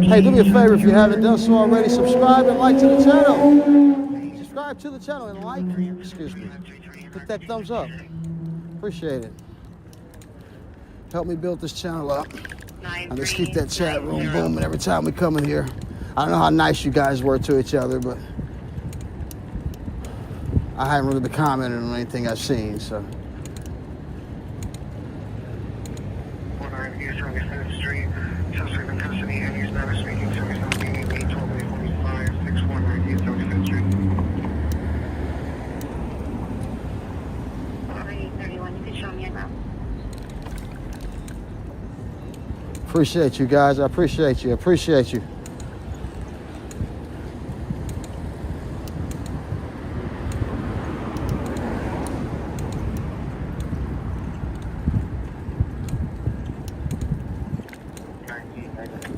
Hey, do me a favor if you haven't done so already, subscribe and like to the channel. Subscribe to the channel and like, excuse me. Hit that thumbs up. Appreciate it. Help me build this channel up. And let's keep that chat room booming every time we come in here. I don't know how nice you guys were to each other, but I haven't really been commenting on anything I've seen, so. Appreciate you guys. I appreciate you. I appreciate you.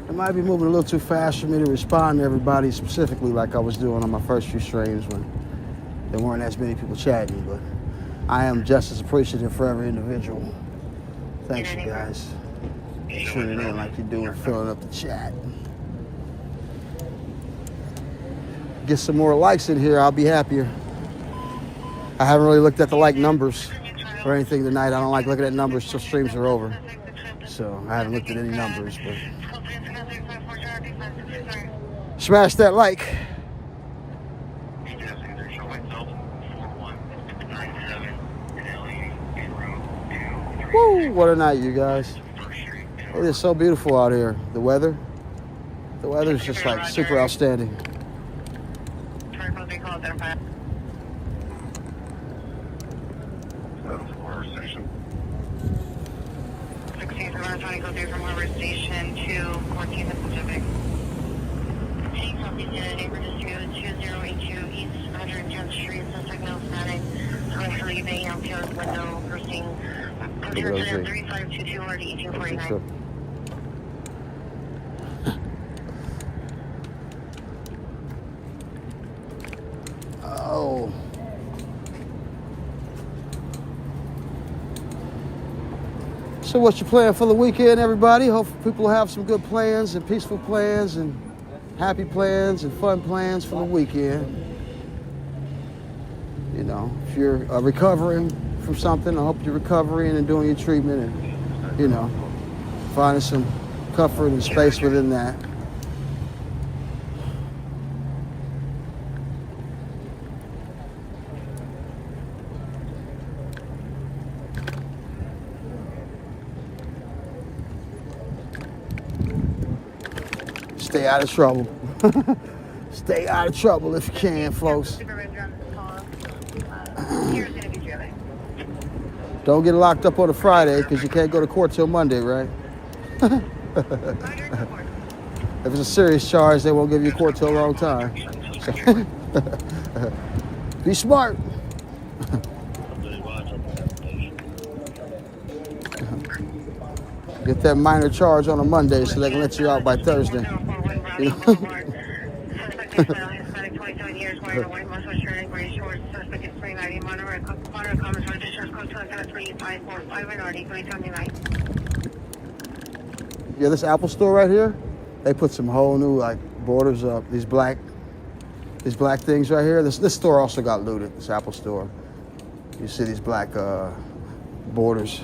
It might be moving a little too fast for me to respond to everybody specifically like I was doing on my first few streams when there weren't as many people chatting, but I am just as appreciative for every individual. Thanks, you guys. Tuning in like you're doing, filling up the chat. Get some more likes in here, I'll be happier. I haven't really looked at the like numbers or anything tonight. I don't like looking at numbers till streams are over. So I haven't looked at any numbers, but smash that like. Woo, what a night, you guys. It is so beautiful out here. The weather is just like super outstanding. From Harbor Station to 14th and Pacific. Hey, copy to neighbor district 2082 East 110th Street, suspect no static. Currently leaving LPR's window, proceeding 3522 or 1849. Oh. So what's your plan for the weekend, everybody? Hope people have some good plans and peaceful plans and happy plans and fun plans for the weekend. You know, if you're recovering from something, I hope you're recovering and doing your treatment and, you know, finding some comfort and space within that. Stay out of trouble. Stay out of trouble if you can, folks. Don't get locked up on a Friday because you can't go to court till Monday, right? If it's a serious charge, they won't give you court till a long time. Be smart. Get that minor charge on a Monday so they can let you out by Thursday. You know? Yeah, this Apple store right here, they put some whole new like borders up. These black things right here. This store also got looted. This Apple store. You see these black borders.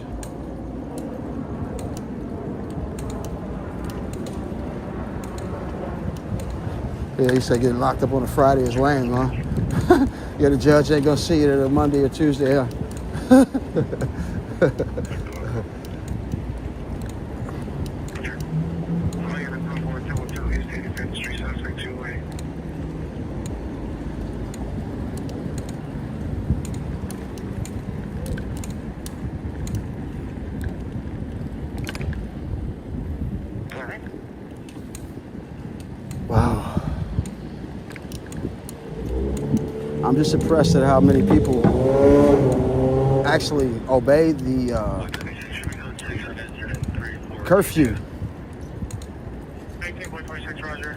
Yeah, he said getting locked up on a Friday is lame, huh? Yeah, the judge ain't gonna see you at a Monday or Tuesday, huh? Wow. I'm just impressed at how many people actually obeyed the curfew. 46, roger.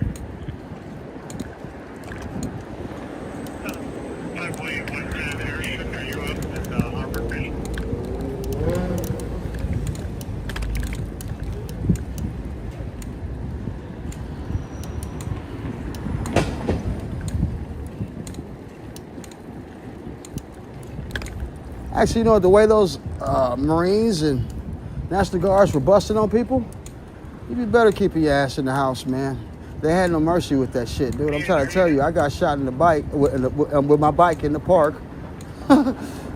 5.110 area, are you up at Harvard Bridge? Actually, you know, the way those Marines and National Guards were busting on people, you'd be better keeping your ass in the house, man. They had no mercy with that shit, dude. I'm trying to tell you, I got shot in the bike with my bike in the park.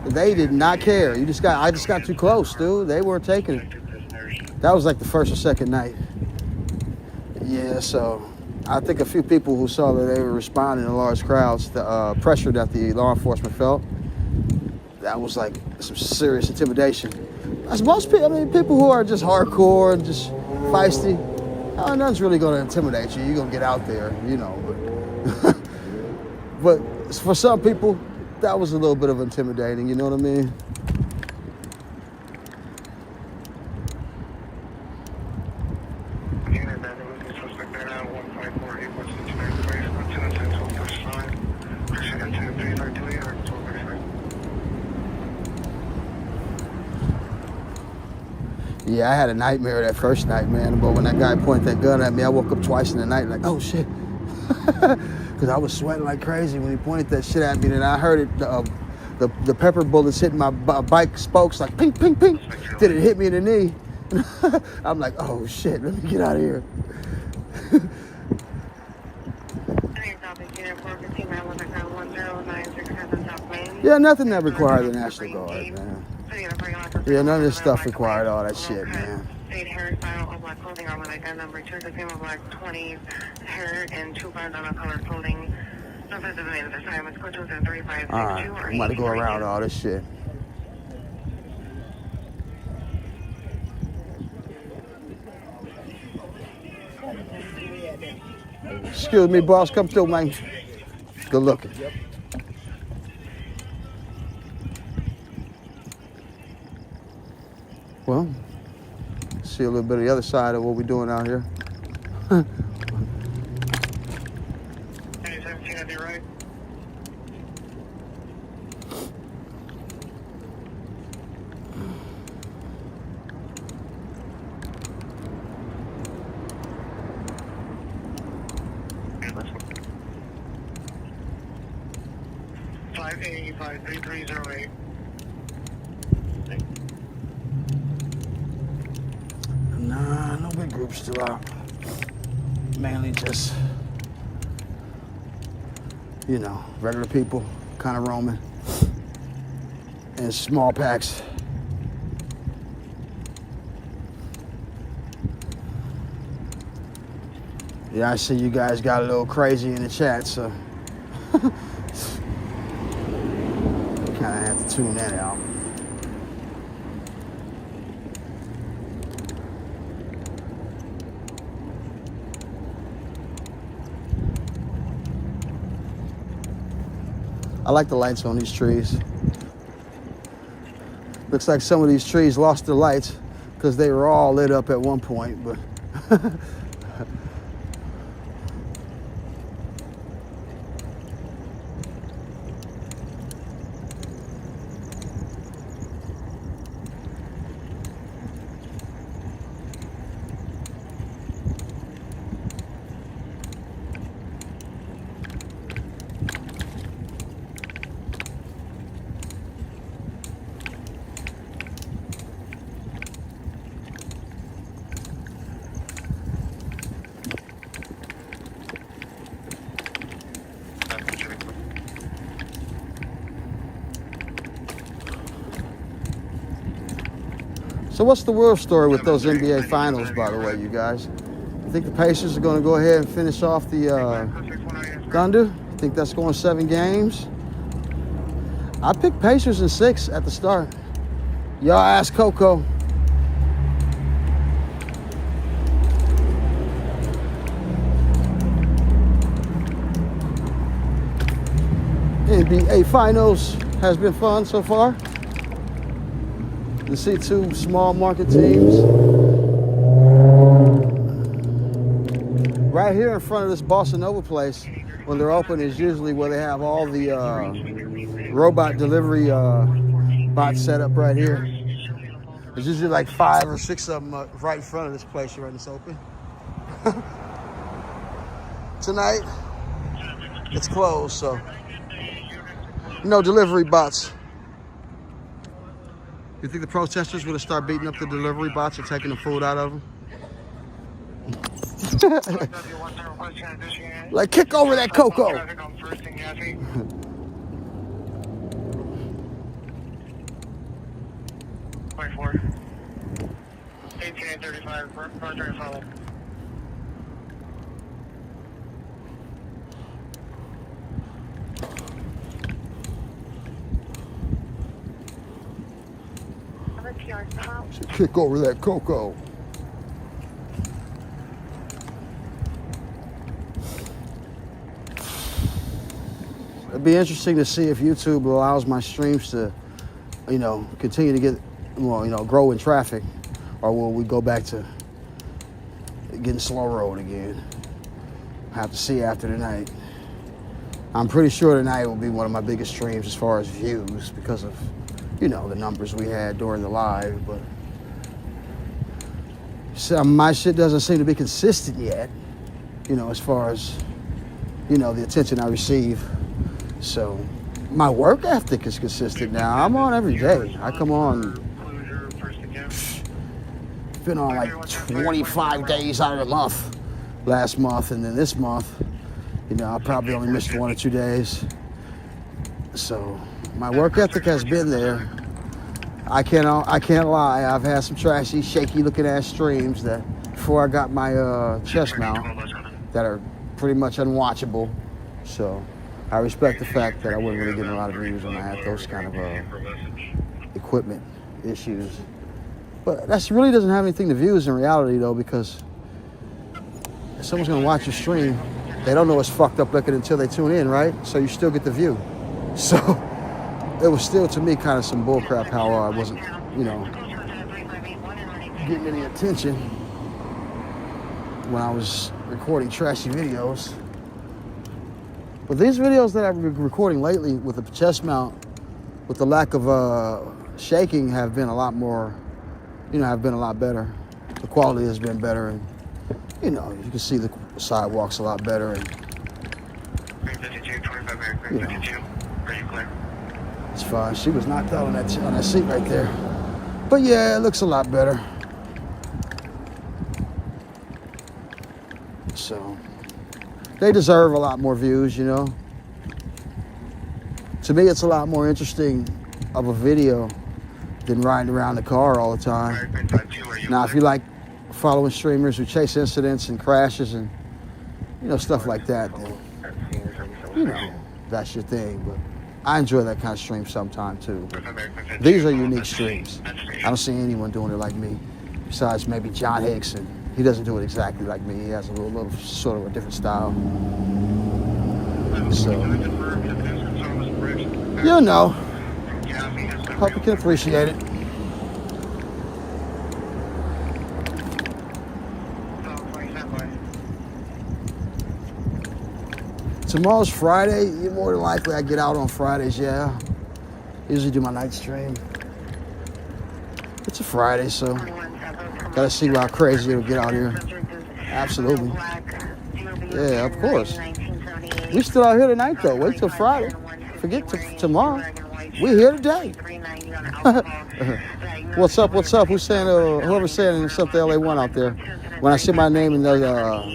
They did not care. I just got too close, dude. They weren't taking it. That was like the first or second night. Yeah, so I think a few people who saw that they were responding in large crowds, the pressure that the law enforcement felt, that was like some serious intimidation. As most people, I mean, people who are just hardcore and just feisty, nothing's really going to intimidate you. You're going to get out there, you know. But for some people, that was a little bit of intimidating, you know what I mean? Yeah, I had a nightmare that first night, man. But when that guy pointed that gun at me, I woke up twice in the night like, oh shit. Because I was sweating like crazy when he pointed that shit at me. And I heard it, the pepper bullets hitting my bike spokes like ping, ping, ping. Did it hit me in the knee? I'm like, oh shit, let me get out of here. Yeah, nothing that required the National Guard, man. Yeah, none of this stuff required all that shit, man. Hairstyle of black clothing on like that number 2, the same of black 20 hair and 2 bands on color clothing. No visibility at this time. It's code 3562. Alright, I'm about to go around all this shit. Excuse me, boss, come through, man. Good looking. Yep. Well, see a little bit of the other side of what we're doing out here. 17 on your right. Okay, let's go. 5853308. Nah, no big groups still out. Mainly just, you know, regular people kind of roaming in small packs. Yeah, I see you guys got a little crazy in the chat, so kind of have to tune that out. I like the lights on these trees. Looks like some of these trees lost their lights because they were all lit up at one point, but So what's the world story with those NBA Finals, by the way, you guys? You think the Pacers are going to go ahead and finish off the Thunder? You think that's going 7 games? I picked Pacers in 6 at the start. Y'all ask Coco. NBA Finals has been fun so far. You see 2 small market teams. Right right here in front of this Bossa Nova place, when they're open, is usually where they have all the robot delivery bots set up right here. There's usually like 5 or 6 of them right in front of this place when it's open. Tonight, it's closed, so no delivery bots. You think the protesters would have started beating up the delivery bots or taking the food out of them? Like, kick over that cocoa. 1835. Kick over that cocoa. It'd be interesting to see if YouTube allows my streams to, you know, continue to get, well, you know, grow in traffic, or will we go back to getting slow road again? Have to see after tonight. I'm pretty sure tonight will be one of my biggest streams as far as views because of, you know, the numbers we had during the live, but my shit doesn't seem to be consistent yet, you know, as far as, you know, the attention I receive. So my work ethic is consistent now. I'm on every day. I come on, been on like 25 days out of the month last month, and then this month, you know, I probably only missed 1 or 2 days. So my work ethic has been there. I can't lie. I've had some trashy, shaky looking ass streams that before I got my chest mount that are pretty much unwatchable. So I respect the fact that I wasn't really getting a lot of views when I had those kind of equipment issues. But that really doesn't have anything to views in reality though, because if someone's gonna watch your stream, they don't know it's fucked up looking until they tune in, right? So you still get the view. So it was still, to me, kind of some bullcrap how I wasn't, you know, getting any attention when I was recording trashy videos. But these videos that I've been recording lately with the chest mount, with the lack of shaking, have been a lot more, you know, have been a lot better. The quality has been better, and, you know, you can see the sidewalks a lot better, and, you know, it's fine. She was knocked out on that seat right there. But yeah, it looks a lot better. So they deserve a lot more views, you know. To me, it's a lot more interesting of a video than riding around the car all the time. Now, if you like following streamers who chase incidents and crashes and, you know, stuff like that, then, you know, that's your thing. But I enjoy that kind of stream sometime too. But these are unique streams. I don't see anyone doing it like me, besides maybe John Hicks, and he doesn't do it exactly like me. He has a little sort of a different style. So, you know, hope you can appreciate it. Tomorrow's Friday. More than likely I get out on Fridays, yeah. Usually do my night stream. It's a Friday, so gotta see how crazy it'll get out here. Absolutely. Yeah, of course. We still out here tonight though. Wait till Friday. Forget tomorrow. We're here today. What's up? What's up? Who's saying? Whoever's saying something LA1 out there. When I see my name in the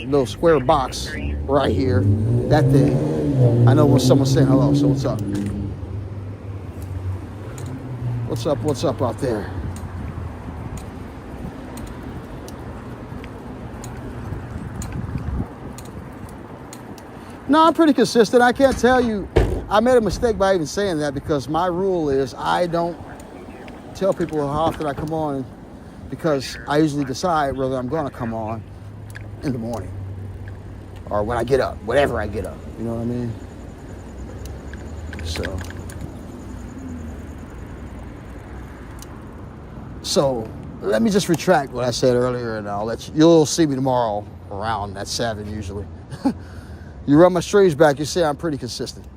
little square box right here, that thing, I know when someone's saying hello. So what's up? What's up? What's up out there? No, I'm pretty consistent. I can't tell you. I made a mistake by even saying that, because my rule is I don't tell people how often I come on, because I usually decide whether I'm going to come on in the morning or when I get up, whenever I get up. You know what I mean? So let me just retract what I said earlier, and you'll see me tomorrow around that 7 usually. You run my streams back, you see I'm pretty consistent.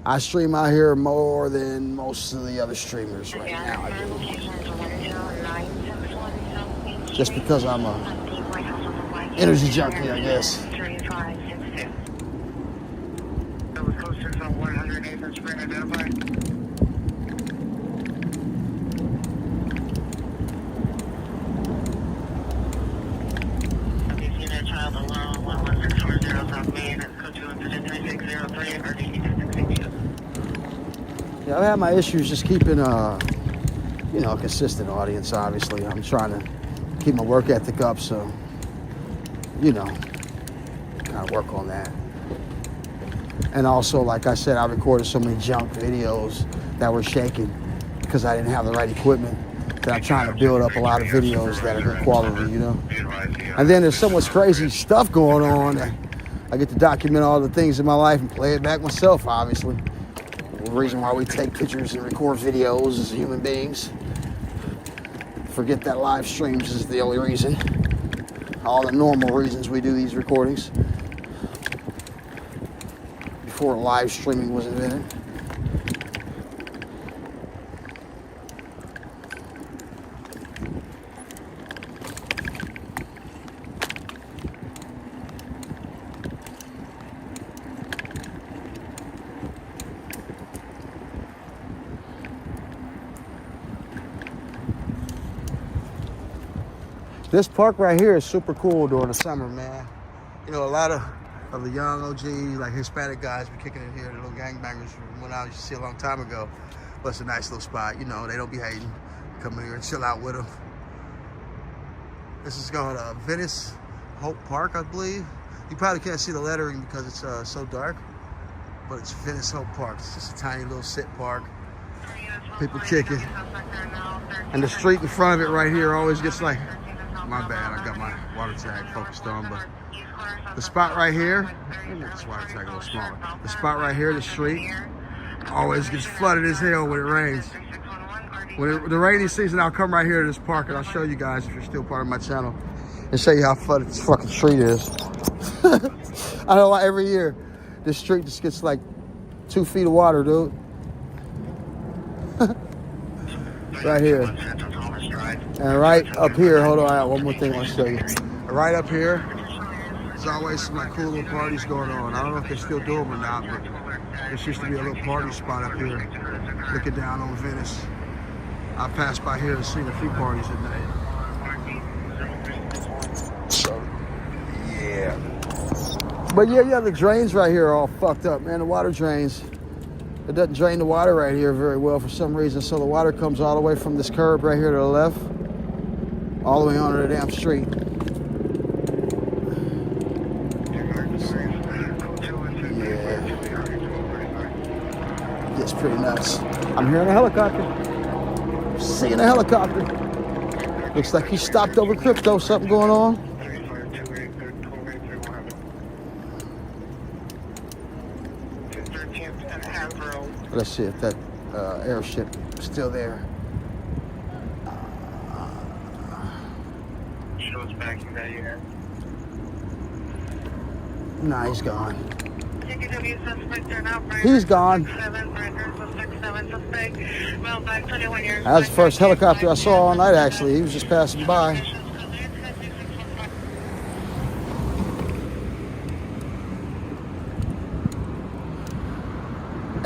I stream out here more than most of the other streamers right now, I do. Just because I'm a energy junkie, I guess. Yeah, I've had my issues just keeping a consistent audience, obviously. I'm trying to keep my work ethic up, so, kind of work on that. And also, like I said, I recorded so many junk videos that were shaking because I didn't have the right equipment, that I'm trying to build up a lot of videos that are good quality, And then there's so much crazy stuff going on that I get to document all the things in my life and play it back myself, obviously. The reason why we take pictures and record videos as human beings. Forget that live streams is the only reason. All the normal reasons we do these recordings. Before live streaming was invented. This park right here is super cool during the summer, man. A lot of the young OGs, like Hispanic guys, be kicking it here, the little gangbangers from when I used to see a long time ago. But it's a nice little spot, they don't be hating. Come in here and chill out with them. This is called Venice Hope Park, I believe. You probably can't see the lettering because it's so dark, but it's Venice Hope Park. It's just a tiny little sit park. People kicking. And the street in front of it right here always gets like, my bad, I got my water tag focused on, but the spot right here, let me make this water tag a little smaller. The spot right here, the street, always gets flooded as hell when it rains. When the rainy season, I'll come right here to this park and I'll show you guys, if you're still part of my channel, and show you how flooded this fucking street is. I know every year, this street just gets like 2 feet of water, dude. Right here. And right up here, hold on, I got one more thing I want to show you. Right up here, there's always some like cool little parties going on. I don't know if they still do them or not, but there used to be a little party spot up here, looking down on Venice. I passed by here and seen a few parties at night. So, yeah. But yeah, the drains right here are all fucked up, man. The water drains. It doesn't drain the water right here very well for some reason, so the water comes all the way from this curb right here to the left, all the way onto the damn street. Yeah. It's pretty nuts. I'm hearing a helicopter. I'm seeing a helicopter. Looks like he stopped over Krypto, something going on. Let's see if that airship is still there. Shows back in that unit. Nah, he's gone. He's gone. That was the first helicopter I saw all night, actually. He was just passing by.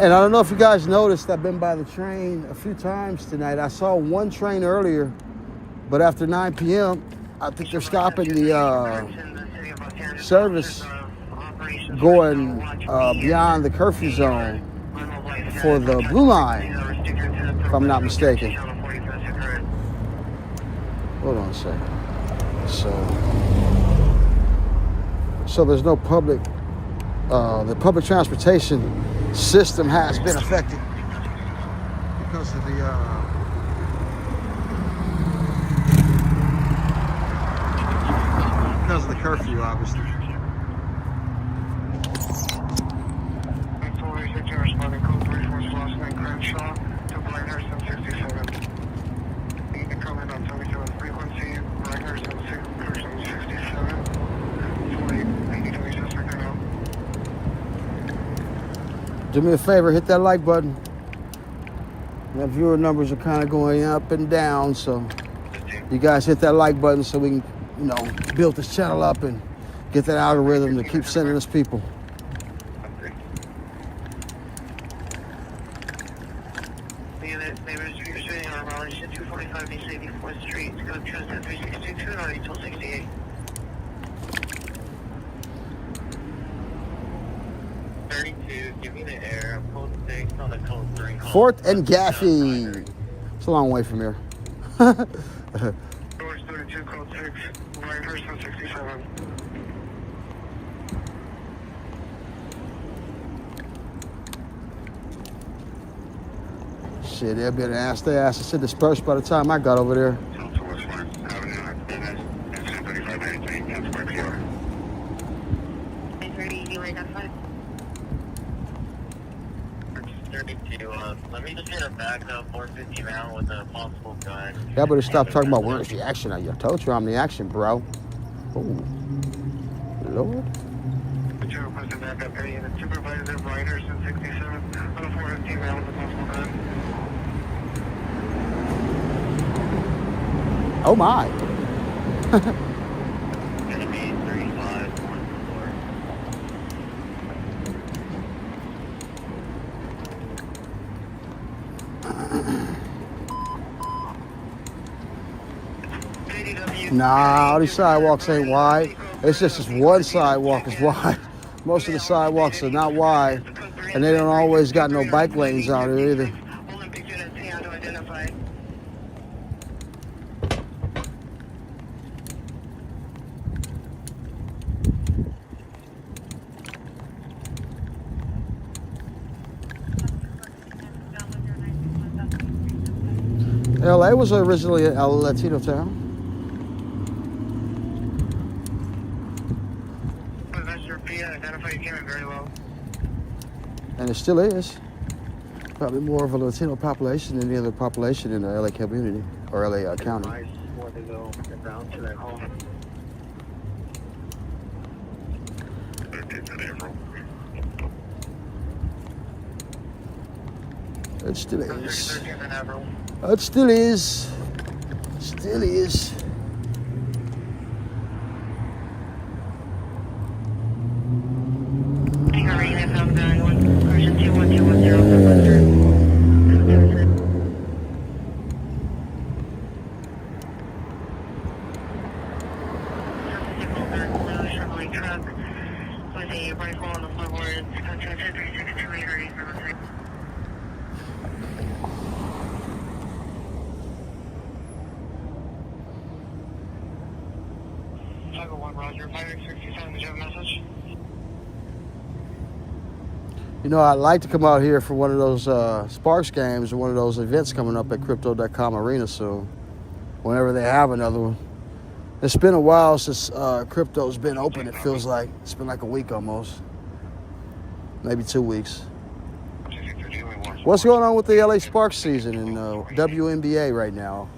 And I don't know if you guys noticed, I've been by the train a few times tonight. I saw one train earlier, but after 9 p.m., I think they're stopping the service going beyond the curfew zone for the blue line, if I'm not mistaken. Hold on a second. So there's no public, the public transportation system has been affected because of the curfew, obviously. Do me a favor, hit that like button. That viewer numbers are kind of going up and down, so you guys hit that like button so we can, you know, build this channel up and get that algorithm to keep sending us people. Fort and Gaffey. It's a long way from here. Shit, they'll be an ass. They ass to sit dispersed by the time I got over there. Let me just get a backup 450 round with a possible gun. Y'all better stop talking about where's the action. I told you I'm the action, bro. Oh, Lord. Oh my. Enemy 35 on the floor. Nah, all these sidewalks ain't wide. It's just this one sidewalk is wide. Most of the sidewalks are not wide, and they don't always got no bike lanes out here either. LA was originally a Latino town. And it still is. Probably more of a Latino population than any other population in the LA community or LA county. It still is. It still is. Still is. You know, I'd like to come out here for one of those Sparks games or one of those events coming up at Krypto.com Arena soon, whenever they have another one. It's been a while since Krypto's been open, it feels like. It's been like a week almost. Maybe 2 weeks. What's going on with the LA Sparks season in WNBA right now?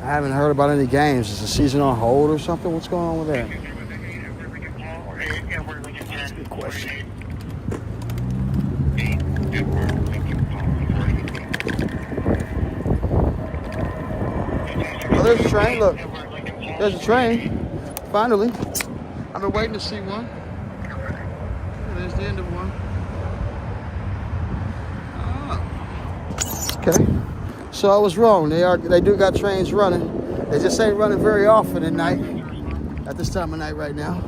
I haven't heard about any games. Is the season on hold or something? What's going on with that? Good question. Oh, there's a train. Look, there's a train. Finally, I've been waiting to see one. There's the end of one. Okay, so I was wrong. They do got trains running. They just ain't running very often at night. At this time of night right now.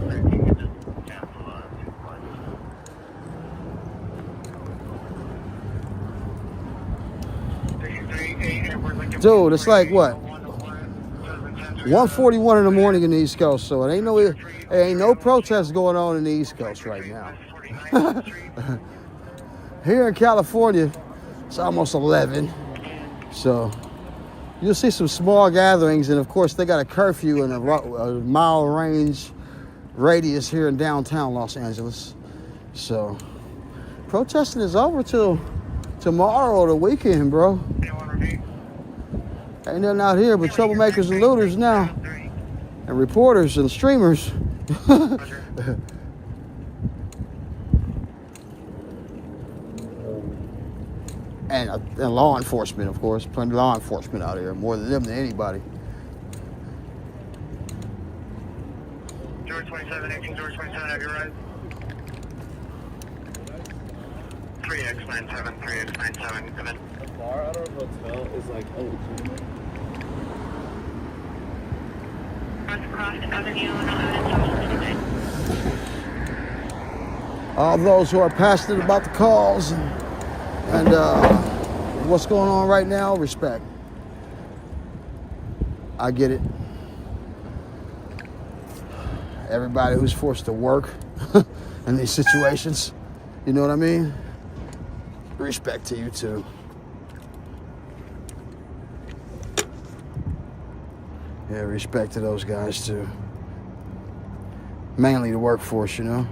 Dude, it's like what? 1:41 in the morning in the East Coast, so it ain't no protest going on in the East Coast right now. Here in California, it's almost 11, so you'll see some small gatherings, and of course they got a curfew and a mile range radius here in downtown Los Angeles. So protesting is over till tomorrow or the weekend, bro. Ain't nothing out here but troublemakers and looters now, and reporters and streamers. and law enforcement, of course. Plenty of law enforcement out here, more than them than anybody. George 27, 18 George 27, have you arrived? 3X97, 3X97, come in. The bar at our hotel is like illegitimate. Cross Avenue, no evidence of All those who are passionate about the cause and what's going on right now, respect. I get it. Everybody who's forced to work in these situations, you know what I mean? Respect to you too. Yeah, respect to those guys too. Mainly the workforce, you know?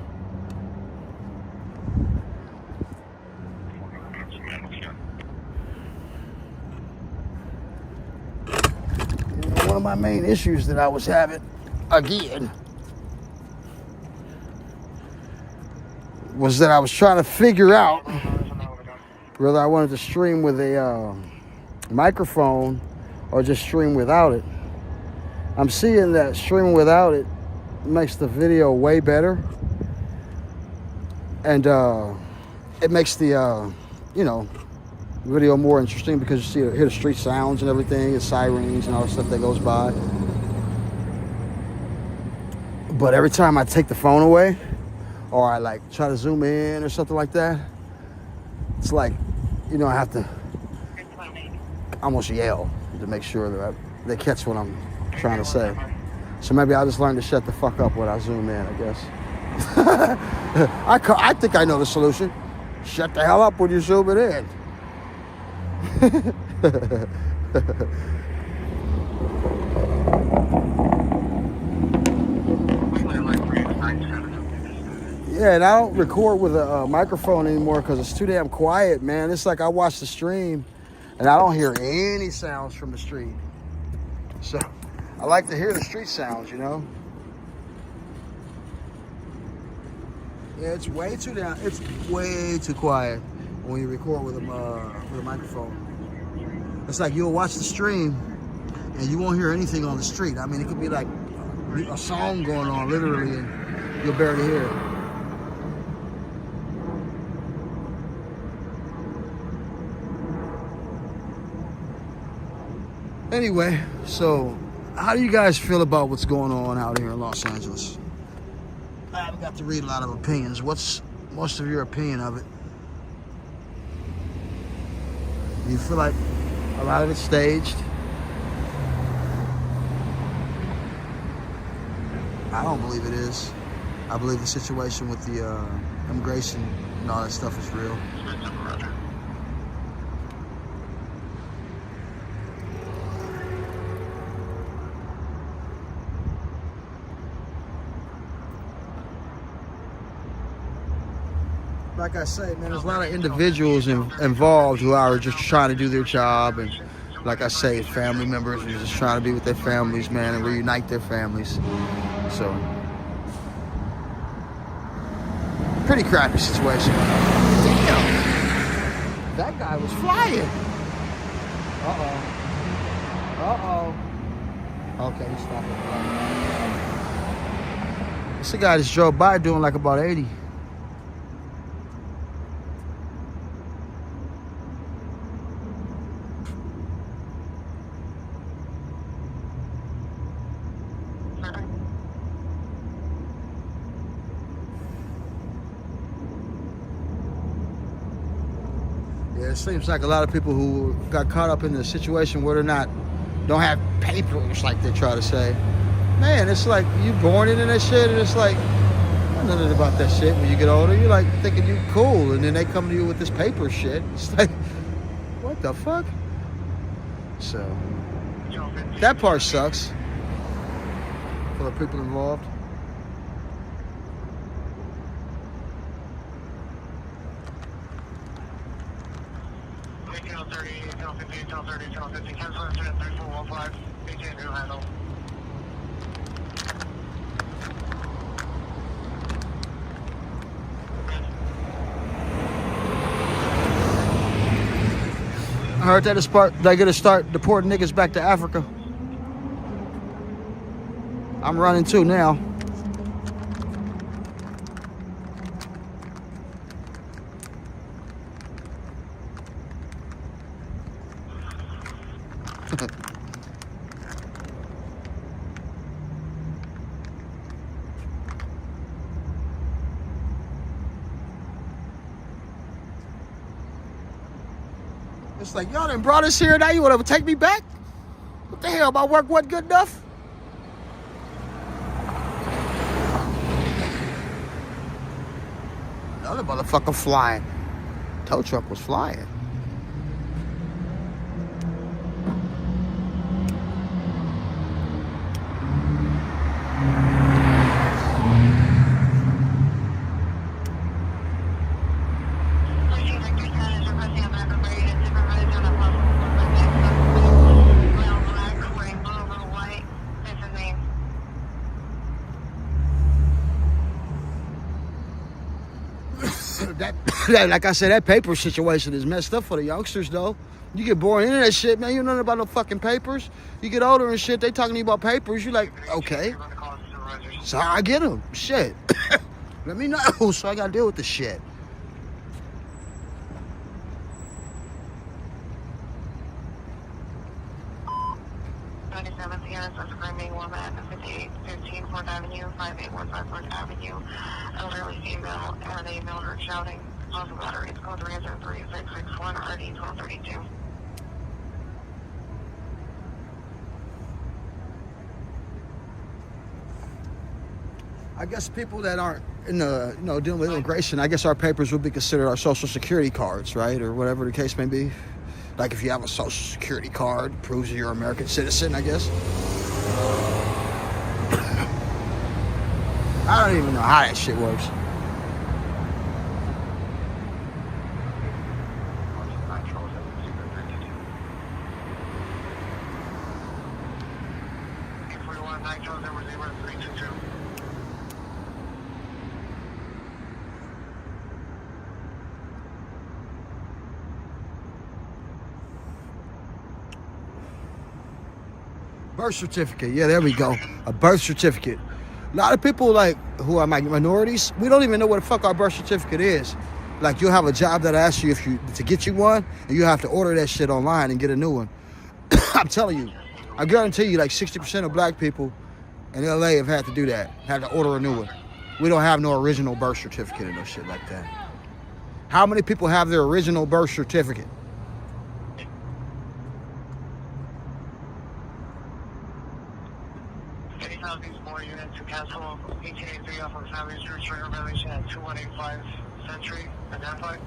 One of my main issues that I was having, again, was that I was trying to figure out whether I wanted to stream with a microphone or just stream without it. I'm seeing that streaming without it makes the video way better, and it makes the video more interesting because you hear the street sounds and everything, the sirens and all the stuff that goes by. But every time I take the phone away, or I like try to zoom in or something like that, it's like, I have to almost yell to make sure that they catch what I'm trying to say. So maybe I'll just learn to shut the fuck up when I zoom in, I guess. I think I know the solution. Shut the hell up when you zoom it in. Yeah, and I don't record with a microphone anymore because it's too damn quiet, man. It's like I watch the stream and I don't hear any sounds from the street. So I like to hear the street sounds, you know? Yeah, it's way too quiet when you record with a microphone. It's like you'll watch the stream and you won't hear anything on the street. I mean, it could be like a song going on literally and you'll barely hear it. Anyway, so how do you guys feel about what's going on out here in Los Angeles? I haven't got to read a lot of opinions. What's most of your opinion of it? Do you feel like a lot of it's staged? I don't believe it is. I believe the situation with the immigration and all that stuff is real. Like I say, man, there's a lot of individuals involved who are just trying to do their job, and like I say, family members who are just trying to be with their families, man, and reunite their families. So, pretty crappy situation. Damn, that guy was flying. Okay, he stopped it. This guy just drove by doing like about 80. It seems like a lot of people who got caught up in the situation where don't have papers, like they try to say. Man, it's like you born into that shit, and it's like nothing about that shit. When you get older, you're like thinking you cool, and then they come to you with this paper shit. It's like, what the fuck? So that part sucks for the people involved. heard they're gonna start deporting niggas back to Africa. I'm running too now. It's like, y'all done brought us here, now you want to take me back? What the hell, my work wasn't good enough? Another motherfucker flying. Tow truck was flying. Like I said, that paper situation is messed up for the youngsters, though. You get born into that shit, man. You know nothing about no fucking papers. You get older and shit, they talking to you about papers. You like, okay. So I get them. Shit. Let me know, so I gotta deal with the shit. Screaming woman, 5815 4th Avenue, 5815 4th Avenue, elderly female, and a Mildred shouting. Possible batteries, code 33661 RD 1232. I guess people that aren't in the, dealing with immigration, I guess our papers would be considered our social security cards, right? Or whatever the case may be. Like if you have a social security card, proves you're an American citizen, I guess. I don't even know how that shit works. Birth certificate, yeah, there we go. A birth certificate. A lot of people who are minorities, we don't even know what the fuck our birth certificate is. Like you'll have a job that asks you to get you one, and you have to order that shit online and get a new one. I'm telling you, I guarantee you, 60% of black people in LA have had to do that, had to order a new one. We don't have no original birth certificate and no shit like that. How many people have their original birth certificate? Cancel 1883 off of Family Street, Trigger Violation at 2185 Century, identified.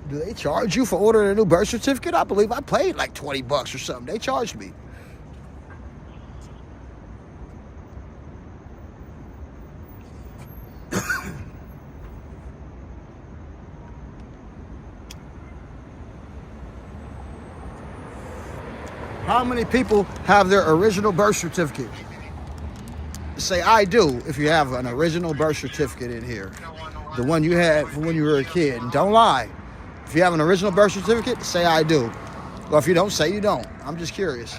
Do they charge you for ordering a new birth certificate? I believe I paid like $20 or something. They charged me. How many people have their original birth certificate? Say I do if you have an original birth certificate in here. The one you had from when you were a kid. And don't lie. If you have an original birth certificate, say I do. Or if you don't, say you don't. I'm just curious.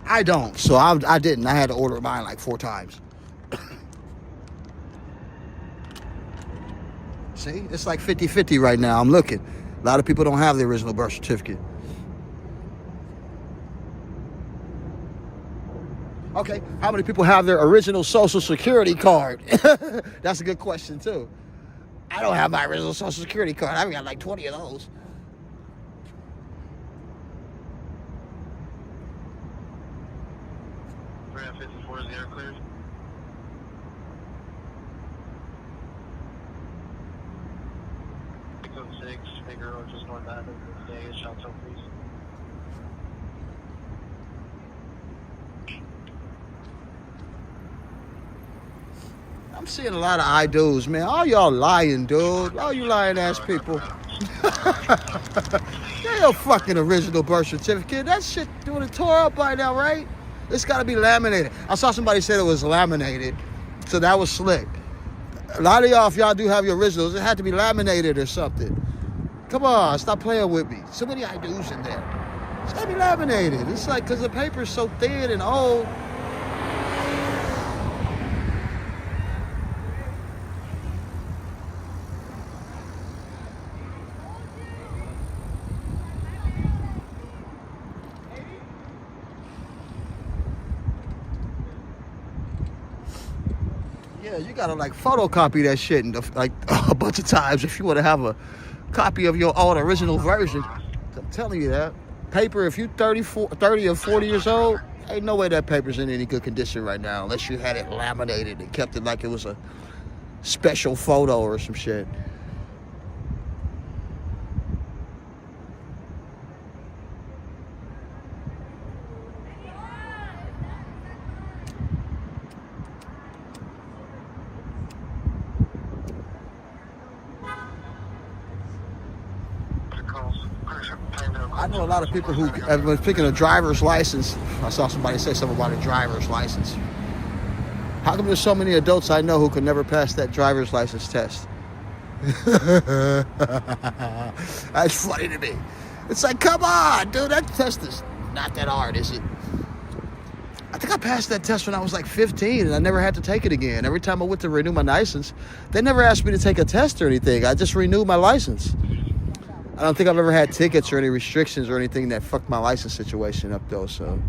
I don't, so I didn't. I had to order mine like 4 times. See, it's like 50-50 right now. I'm looking. A lot of people don't have the original birth certificate. Okay, how many people have their original social security card? That's a good question too. I don't have my original social security card. I've got like 20 of those. Cleared. Figure or just north out of the day, Shoutouts, please. I'm seeing a lot of I do's, man. All y'all lying, dude. All you lying ass people. Get your fucking original birth certificate. That shit doing it tore up by now, right? It's got to be laminated. I saw somebody said it was laminated, so that was slick. A lot of y'all, if y'all do have your originals, it had to be laminated or something. Come on, stop playing with me. So many I do's in there. It's got to be laminated. It's like, because the paper's so thin and old. Yeah, you gotta like photocopy that shit and like a bunch of times if you want to have a copy of your own original version. I'm telling you that. Paper, if you're 30 or 40 years old, ain't no way that paper's in any good condition right now unless you had it laminated and kept it like it was a special photo or some shit. I know a lot of people who have been picking a driver's license. I saw somebody say something about a driver's license. How come there's so many adults I know who could never pass that driver's license test? That's funny to me. It's like, come on, dude, that test is not that hard, is it? I think I passed that test when I was like 15 and I never had to take it again. Every time I went to renew my license, they never asked me to take a test or anything. I just renewed my license. I don't think I've ever had tickets or any restrictions or anything that fucked my license situation up though, so.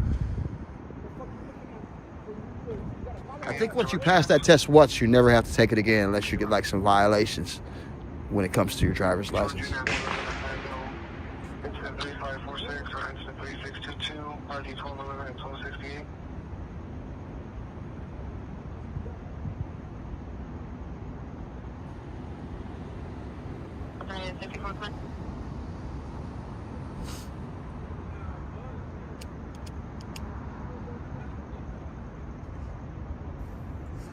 I think once you pass that test once, you never have to take it again unless you get like some violations when it comes to your driver's license.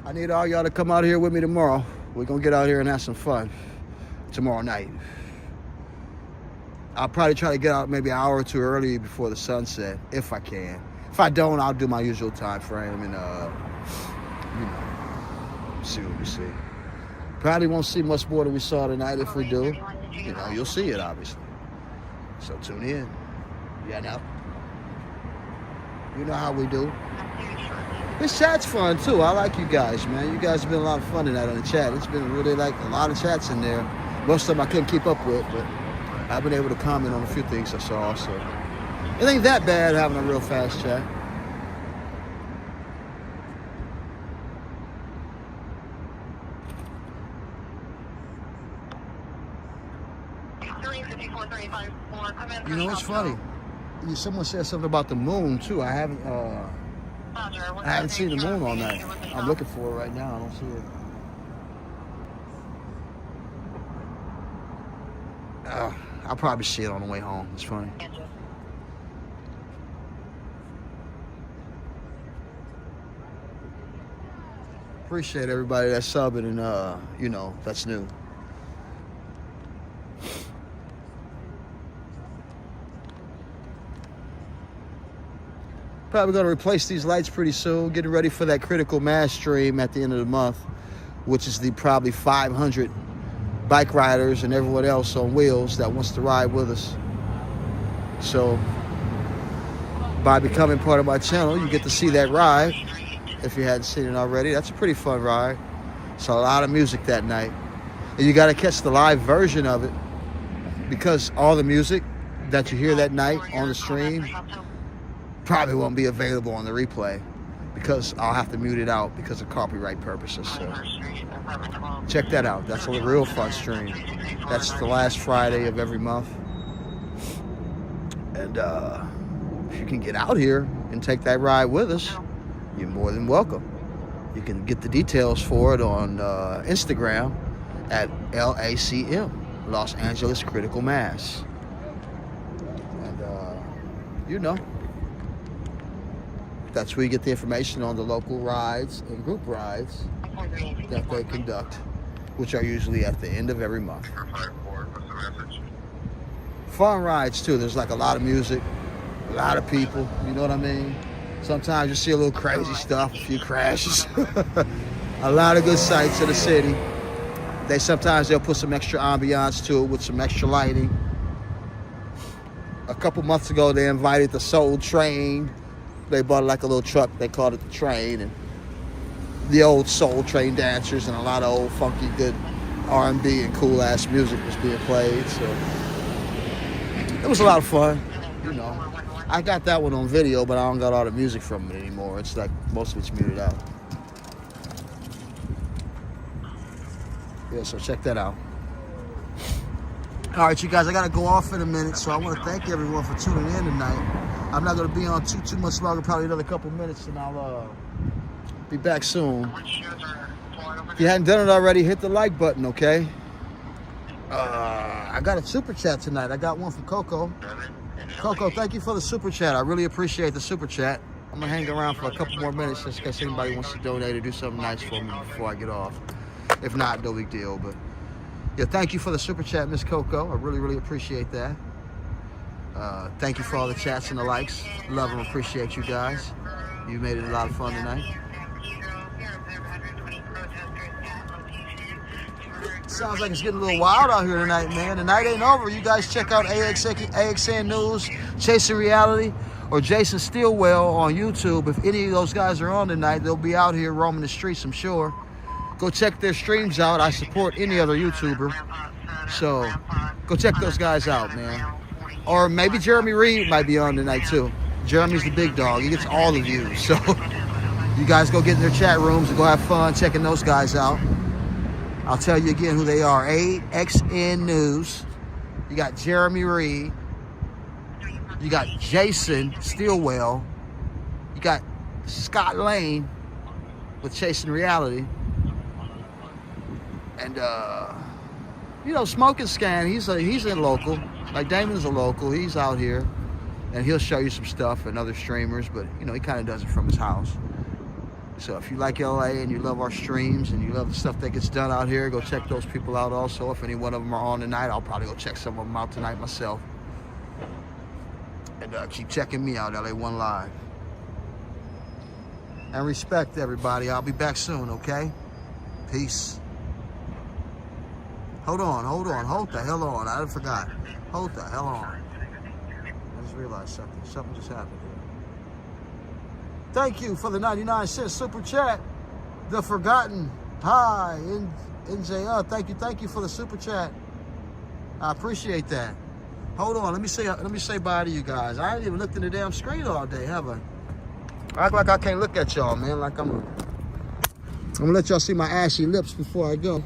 I need all y'all to come out here with me tomorrow. We're gonna get out here and have some fun tomorrow night. I'll probably try to get out maybe an hour or two early before the sunset, if I can. If I don't, I'll do my usual time frame and see what we see. Probably won't see much more than we saw tonight. If we do, you'll see it obviously. So tune in. Yeah, now. You know how we do. This chat's fun too. I like you guys, man. You guys have been a lot of fun tonight on the chat. It's been really like a lot of chats in there. Most of them I couldn't keep up with, but I've been able to comment on a few things I saw. So it ain't that bad having a real fast chat. You know, it's funny. Someone said something about the moon too. I haven't seen the moon all night. I'm looking for it right now. I don't see it. I'll probably see it on the way home. It's funny. Appreciate everybody that's subbing and that's new. Probably going to replace these lights pretty soon. Getting ready for that critical mass stream at the end of the month, which is the probably 500 bike riders and everyone else on wheels that wants to ride with us. So by becoming part of my channel, you get to see that ride. If you hadn't seen it already, that's a pretty fun ride. It's a lot of music that night. And you got to catch the live version of it because all the music that you hear that night on the stream probably won't be available on the replay because I'll have to mute it out because of copyright purposes. So check that out. That's a real fun stream. That's the last Friday of every month. And if you can get out here and take that ride with us, you're more than welcome. You can get the details for it on Instagram at LACM, Los Angeles Critical Mass. And That's where you get the information on the local rides and group rides that they conduct, which are usually at the end of every month. Fun rides too. There's like a lot of music, a lot of people, you know what I mean? Sometimes you see a little crazy stuff, a few crashes. A lot of good sights in the city. They'll put some extra ambiance to it with some extra lighting. A couple months ago, they invited the Soul Train. They bought like a little truck. They called it the Train, and the old Soul Train dancers and a lot of old funky good R&B and cool ass music was being played. So it was a lot of fun. You know, I got that one on video, but I don't got all the music from it anymore. It's like most of it's muted out. Yeah, so check that out. All right, you guys, I got to go off in a minute, so I want to thank everyone for tuning in tonight. I'm not going to be on too much longer, probably another couple minutes, and I'll be back soon. If you hadn't done it already, hit the like button, okay? I got a super chat tonight. I got one from Coco. Coco, thank you for the super chat. I really appreciate the super chat. I'm going to hang around for a couple more minutes just in case anybody wants to donate or do something nice for me before I get off. If not, no big deal, but yeah, thank you for the super chat, Miss Coco. I really appreciate that. Thank you for all the chats and the likes. Love and appreciate you guys. You made it a lot of fun tonight. Sounds like it's getting a little wild out here tonight, man. The night ain't over. You guys check out AXN News, Chasing Reality, or Jason Steelwell on YouTube. If any of those guys are on tonight, they'll be out here roaming the streets, I'm sure. Go check their streams out. I support any other YouTuber. So go check those guys out, man. Or maybe Jeremy Reed might be on tonight too. Jeremy's the big dog. He gets all the views. So you guys go get in their chat rooms and go have fun checking those guys out. I'll tell you again who they are. AXN News. You got Jeremy Reed. You got Jason Steelwell. You got Scott Lane with Chasing Reality. And, you know, Smoke and Scan, he's a local. Like, Damon's a local. He's out here. And he'll show you some stuff and other streamers. But, you know, he kind of does it from his house. So if you like LA and you love our streams and you love the stuff that gets done out here, go check those people out also. If any one of them are on tonight, I'll probably go check some of them out tonight myself. And keep checking me out, LA1 Live. And respect, everybody. I'll be back soon, okay? Peace. Hold on. Hold the hell on. I forgot. Hold the hell on. I just realized something. Something just happened here. Thank you for the 99-cent super chat. The Forgotten. Hi, NJR. Thank you for the super chat. I appreciate that. Hold on. Let me say bye to you guys. I ain't even looked at the damn screen all day, have I? I act like I can't look at y'all, man. Like I'm gonna let y'all see my ashy lips before I go.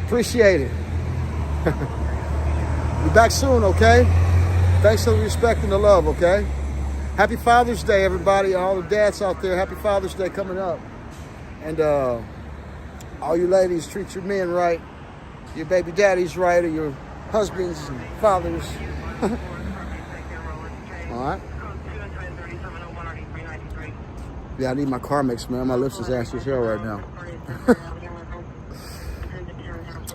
Appreciate it. Be back soon, okay? Thanks for the respect and the love, okay? Happy Father's Day, everybody. All the dads out there, happy Father's Day coming up. And all you ladies, treat your men right. Your baby daddies right, or your husbands and fathers. All right? Yeah, I need my car mix, man. My lips is ashy as hell right now.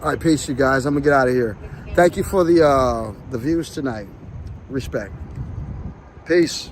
All right, peace, you guys. I'm gonna get out of here. Thank you for the views tonight. Respect. Peace.